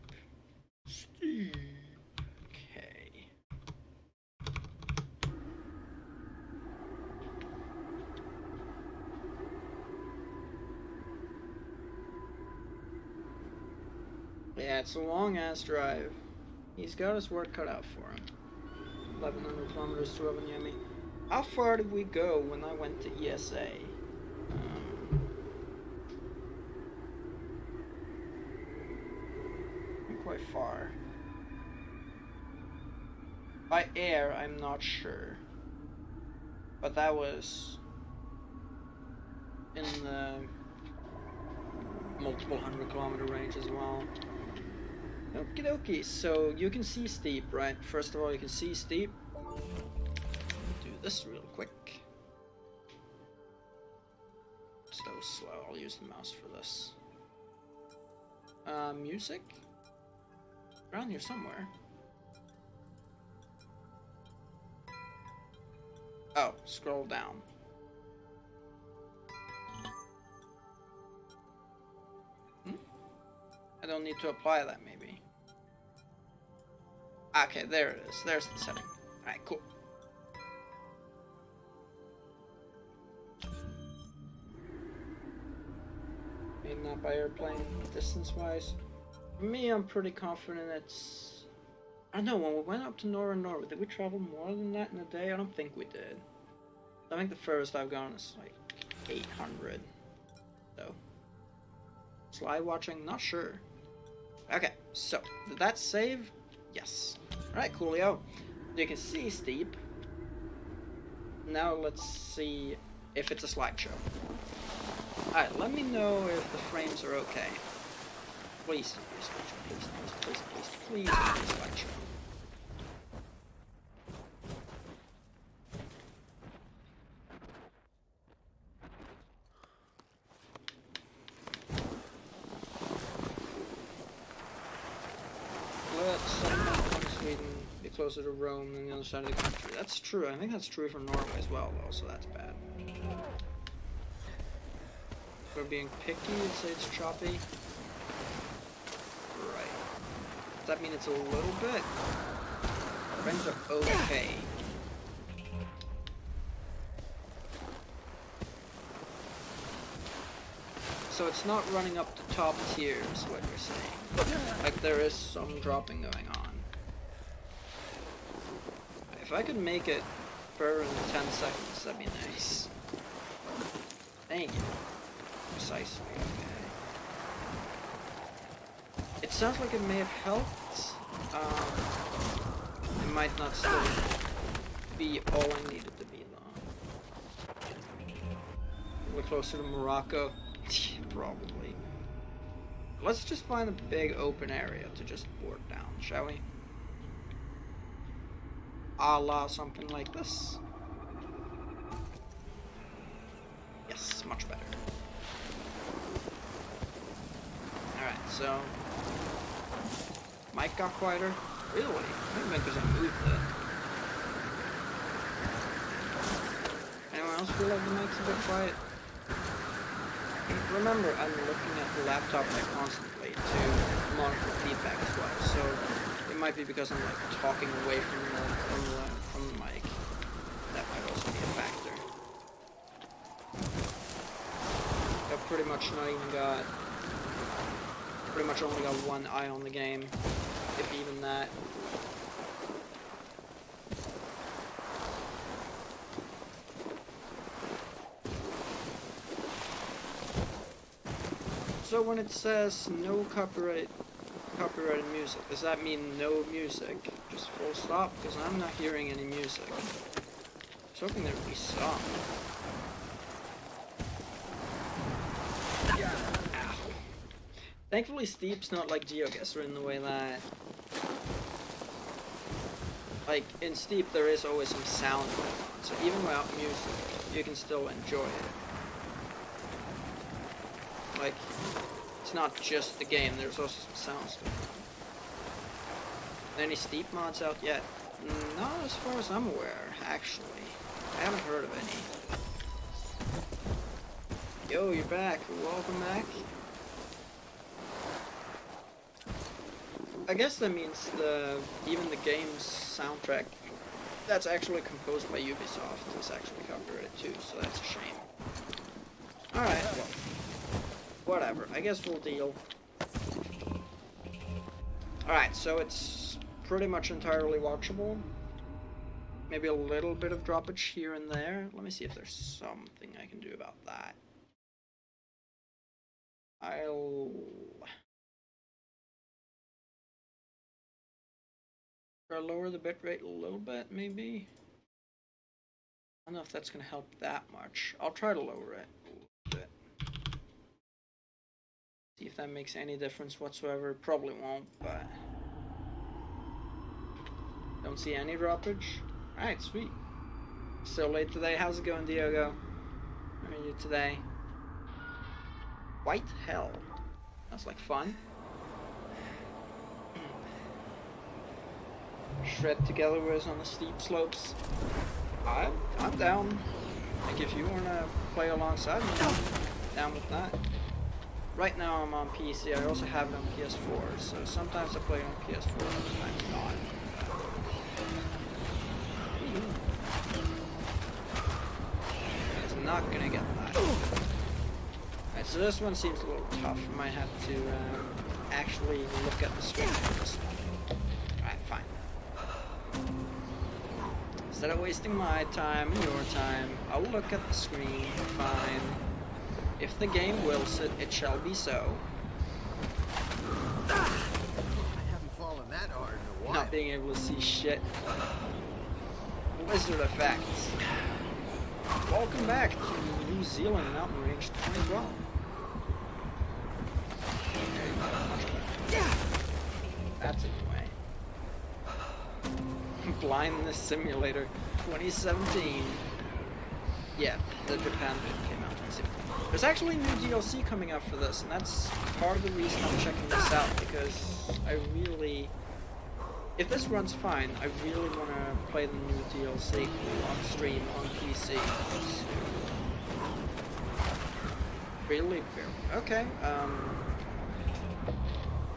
Speaker 1: Okay. Yeah, it's a long ass drive. He's got his work cut out for him. 1,100 kilometers to Rovaniemi. How far did we go when I went to ESA? Quite far. By air, I'm not sure. But that was in the multiple 100-kilometer range as well. Okie dokie, so you can see Steep, right? First of all, you can see Steep. Do this real quick. So slow, I'll use the mouse for this. Music? Around here somewhere. Oh, scroll down. I don't need to apply that, maybe. Okay, there it is. There's the setting. Alright, cool. Maybe not by airplane, distance-wise. For me, I'm pretty confident it's... I don't know, when we went up to Northern Norway, did we travel more than that in a day? I don't think we did. I think the furthest I've gone is like 800. So, slide watching, not sure. Okay, so, did that save? Yes. Alright, coolio. You can see Steep. Now let's see if it's a slideshow. Alright, let me know if the frames are okay. Please, please, slideshow. Closer to Rome than the other side of the country. That's true. I think that's true for Norway as well, though, so that's bad. If we're being picky, you'd say it's choppy. Right. Does that mean it's a little bit? Frames are okay. So it's not running up to top tier, is what you're saying. Like there is some dropping going on. If I could make it further in 10 seconds, that'd be nice. Thank you. Precisely, okay. It sounds like it may have helped. It might not still be all I needed to be, though. Probably closer to Morocco. Probably. Let's just find a big open area to just board down, shall we? A la something like this. Yes, much better. Alright, so... Mic got quieter? Really? Maybe because I moved it. Anyone else feel like the mic's a bit quiet? Remember, I'm looking at the laptop like constantly to monitor feedback as well, so it might be because I'm like talking away from the mic. That might also be a factor. I've pretty much only got one eye on the game, if even that. So when it says no copyrighted music, does that mean no music? Just full stop? Because I'm not hearing any music. I was hoping there would be some. Ow. Thankfully Steep's not like GeoGuessr in the way that... Like, in Steep there is always some sound going on, so even without music, you can still enjoy it. Like, it's not just the game, there's also some sounds going on. Any Steep mods out yet? Not as far as I'm aware, actually. I haven't heard of any. Yo, you're back. Welcome back. I guess that means even the game's soundtrack that's actually composed by Ubisoft is actually copyrighted too, so that's a shame. Alright, well. Whatever, I guess we'll deal. Alright, so it's pretty much entirely watchable. Maybe a little bit of droppage here and there. Let me see if there's something I can do about that. Should I lower the bitrate a little bit, maybe? I don't know if that's going to help that much. I'll try to lower it a little bit. See if that makes any difference whatsoever. Probably won't, but... Don't see any droppage? Alright, sweet. So late today. How's it going, Diogo? How are you today? White hell. That's like fun. Shred together with us on the steep slopes. I'm down. Like if you wanna play alongside me, I'm down with that. Right now I'm on PC. I also have it on PS4, so sometimes I play on PS4, sometimes not. It's not gonna get that. Alright, so this one seems a little tough. I might have to actually look at the screen for this one. Alright, fine. Instead of wasting my time and your time, I'll look at the screen, fine. If the game wills it, it shall be so.
Speaker 2: I haven't fallen that hard in a while.
Speaker 1: Not being able to see shit. Blizzard effects. Welcome back to New Zealand Mountain Range 2012. There you go, much better. That's in the way. Blindness Simulator 2017. Yeah, the Japan bit came out in 2017. There's actually new DLC coming out for this, and that's part of the reason I'm checking this out, because I really... If this runs fine, I really want to play the new DLC on stream on PC. Really? Okay,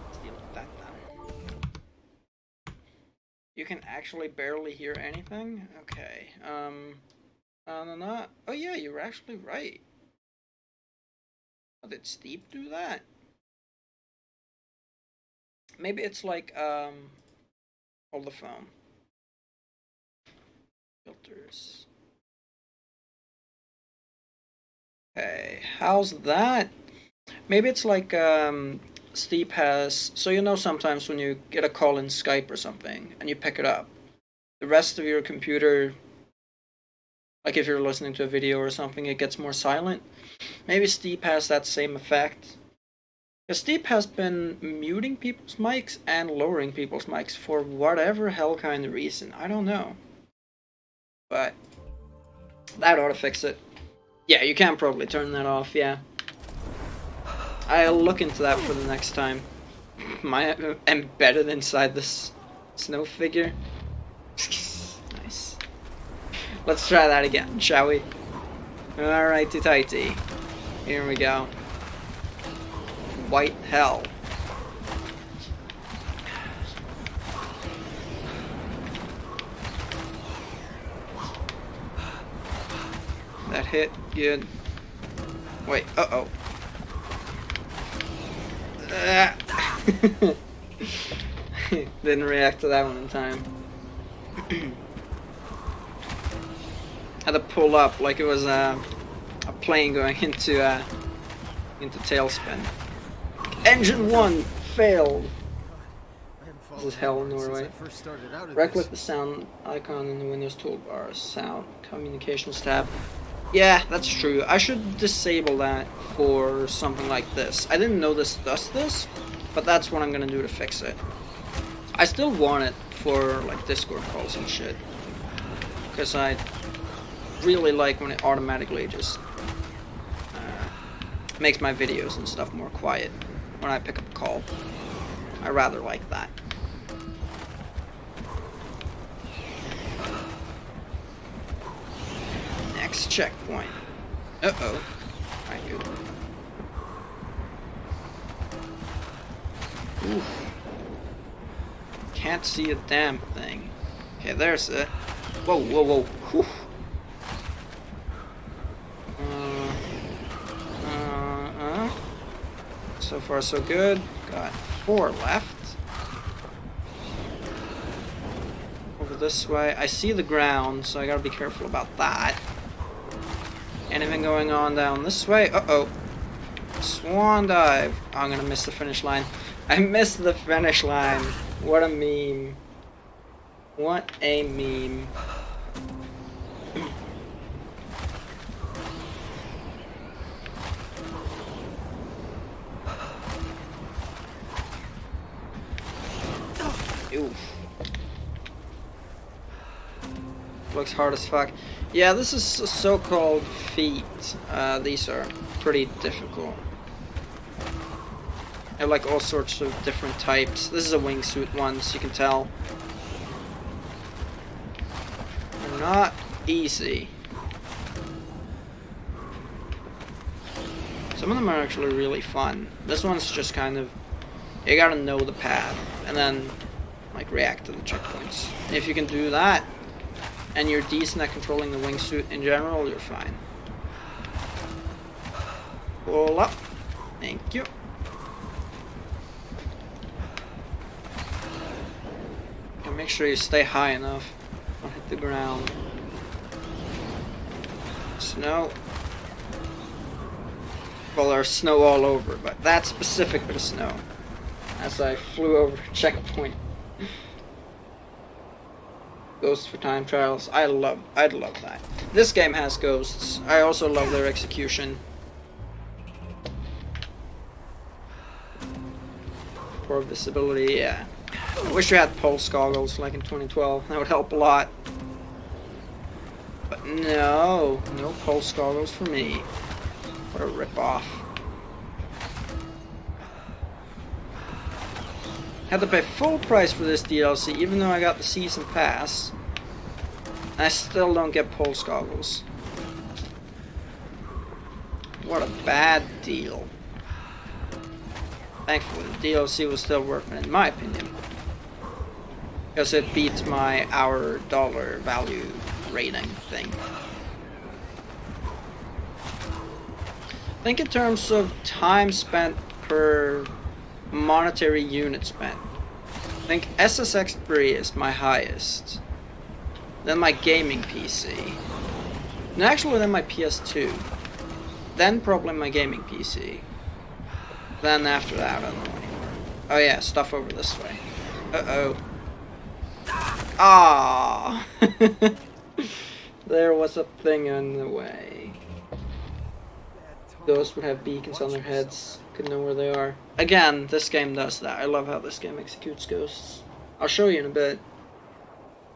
Speaker 1: let's deal with that then. You can actually barely hear anything? Okay, no. Oh yeah, you were actually right. Oh, did Steep do that? Maybe it's like, hold the phone. Filters. Okay, how's that? Maybe it's like, Steep has... So you know sometimes when you get a call in Skype or something, and you pick it up, the rest of your computer Like if you're listening to a video or something, it gets more silent. Maybe Steep has that same effect. Because Steep has been muting people's mics and lowering people's mics for whatever hell kind of reason. I don't know. But that ought to fix it. Yeah, you can probably turn that off, yeah. I'll look into that for the next time. Am I embedded inside this snow figure? Nice. Let's try that again, shall we? Alrighty tighty. Here we go. White hell. That hit, good. Wait, uh-oh. Didn't react to that one in time. Had to pull up like it was a plane going into tailspin. Engine 1 failed. This is hell in Norway. Right-click the sound icon in the Windows toolbar. Sound communications tab. Yeah, that's true. I should disable that for something like this. I didn't know this does this, but that's what I'm gonna do to fix it. I still want it for like Discord calls and shit, because I really like when it automatically just makes my videos and stuff more quiet when I pick up a call. I rather like that. Next checkpoint. Uh-oh. I knew. Oof. Can't see a damn thing. Okay, there's it. Whoa, whoa, whoa. Whew. So far, so good. Got 4 left. Over this way. I see the ground, so I gotta be careful about that. Anything going on down this way? Uh-oh. Swan dive. Oh, I'm gonna miss the finish line. I missed the finish line. What a meme. What a meme. Oof. Looks hard as fuck. Yeah, this is a so-called feat. These are pretty difficult. I have like all sorts of different types. This is a wingsuit one, so you can tell. They're not easy. Some of them are actually really fun. This one's just kind of, you gotta know the path and then like react to the checkpoints. If you can do that and you're decent at controlling the wingsuit in general, you're fine. Pull up. Thank you. And make sure you stay high enough. Don't hit the ground. Snow. Well, there's snow all over, but that specific bit of snow. As I flew over a checkpoint. Ghosts for time trials. I'd love that. This game has ghosts. I also love their execution. Poor visibility, yeah. I wish you had pulse goggles like in 2012. That would help a lot. But no pulse goggles for me. What a rip-off. Had to pay full price for this DLC, even though I got the season pass. I still don't get pulse goggles. What a bad deal. Thankfully, the DLC was still worth it, in my opinion. Because it beats my hour dollar value rating thing. Think in terms of time spent per monetary unit spent. I think SSX 3 is my highest. Then my gaming PC. And actually then my PS2. Then probably my gaming PC. Then after that, I don't know anymore. Oh yeah, stuff over this way. Uh-oh. Ah. There was a thing in the way. Ghosts would have beacons on their heads, could know where they are. Again, this game does that. I love how this game executes ghosts. I'll show you in a bit.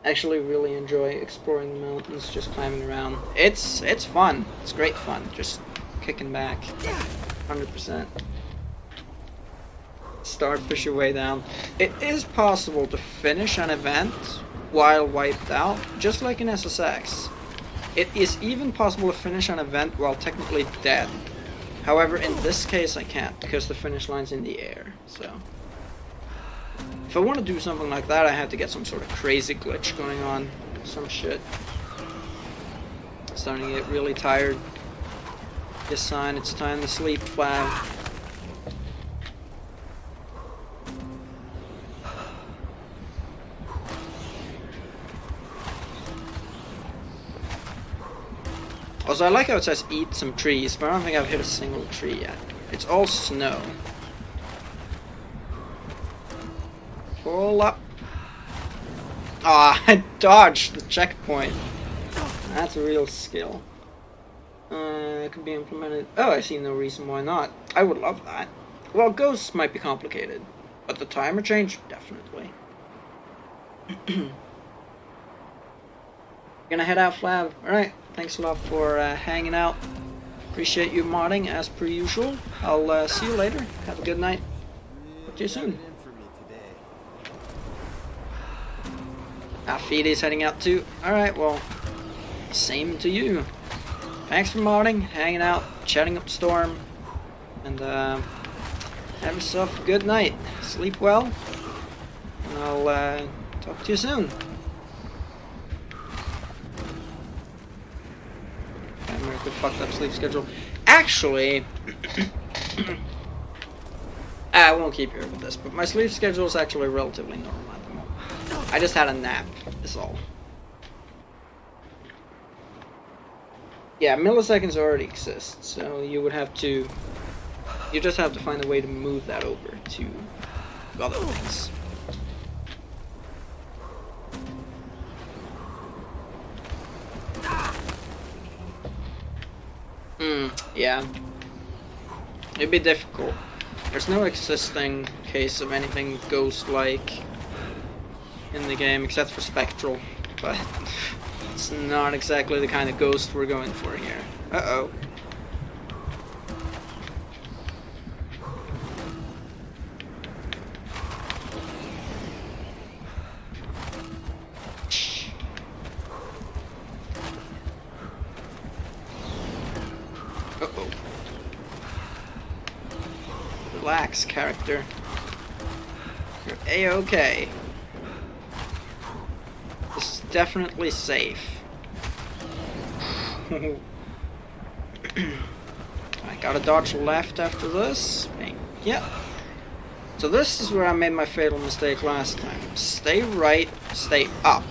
Speaker 1: Actually really enjoy exploring the mountains, just climbing around. It's fun. It's great fun. Just kicking back. 100%. Start, push your way down. It is possible to finish an event while wiped out, just like in SSX. It is even possible to finish an event while technically dead. However, in this case I can't, because the finish line's in the air, so... If I want to do something like that, I have to get some sort of crazy glitch going on. Some shit. Starting to get really tired. Yes, sign, it's time to sleep, Flav. Also, I like how it says eat some trees, but I don't think I've hit a single tree yet. It's all snow. Pull up. Ah, I dodged the checkpoint. That's a real skill. It could be implemented. Oh, I see no reason why not. I would love that. Well, ghosts might be complicated, but the timer change, definitely. Gonna head out, Flav. Alright, thanks a lot for hanging out. Appreciate you modding as per usual. I'll see you later. Have a good night. Talk to you soon. Feedy's heading out too. Alright, well, same to you. Thanks for modding, hanging out, chatting up Storm, and have yourself a good night. Sleep well, and I'll talk to you soon. America fucked up sleep schedule. Actually, I won't keep you here with this, but my sleep schedule is actually relatively normal at the moment. I just had a nap, is all. Yeah, milliseconds already exist, so you would have to... You just have to find a way to move that over to other things. Yeah. It'd be difficult. There's no existing case of anything ghost-like in the game, except for Spectral, but it's not exactly the kind of ghost we're going for here. Uh-oh. Uh-oh. Relax, character. You're A-okay. This is definitely safe. I gotta dodge left after this. Yep. So this is where I made my fatal mistake last time. Stay right, stay up.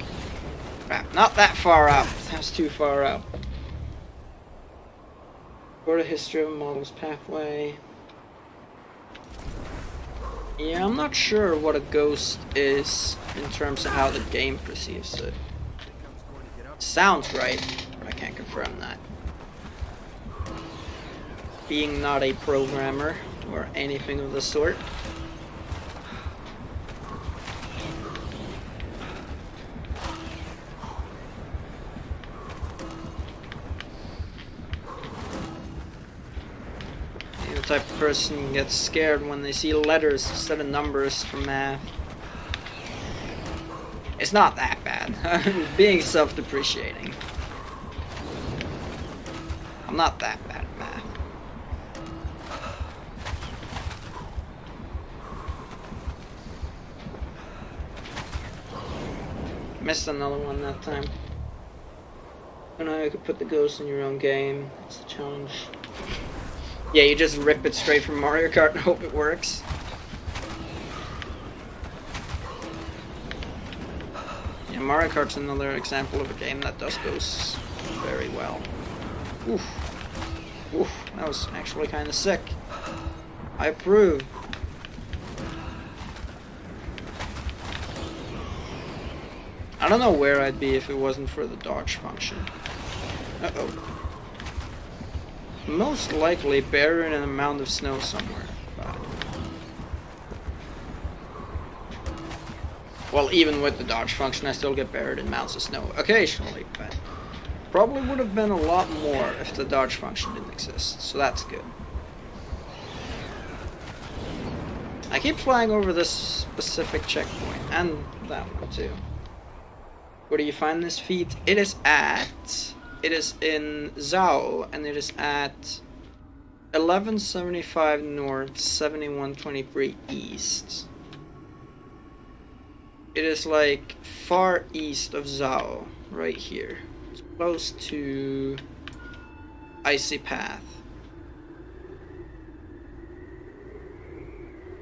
Speaker 1: Crap, not that far up. That's too far up. Go to history of models pathway. Yeah, I'm not sure what a ghost is in terms of how the game perceives it. Sounds right, but I can't confirm that. Being not a programmer or anything of the sort. The type of person gets scared when they see letters instead of numbers for math. It's not that bad. I'm being self-depreciating. I'm not that bad at math. Missed another one that time. I know you could put the ghost in your own game. That's the challenge. Yeah, you just rip it straight from Mario Kart and hope it works. Yeah, Mario Kart's another example of a game that does ghosts very well. Oof. Oof, that was actually kind of sick. I approve. I don't know where I'd be if it wasn't for the dodge function. Uh-oh. Most likely buried in a mound of snow somewhere. But... well, even with the dodge function, I still get buried in mounds of snow occasionally, but probably would have been a lot more if the dodge function didn't exist, so that's good. I keep flying over this specific checkpoint, and that one too. Where do you find this feat? It is in Zhao, and it is at 1175 north, 7123 east. It is like far east of Zhao, right here. It's close to Icy Path.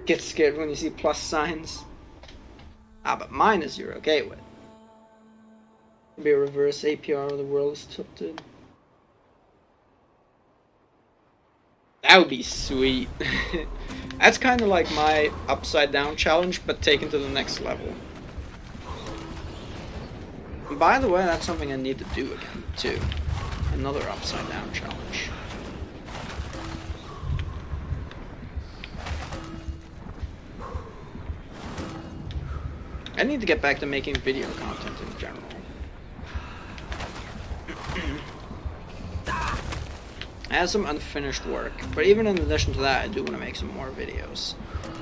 Speaker 1: Get scared when you see plus signs. Ah, but minus you're okay with. Maybe a reverse APR of the world is tilted. That would be sweet. That's kind of like my upside down challenge, but taken to the next level. And by the way, that's something I need to do again, too. Another upside down challenge. I need to get back to making video content in general. I have some unfinished work, but even in addition to that, I do want to make some more videos.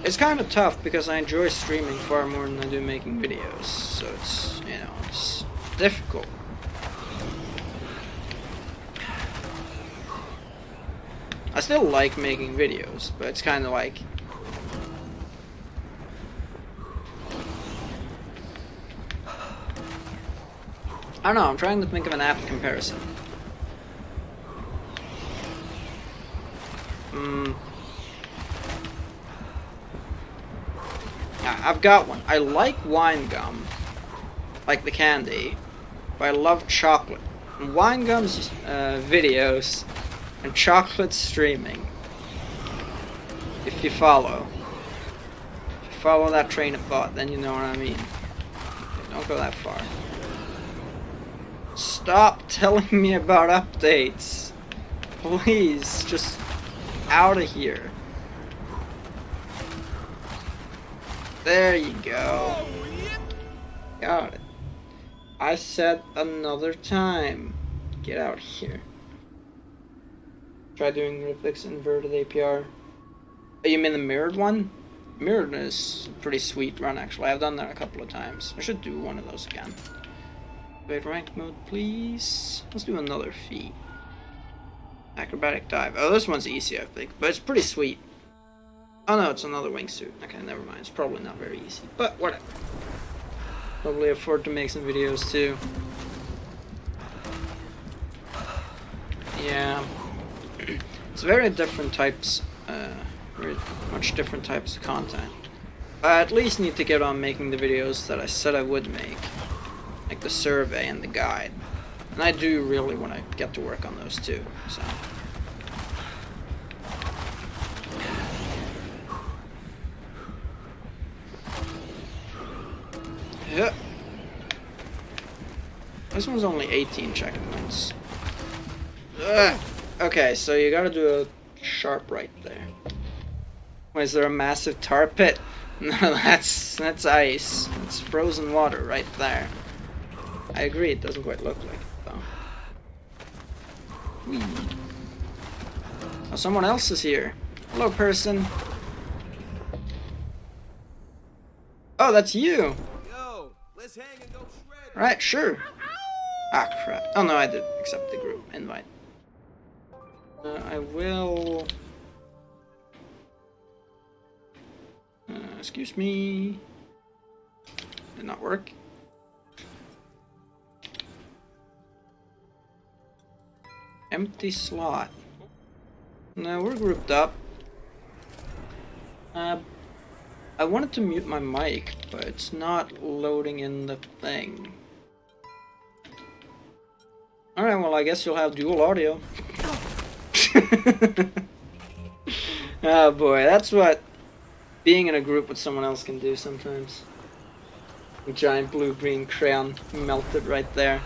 Speaker 1: It's kind of tough because I enjoy streaming far more than I do making videos, so it's, you know, it's difficult. I still like making videos, but it's kind of like... I don't know, I'm trying to think of an apt comparison. I've got one. I like wine gum, like the candy, but I love chocolate. And wine gum's videos, and chocolate streaming. If you follow. If you follow that train of thought, then you know what I mean. Okay, don't go that far. Stop telling me about updates. Please, just out of here. There you go. Got it. I said another time. Get out here. Try doing Reflex inverted APR. Oh, you mean the mirrored one? Mirrored is a pretty sweet run, actually. I've done that a couple of times. I should do one of those again. Wait, rank mode, please. Let's do another feat. Acrobatic dive. Oh, this one's easy, I think, but it's pretty sweet. Oh no, it's another wingsuit. Okay, never mind. It's probably not very easy, but whatever. Probably afford to make some videos too. Yeah, it's very different types. Very much different types of content. I at least need to get on making the videos that I said I would make, like the survey and the guide. And I do really want to get to work on those too. So. Yeah. This one's only 18 checkpoints. Ugh. Okay, so you gotta do a sharp right there. Wait, is there a massive tar pit? No, that's ice. It's frozen water right there. I agree, it doesn't quite look like it though. Whee. Oh, someone else is here. Hello, person. Oh, that's you.
Speaker 3: Yo, let's hang and go shred.
Speaker 1: Right, sure. Ah, crap. Oh no, I did accept the group invite. I will... excuse me. Did not work. Empty slot. No, we're grouped up. I wanted to mute my mic, but it's not loading in the thing. Alright, well I guess you'll have dual audio. Oh boy, that's what being in a group with someone else can do sometimes. A giant blue-green crayon melted right there.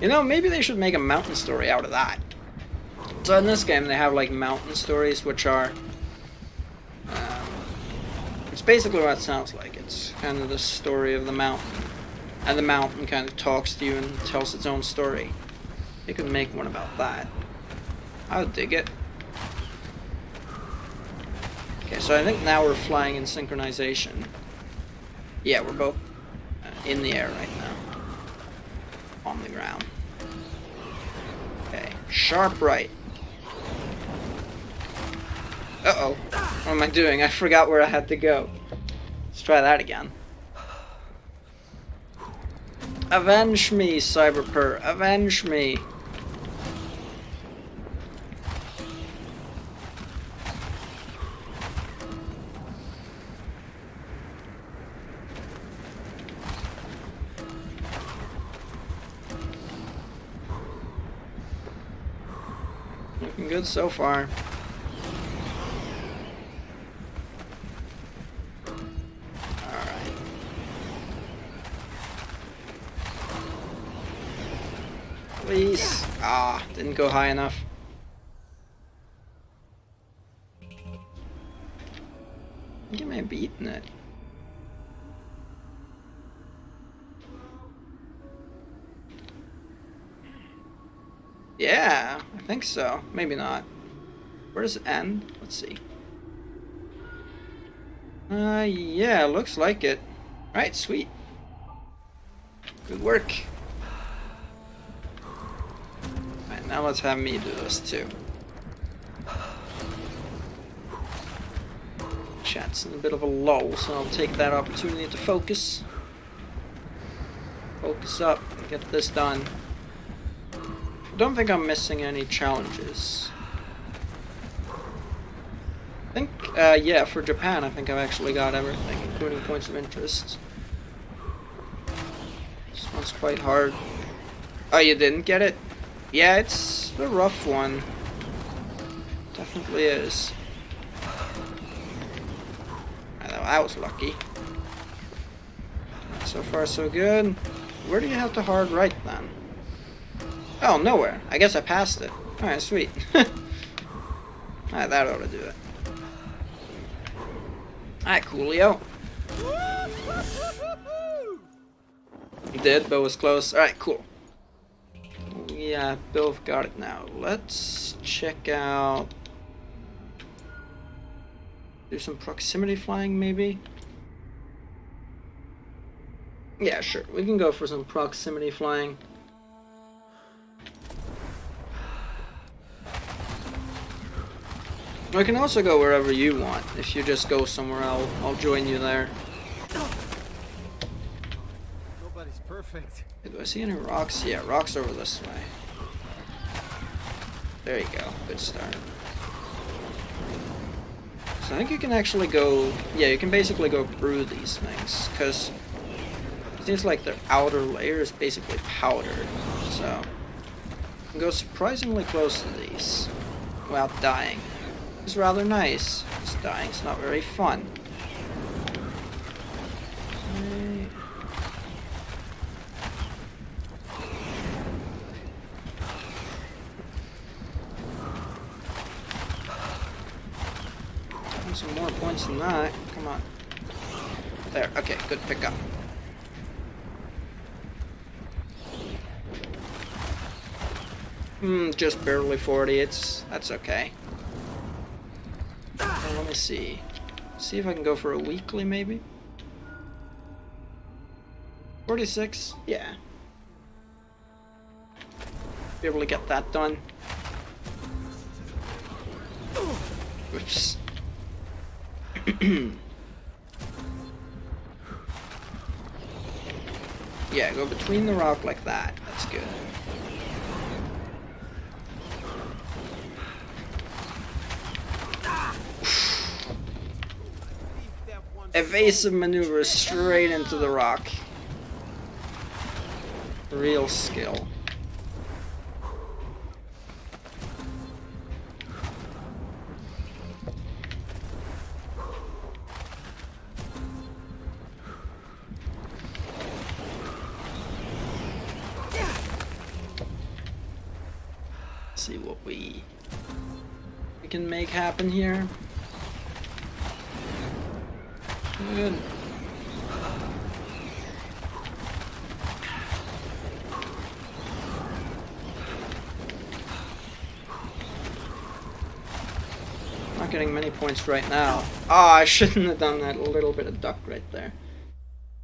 Speaker 1: You know, maybe they should make a mountain story out of that. So in this game, they have like mountain stories, which are... it's basically what it sounds like. It's kind of the story of the mountain. And the mountain kind of talks to you and tells its own story. They could make one about that. I would dig it. Okay, so I think now we're flying in synchronization. Yeah, we're both in the air right now. On the ground. Okay, sharp right. Uh-oh. What am I doing? I forgot where I had to go. Let's try that again. Avenge me, Cyberpur. Avenge me. Looking good so far. Alright. Please. Ah, didn't go high enough. I think I may have beaten it. Yeah, I think so. Maybe not. Where does it end? Let's see. Yeah, looks like it. Alright, sweet. Good work. Alright, now let's have me do this too. Chat's in a bit of a lull, so I'll take that opportunity to focus. Focus up, get this done. I don't think I'm missing any challenges. I think, yeah, for Japan, I think I've actually got everything, including points of interest. This one's quite hard. Oh, you didn't get it? Yeah, it's a rough one. Definitely is. I was lucky. So far, so good. Where do you have to hard right then? Oh, nowhere. I guess I passed it. Alright, sweet. Alright, that ought to do it. Alright, coolio. You did, but was close. Alright, cool. Yeah, both got it now. Let's check out... do some proximity flying, maybe? Yeah, sure. We can go for some proximity flying. I can also go wherever you want. If you just go somewhere, I'll join you there.
Speaker 3: Nobody's perfect.
Speaker 1: Do I see any rocks? Yeah, rocks over this way. There you go. Good start. So I think you can actually go... yeah, you can basically go through these things, because it seems like their outer layer is basically powdered. So you can go surprisingly close to these without dying. It's rather nice. Just dying's not very fun. Some more points than that. Come on. There. Okay, good pickup. Just barely 40. That's okay. Well, let me see. See if I can go for a weekly, maybe. 46. Yeah. Be able to get that done. Oops. Yeah, go between the rock like that. That's good. Evasive maneuver straight into the rock. Real skill. See what we can make happen here. Good. Not getting many points right now. Oh, I shouldn't have done that little bit of duck right there.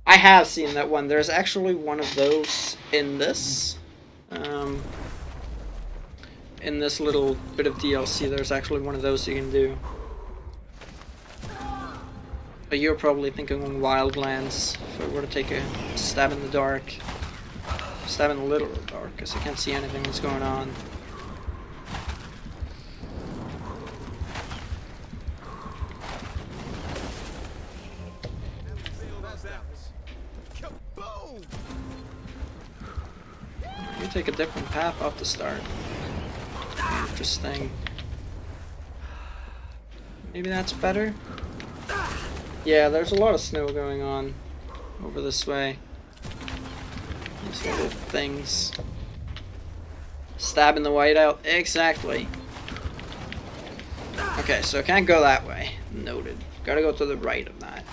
Speaker 1: I have seen that one. There's actually one of those in this. In this little bit of DLC, there's actually one of those you can do. But you're probably thinking on Wildlands, if I were to take a stab in the dark. Stab in the literal dark, because I can't see anything that's going on. You take a different path off the start. Interesting. Maybe that's better? Yeah, there's a lot of snow going on over this way. These little things. Stabbing the whiteout. Exactly. Okay, so I can't go that way. Noted. Gotta go to the right of that.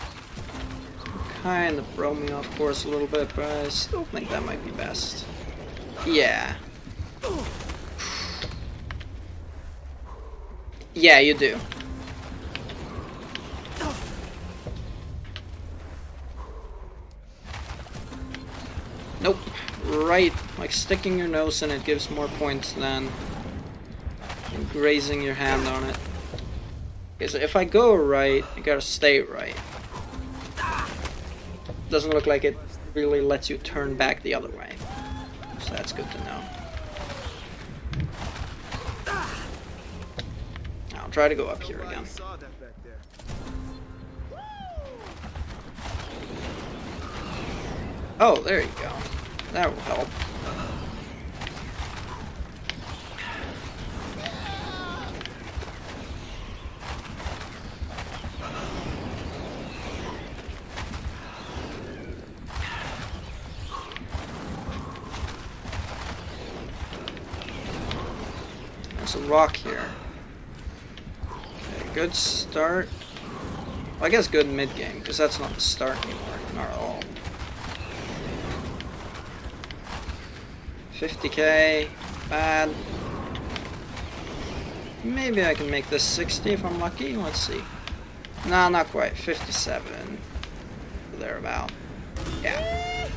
Speaker 1: Kind of throw me off course a little bit, but I still think that might be best. Yeah. Yeah, you do. Nope. Right. Like sticking your nose in it gives more points than grazing your hand on it. Okay, so if I go right, I gotta stay right. Doesn't look like it really lets you turn back the other way. So that's good to know. I'll try to go up here again. Oh, there you go. That will help. There's a rock here. Okay, good start. Well, I guess good mid-game, because that's not the start anymore. Not at all. 50k, bad. Maybe I can make this 60 if I'm lucky. Let's see. Nah, not quite. 57. Thereabout. Yeah.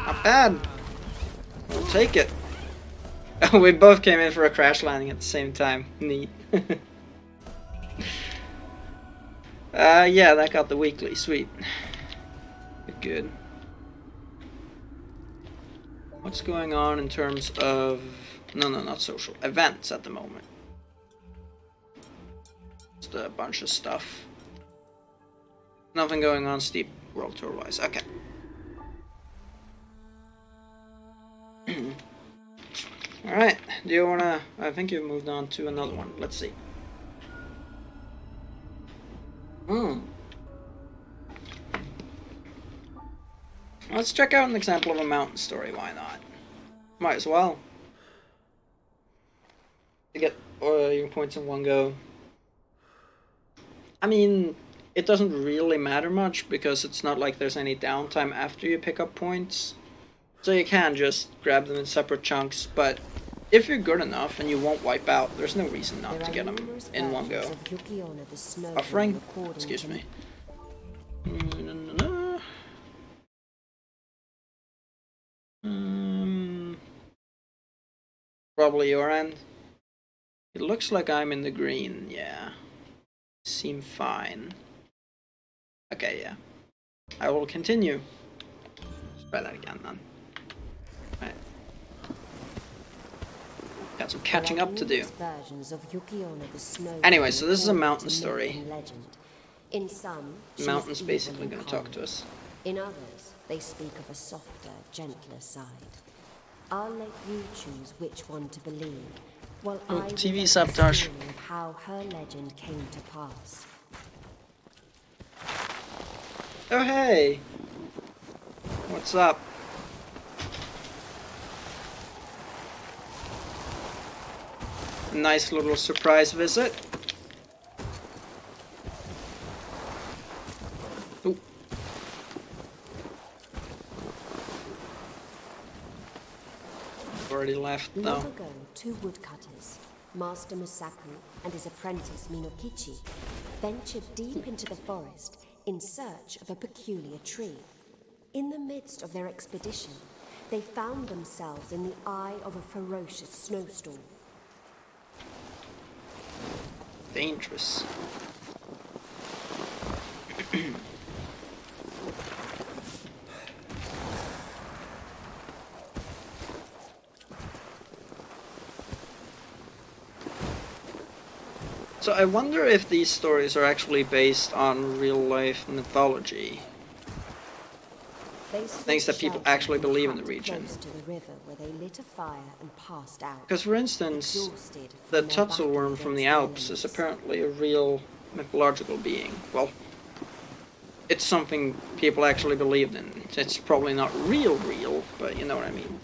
Speaker 1: Not bad. We'll take it. We both came in for a crash landing at the same time. Neat. Yeah, that got the weekly. Sweet. Good. What's going on in terms of... No, not social. Events at the moment. Just a bunch of stuff. Nothing going on Steep World Tour wise. Okay. Alright. Do you wanna... I think you've moved on to another one. Let's see. Let's check out an example of a mountain story, why not? Might as well. To get your points in one go. I mean, it doesn't really matter much because it's not like there's any downtime after you pick up points. So you can just grab them in separate chunks, but if you're good enough and you won't wipe out, there's no reason not to get them in one go. Buffering? Excuse me. Probably your end. It looks like I'm in the green, yeah. Seem fine. Okay, yeah. I will continue. Let's try that again then. Right. Got some catching up to do. Anyway, so this is a mountain story.
Speaker 4: In some,
Speaker 1: the mountain's basically going to talk to us.
Speaker 4: In others, they speak of a softer, gentler side. I'll let you choose which one to believe, while I
Speaker 1: TV sabotage.
Speaker 4: of how her legend came to pass.
Speaker 1: Oh hey! What's up? nice little surprise visit. Ooh. Already left though.
Speaker 4: Long ago, two woodcutters, Master Musaku and his apprentice Minokichi, ventured deep into the forest in search of a peculiar tree. In the midst of their expedition, they found themselves in the eye of a ferocious snowstorm.
Speaker 1: Dangerous. So I wonder if these stories are actually based on real-life mythology. Things that people actually believe in the region. Because for instance, the Tutsil worm from the Alps is apparently a real mythological being. Well, it's something people actually believed in. It's probably not real, but you know what I mean.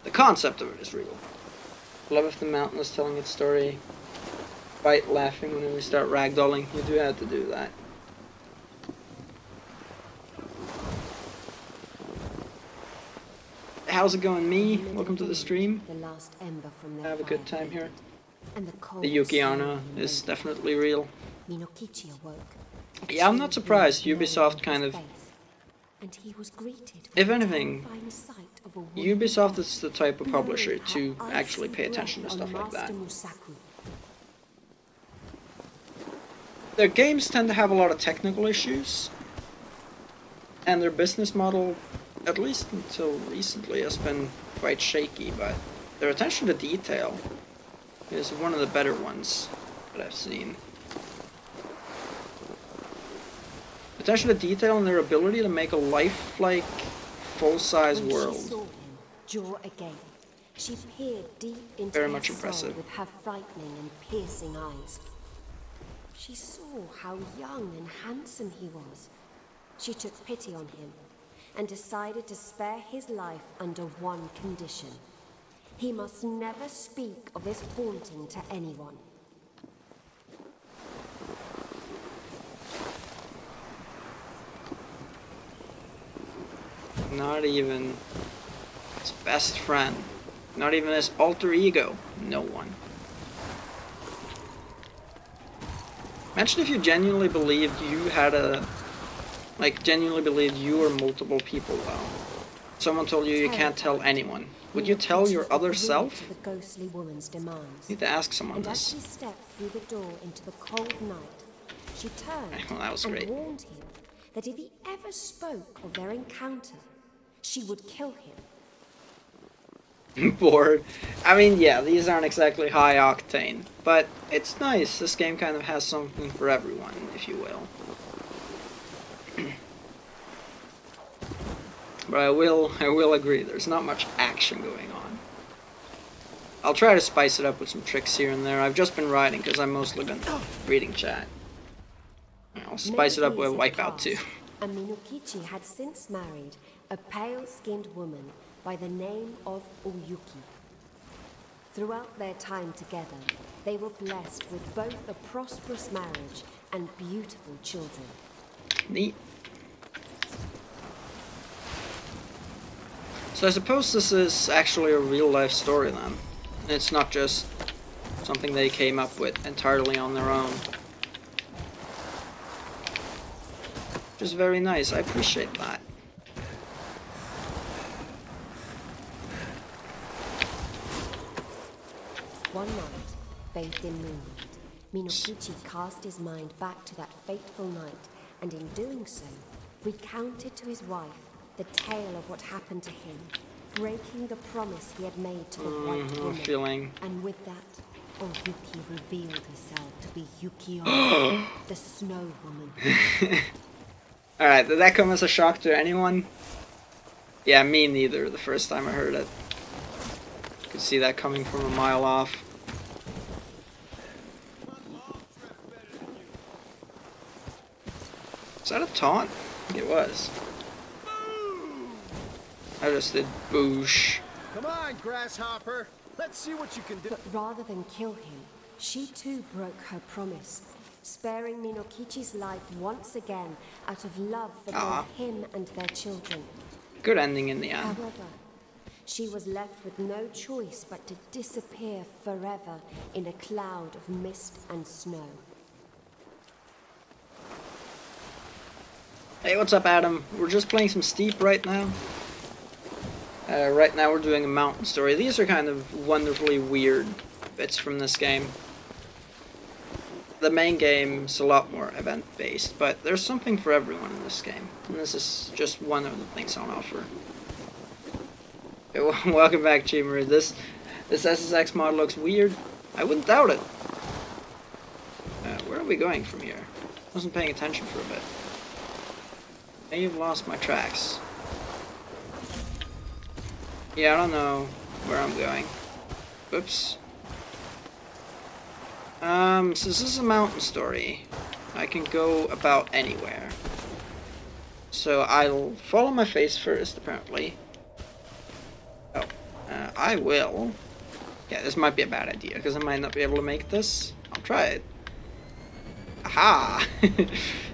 Speaker 1: The concept of it is real. Love if the mountain is telling its story. Fight laughing when we start ragdolling. You do have to do that. How's it going, me? Welcome to the stream. Have a good time here. The Yukiana is definitely real. Yeah, I'm not surprised. Ubisoft kind of... If anything, Ubisoft is the type of publisher to actually pay attention to stuff like that. Their games tend to have a lot of technical issues, and their business model, at least until recently, has been quite shaky, but their attention to detail is one of the better ones that I've seen. Attention to detail and their ability to make a lifelike, full-size world.
Speaker 4: She saw him, jaw agape. She peered deep into
Speaker 1: Very
Speaker 4: his
Speaker 1: much
Speaker 4: soul
Speaker 1: impressive.
Speaker 4: with her frightening and piercing eyes. She saw how young and handsome he was. She took pity on him and decided to spare his life under one condition. He must never speak of his haunting to anyone.
Speaker 1: Not even his best friend. Not even his alter ego. No one. Imagine if you genuinely believed you had a... Like, genuinely believed you were multiple people, though. Someone told you you can't tell anyone. Would you tell your other self?
Speaker 4: The ghostly woman's demands.
Speaker 1: You need to ask someone
Speaker 4: And as
Speaker 1: this.
Speaker 4: she stepped through the door into the cold night, she turned
Speaker 1: Well, that was
Speaker 4: and
Speaker 1: great.
Speaker 4: warned him that if he ever spoke of their encounter, she would kill him.
Speaker 1: Bored. I mean, yeah, these aren't exactly high octane, but it's nice. This game kind of has something for everyone, if you will. But I will agree, there's not much action going on. I'll try to spice it up with some tricks here and there. I've just been writing because I've mostly been reading chat. I'll spice it up with Wipeout too.
Speaker 4: And Minokichi had since married a pale-skinned woman by the name of Oyuki. Throughout their time together, they were blessed with both a prosperous marriage and beautiful children.
Speaker 1: Neat. So I suppose this is actually a real-life story then. It's not just something they came up with entirely on their own. Which is very nice, I appreciate that.
Speaker 4: One night, bathed in moonlight, Minokichi cast his mind back to that fateful night, and in doing so, recounted to his wife the tale of what happened to him, breaking the promise he had made to the white woman. And with that, Oyuki revealed herself to be Yukiona, the snow woman.
Speaker 1: Alright, did that come as a shock to anyone? Yeah, me neither, the first time I heard it. Could see that coming from a mile off. Is that a taunt? I think it was. I just did boosh.
Speaker 3: Come on, grasshopper. Let's see what you can do.
Speaker 4: But rather than kill him, she too broke her promise, sparing Minokichi's life once again out of love for both him and their children.
Speaker 1: Good ending in the end.
Speaker 4: However, she was left with no choice but to disappear forever in a cloud of mist and snow.
Speaker 1: Hey, what's up, Adam? We're just playing some Steep right now. Right now we're doing a mountain story. These are kind of wonderfully weird bits from this game. The main game's a lot more event-based, but there's something for everyone in this game. And this is just one of the things on offer. Okay, welcome back, Chimaru. This SSX mod looks weird. I wouldn't doubt it. Where are we going from here? Wasn't paying attention for a bit. May have lost my tracks. Yeah, I don't know where I'm going. Oops. Since this is a mountain story, I can go about anywhere. So I'll follow my face first, apparently. Oh, I will. Yeah, this might be a bad idea, because I might not be able to make this. I'll try it. Aha!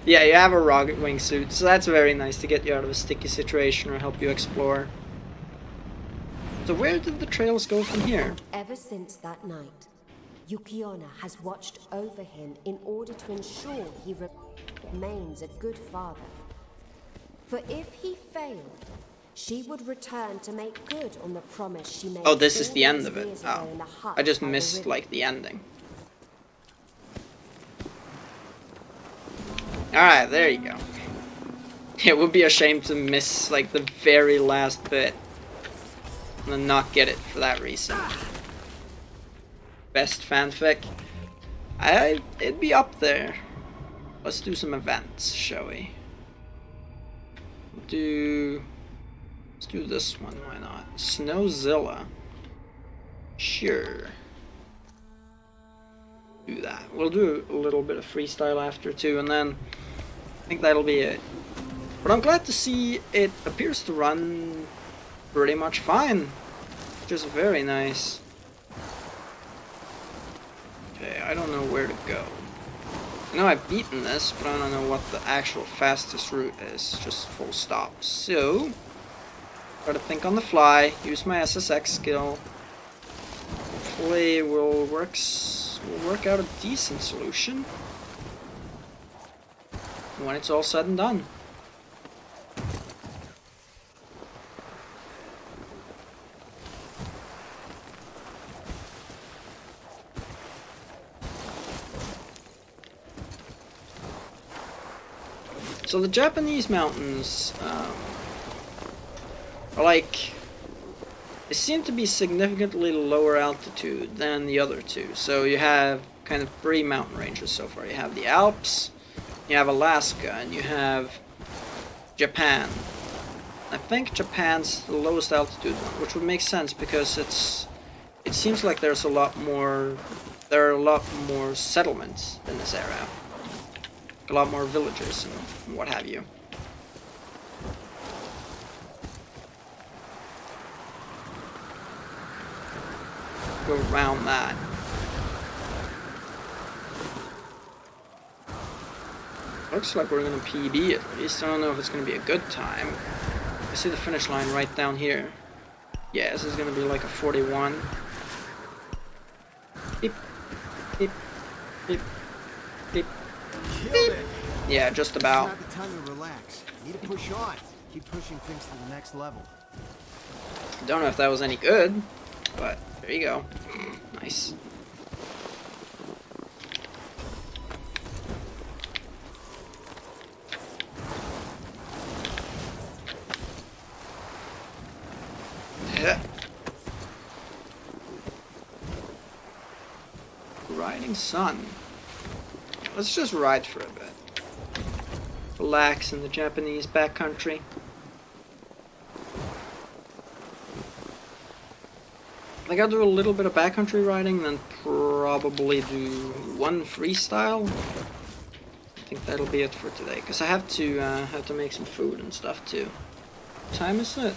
Speaker 1: Yeah, you have a rocket wingsuit, so that's very nice to get you out of a sticky situation or help you explore. So where did the trails go from here?
Speaker 4: Ever since that night, Yukiona has watched over him in order to ensure he remains a good father. For if he failed, she would return to make good on the promise she made.
Speaker 1: Oh, this is the end of it.
Speaker 4: years ago in the hut
Speaker 1: I just
Speaker 4: by the
Speaker 1: missed,
Speaker 4: river.
Speaker 1: like, the ending. Alright, there you go. It would be a shame to miss, like, the very last bit. And then not get it for that reason. Best fanfic? It'd be up there. Let's do some events, shall we? Let's do this one, why not? Snowzilla. Sure. Do that. We'll do a little bit of freestyle after too, and then I think that'll be it. But I'm glad to see it appears to run pretty much fine, which is very nice. Okay, I don't know where to go. I know I've beaten this, but I don't know what the actual fastest route is, just full stop. So, try to think on the fly, use my SSX skill. Hopefully we'll work out a decent solution when it's all said and done. So the Japanese mountains are like, they seem to be significantly lower altitude than the other two. So you have kind of three mountain ranges so far. You have the Alps, you have Alaska, and you have Japan. I think Japan's the lowest altitude one, which would make sense because it seems like there are a lot more settlements in this area. A lot more villages and what have you. Go around that. Looks like we're gonna PB at least. I don't know if it's gonna be a good time. I see the finish line right down here. Yeah, this is gonna be like a 41. Beep, beep, beep, beep.
Speaker 3: Killed it.
Speaker 1: Yeah, just about.
Speaker 3: It's not the time to relax. You need to push on. Keep pushing things to the next level.
Speaker 1: Don't know if that was any good, but there you go. Nice. Yeah. Riding sun. Let's just ride for a bit. Relax in the Japanese backcountry. I think I'll do a little bit of backcountry riding, then probably do one freestyle. I think that'll be it for today, because I have to make some food and stuff too. What time is it?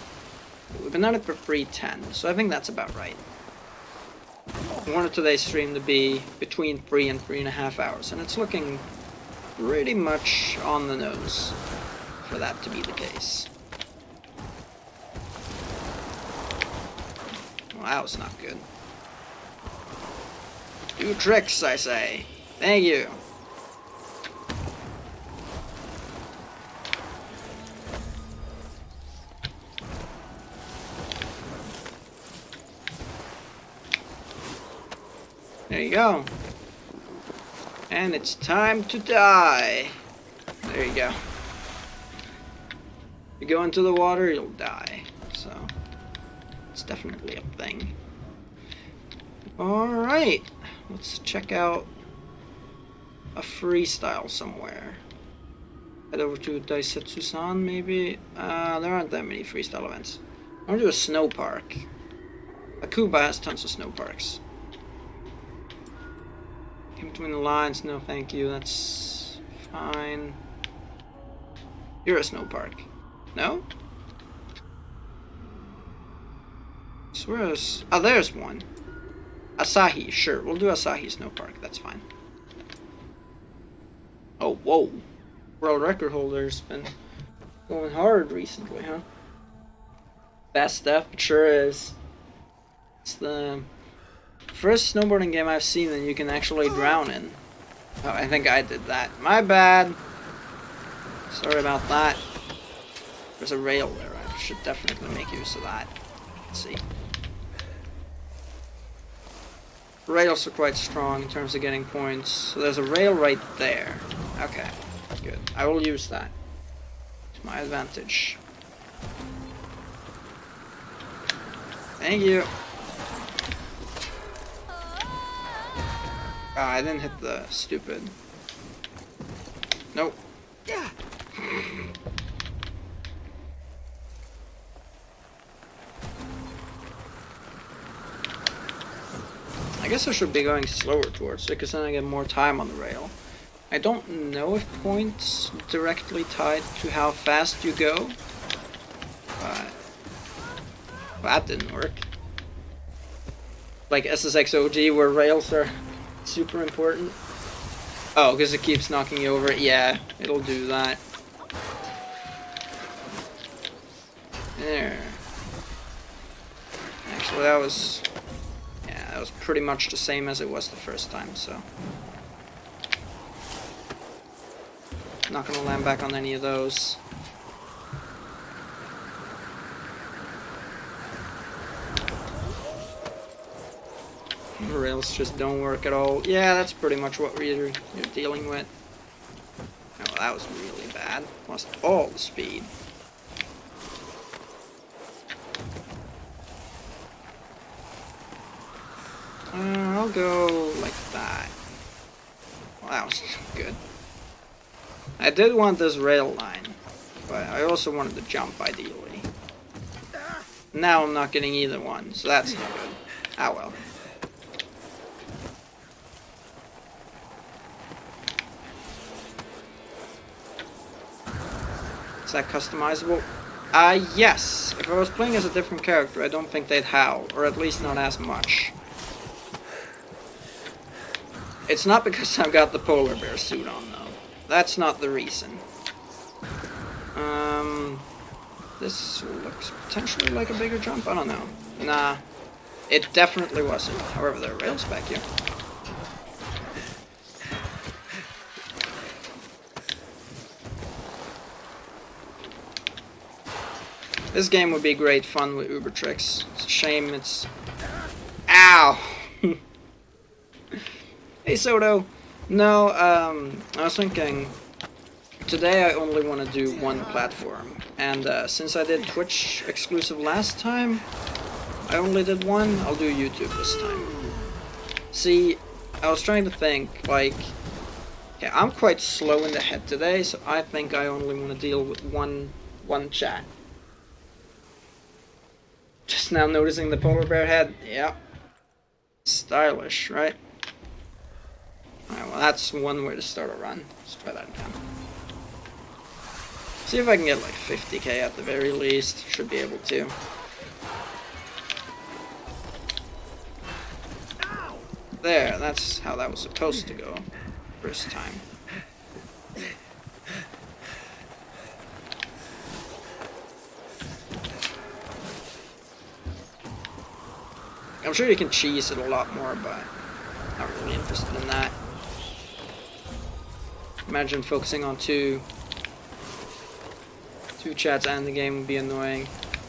Speaker 1: We've been at it for 3:10, so I think that's about right. I wanted today's stream to be between 3 and 3.5 hours, and it's looking pretty much on the nose for that to be the case. Well, that was not good. Do tricks, I say. Thank you. There you go. And it's time to die. There you go. You go into the water, you'll die. So, it's definitely a thing. Alright. Let's check out a freestyle somewhere. Head over to Daisetsu-san, maybe? There aren't that many freestyle events. I want to do a snow park. Akuba has tons of snow parks. In between the lines, no thank you, that's fine. You're a snow park. No? So where's... Oh, there's one. Asahi, sure, we'll do Asahi Snow Park, that's fine. Oh, whoa. World record holder's been going hard recently, huh? Fast stuff, it sure is. It's the first snowboarding game I've seen that you can actually drown in. Oh, I think I did that. My bad. Sorry about that. There's a rail there. I should definitely make use of that. Let's see. Rails are quite strong in terms of getting points. So there's a rail right there. Okay, good. I will use that to my advantage. Thank you. Ah, I didn't hit the stupid. Nope. I guess I should be going slower towards it, because then I get more time on the rail. I don't know if points directly tied to how fast you go, but that didn't work. Like SSX OG, where rails are super important. Oh, because it keeps knocking you over. Yeah, it'll do that. There. Actually, that was... yeah, that was pretty much the same as it was the first time, so... not gonna land back on any of those. The rails just don't work at all. Yeah, that's pretty much what you're dealing with. Oh, that was really bad. Lost all the speed. I'll go like that. Well, that was good. I did want this rail line, but I also wanted to jump ideally. Now I'm not getting either one, so that's not good. Ah well. Is that customizable? Yes. If I was playing as a different character, I don't think they'd howl, or at least not as much. It's not because I've got the polar bear suit on, though. That's not the reason. This looks potentially like a bigger jump. I don't know. Nah, it definitely wasn't. However, there are rails back here. This game would be great fun with Uber tricks. It's a shame it's... Ow! Hey, Soto! No, I was thinking... today I only want to do one platform. And since I did Twitch exclusive last time, I only did one, I'll do YouTube this time. See, I was trying to think, like... yeah, I'm quite slow in the head today, so I think I only want to deal with one chat. Just now noticing the polar bear head. Yeah. Stylish, right? Alright, well that's one way to start a run. Let's try that again. See if I can get like 50k at the very least. Should be able to. There, that's how that was supposed to go. First time. I'm sure you can cheese it a lot more, but not really interested in that. Imagine focusing on two chats and the game would be annoying.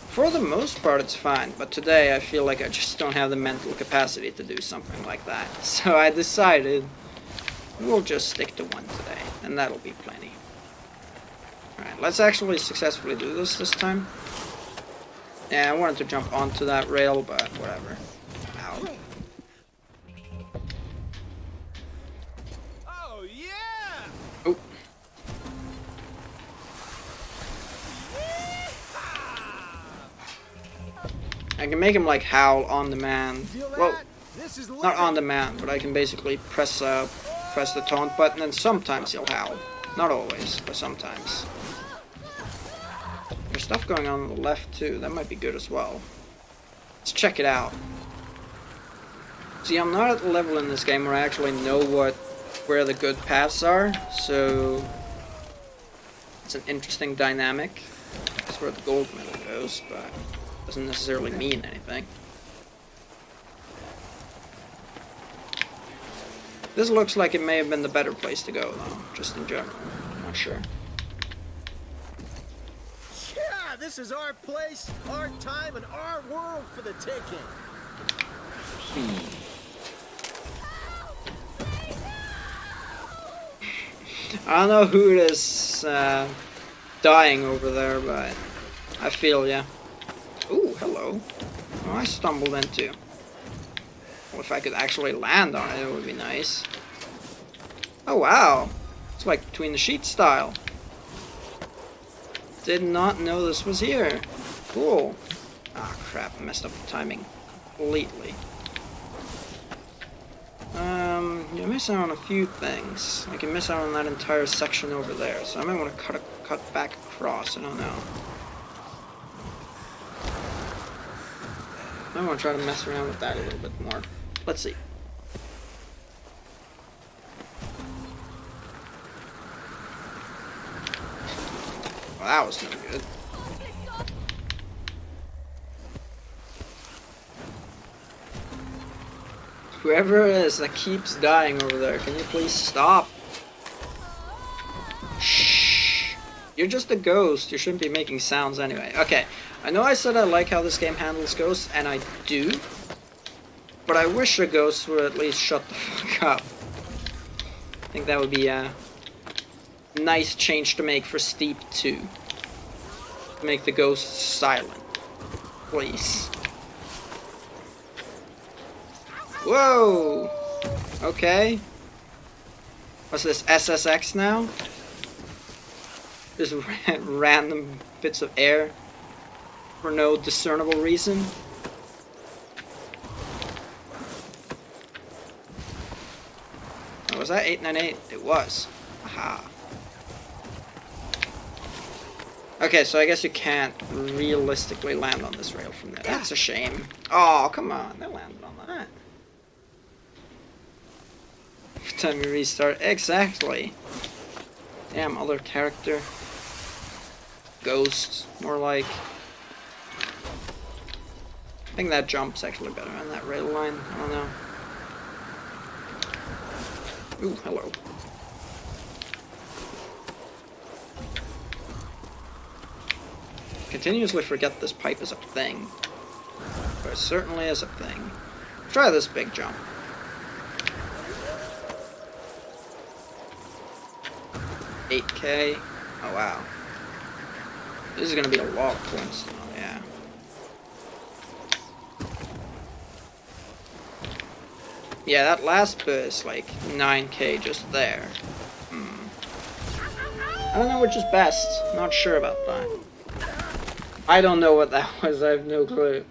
Speaker 1: For the most part it's fine, but today I feel like I just don't have the mental capacity to do something like that. So I decided we'll just stick to one today, and that'll be plenty. Alright, let's actually successfully do this time. Yeah, I wanted to jump onto that rail, but whatever. Ow.
Speaker 3: Oh yeah!
Speaker 1: Oh. I can make him like howl on demand. Well,
Speaker 3: This is
Speaker 1: not on demand, but I can basically press the taunt button, and sometimes he'll howl. Not always, but sometimes. There's stuff going on the left too. That might be good as well. Let's check it out. See, I'm not at the level in this game where I actually know where the good paths are, so it's an interesting dynamic. That's where the gold medal goes, but doesn't necessarily mean anything. This looks like it may have been the better place to go, though, just in general. I'm not sure.
Speaker 3: Yeah, this is our place, our time, and our world for the taking.
Speaker 1: I don't know who it is dying over there, but I feel ya. Ooh, hello. Oh, I stumbled into. Well, if I could actually land on it, it would be nice. Oh, wow. It's like Between the Sheets style. Did not know this was here. Cool. Ah, crap. I messed up the timing completely. You miss out on a few things. I can miss out on that entire section over there, so I might want to cut back across. I don't know. I want to try to mess around with that a little bit more. Let's see. Well, that was no good. Whoever it is that keeps dying over there, can you please stop? Shh. You're just a ghost. You shouldn't be making sounds anyway. Okay. I know I said I like how this game handles ghosts, and I do. But I wish a ghost would at least shut the fuck up. I think that would be a nice change to make for Steep 2. Make the ghosts silent. Please. Whoa! Okay. What's this, SSX now? Just random bits of air for no discernible reason. Oh, was that 898? It was. Aha. Okay, so I guess you can't realistically land on this rail from there. That's a shame. Oh, come on. They landed on that. Every time you restart. Exactly. Damn, other character. Ghost, more like. I think that jump's actually better on that rail line. I don't know. Ooh, hello. Continuously forget this pipe is a thing. But it certainly is a thing. Try this big jump. $8K. Oh wow. This is gonna be a lot of points. Oh yeah. Yeah, that last bit is like 9K just there. I don't know which is best. Not sure about that. I don't know what that was. I have no clue.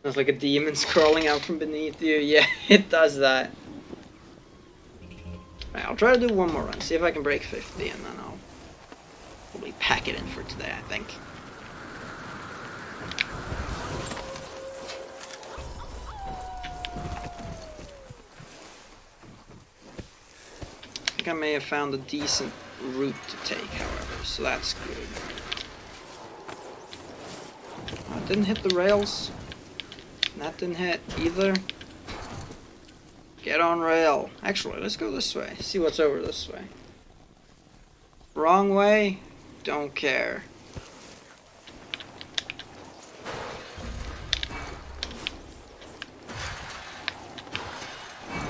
Speaker 1: There's like a demon crawling out from beneath you. Yeah, it does that. Right, I'll try to do one more run. See if I can break 50, and then I'll probably pack it in for today, I think. think I may have found a decent route to take, however, so that's good. Oh, it didn't hit the rails. That didn't hit either. Get on rail. Actually, let's go this way. See what's over this way. Wrong way? Don't care.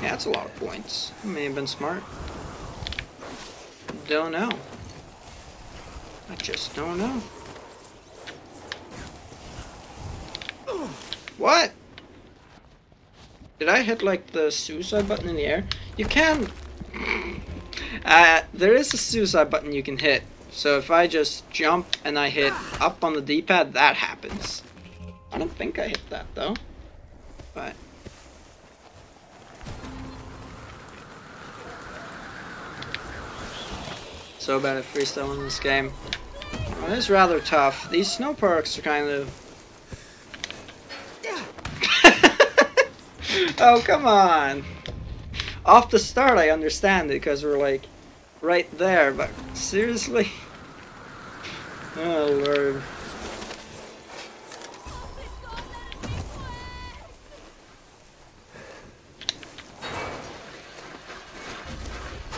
Speaker 1: Yeah, that's a lot of points. I may have been smart. Don't know. I just don't know. What? Did I hit like the suicide button in the air? You can... there is a suicide button you can hit. So if I just jump and I hit up on the D-pad, that happens. I don't think I hit that though. But... so bad at freestyle in this game. Well, it's rather tough. These snow parks are kind of... oh, come on! Off the start I understand it, because we're like, right there, but seriously? Oh, Lord.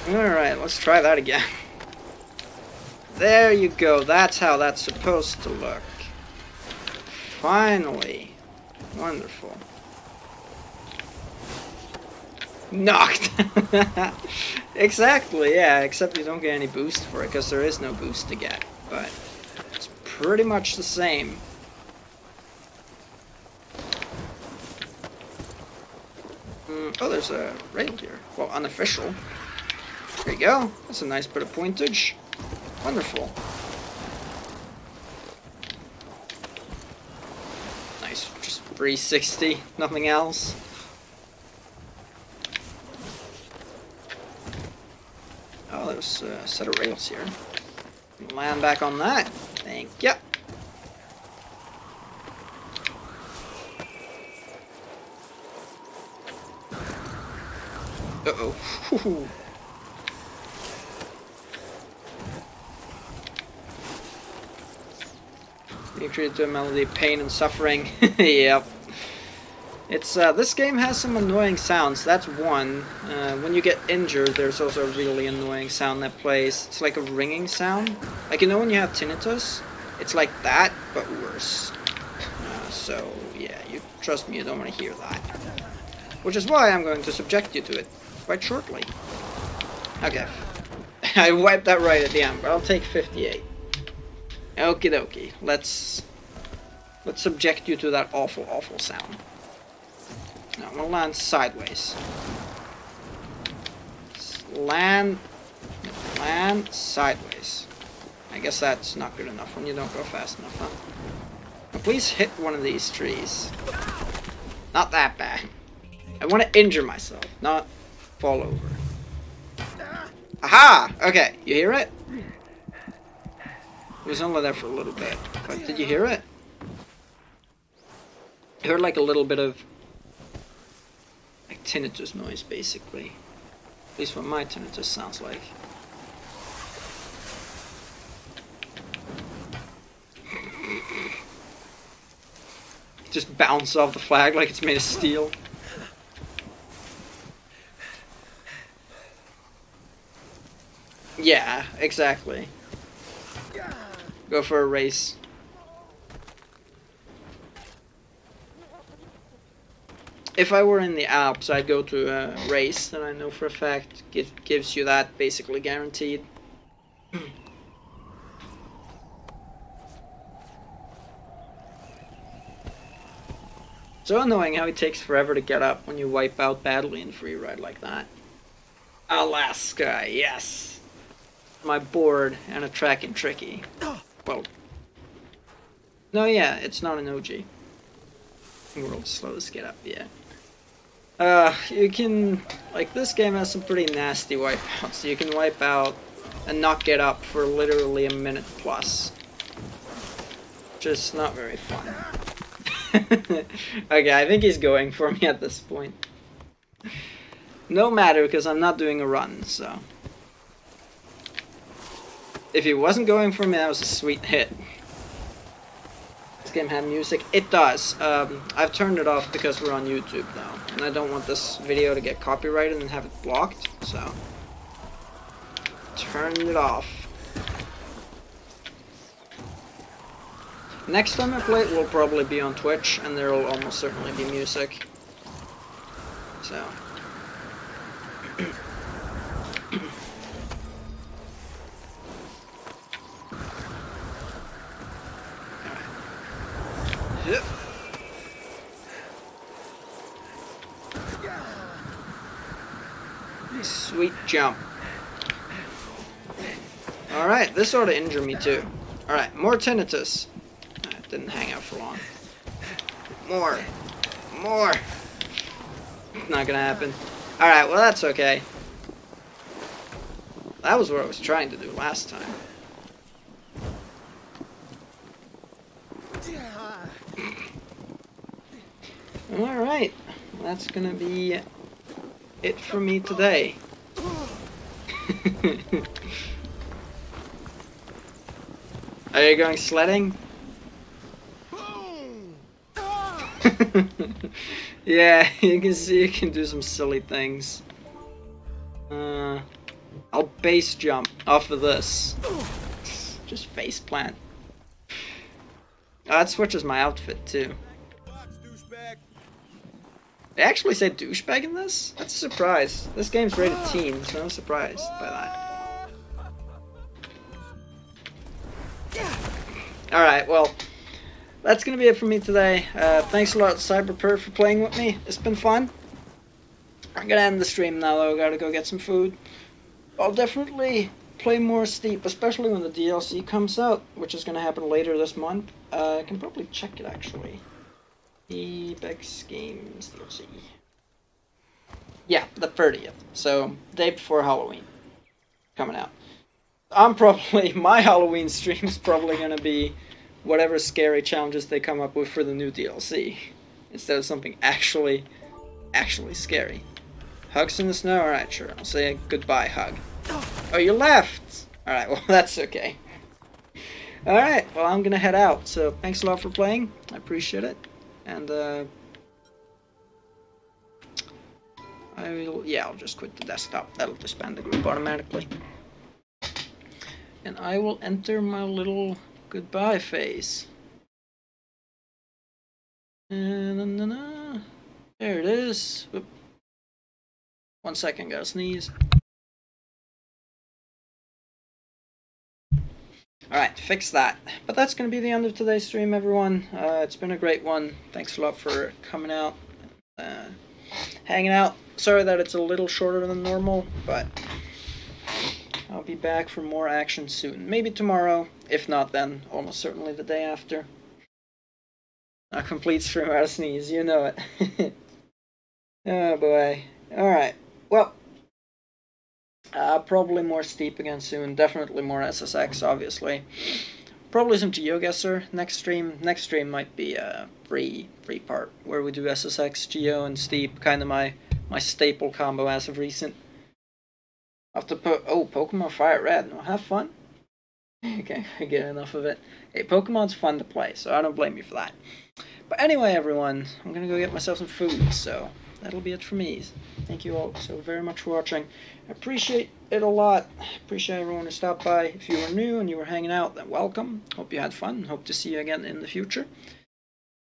Speaker 1: Alright, let's try that again. There you go, that's how that's supposed to look. Finally. Wonderful. Knocked! Exactly, yeah, except you don't get any boost for it, because there is no boost to get. But it's pretty much the same. Oh, there's a rail here. Well, unofficial. There you go. That's a nice bit of pointage. Wonderful. Nice, just 360, nothing else. Oh, there's a set of rails here. Land back on that. Thank you. Uh-oh. Being treated to a melody of pain and suffering. Yep. It's this game has some annoying sounds. That's one. When you get injured, there's also a really annoying sound that plays. It's like a ringing sound. Like, you know when you have tinnitus? It's like that, but worse. So, yeah, you trust me, you don't want to hear that. Which is why I'm going to subject you to it quite shortly. Okay. I wiped that right at the end, but I'll take 58. Okie dokie. Let's subject you to that awful, awful sound. Now, I'm gonna land sideways. Land sideways. I guess that's not good enough when you don't go fast enough, huh? Now, please hit one of these trees. Not that bad. I want to injure myself, not fall over. Aha! Okay, you hear it? It was only there for a little bit, but did you hear it? I heard like a little bit of like tinnitus noise, basically. At least what my tinnitus sounds like. Just bounce off the flag like it's made of steel. Yeah, exactly. Go for a race. If I were in the Alps, I'd go to a race that I know for a fact gives you that basically guaranteed. So annoying how it takes forever to get up when you wipe out badly in free ride like that. Alaska, yes! My board and a track and tricky. Well, no, yeah, it's not an OG. World's slowest get up, yeah. You can, like, this game has some pretty nasty wipeouts. You can wipe out and not get up for literally a minute plus. Just not very fun. Okay, I think he's going for me at this point. No matter, because I'm not doing a run, so... If he wasn't going for me, that was a sweet hit. This game had music. It does. I've turned it off because we're on YouTube now, and I don't want this video to get copyrighted and have it blocked, so turned it off. Next time I play it will probably be on Twitch, and there will almost certainly be music. So. Yep. Sweet jump. Alright, this ought to injure me too. Alright, more tinnitus. Didn't hang out for long. More. More. Not gonna happen. Alright, well that's okay. That was what I was trying to do last time. Alright, that's gonna be it for me today. Are you going sledding? Yeah, you can see you can do some silly things. I'll base jump off of this. Just face plant. Oh, that switches my outfit too. They actually say douchebag in this? That's a surprise. This game's rated teen, so I'm surprised by that. Alright, well, that's gonna be it for me today. Thanks a lot, CyberPerf, for playing with me. It's been fun. I'm gonna end the stream now, though. Gotta go get some food. I'll definitely play more Steep, especially when the DLC comes out, which is gonna happen later this month. I can probably check it, actually. Bex Games DLC. Yeah, the 30th. So, day before Halloween. Coming out. My Halloween stream's probably gonna be whatever scary challenges they come up with for the new DLC. Instead of something actually scary. Hugs in the snow? Alright, sure. I'll say a goodbye hug. Oh, you left! Alright, well, that's okay. Alright, well, I'm gonna head out. So, thanks a lot for playing. I appreciate it. And, I'll just quit the desktop. That'll disband the group automatically. And I will enter my little goodbye phase. There it is. Oop. 1 second, gotta sneeze. Alright, fix that. But that's going to be the end of today's stream, everyone. It's been a great one. Thanks a lot for coming out, hanging out. Sorry that it's a little shorter than normal, but I'll be back for more action soon. Maybe tomorrow. If not, then almost certainly the day after. A complete stream out of sneeze, you know it. Oh boy. Alright, well, probably more Steep again soon. Definitely more SSX, obviously. Probably some GeoGuessr next stream. Next stream might be a free part where we do SSX, Geo, and Steep. Kind of my staple combo as of recent. I'll have to put... Oh, Pokemon Fire Red. No, have fun. Okay, I get enough of it. Hey, Pokemon's fun to play, so I don't blame you for that. But anyway, everyone, I'm gonna go get myself some food, so that'll be it for me. Thank you all so very much for watching. I appreciate it a lot. Appreciate everyone who stopped by. If you were new and you were hanging out, then welcome. Hope you had fun. Hope to see you again in the future.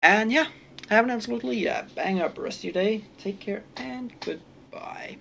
Speaker 1: And yeah, have an absolutely bang up rest of your day. Take care and goodbye.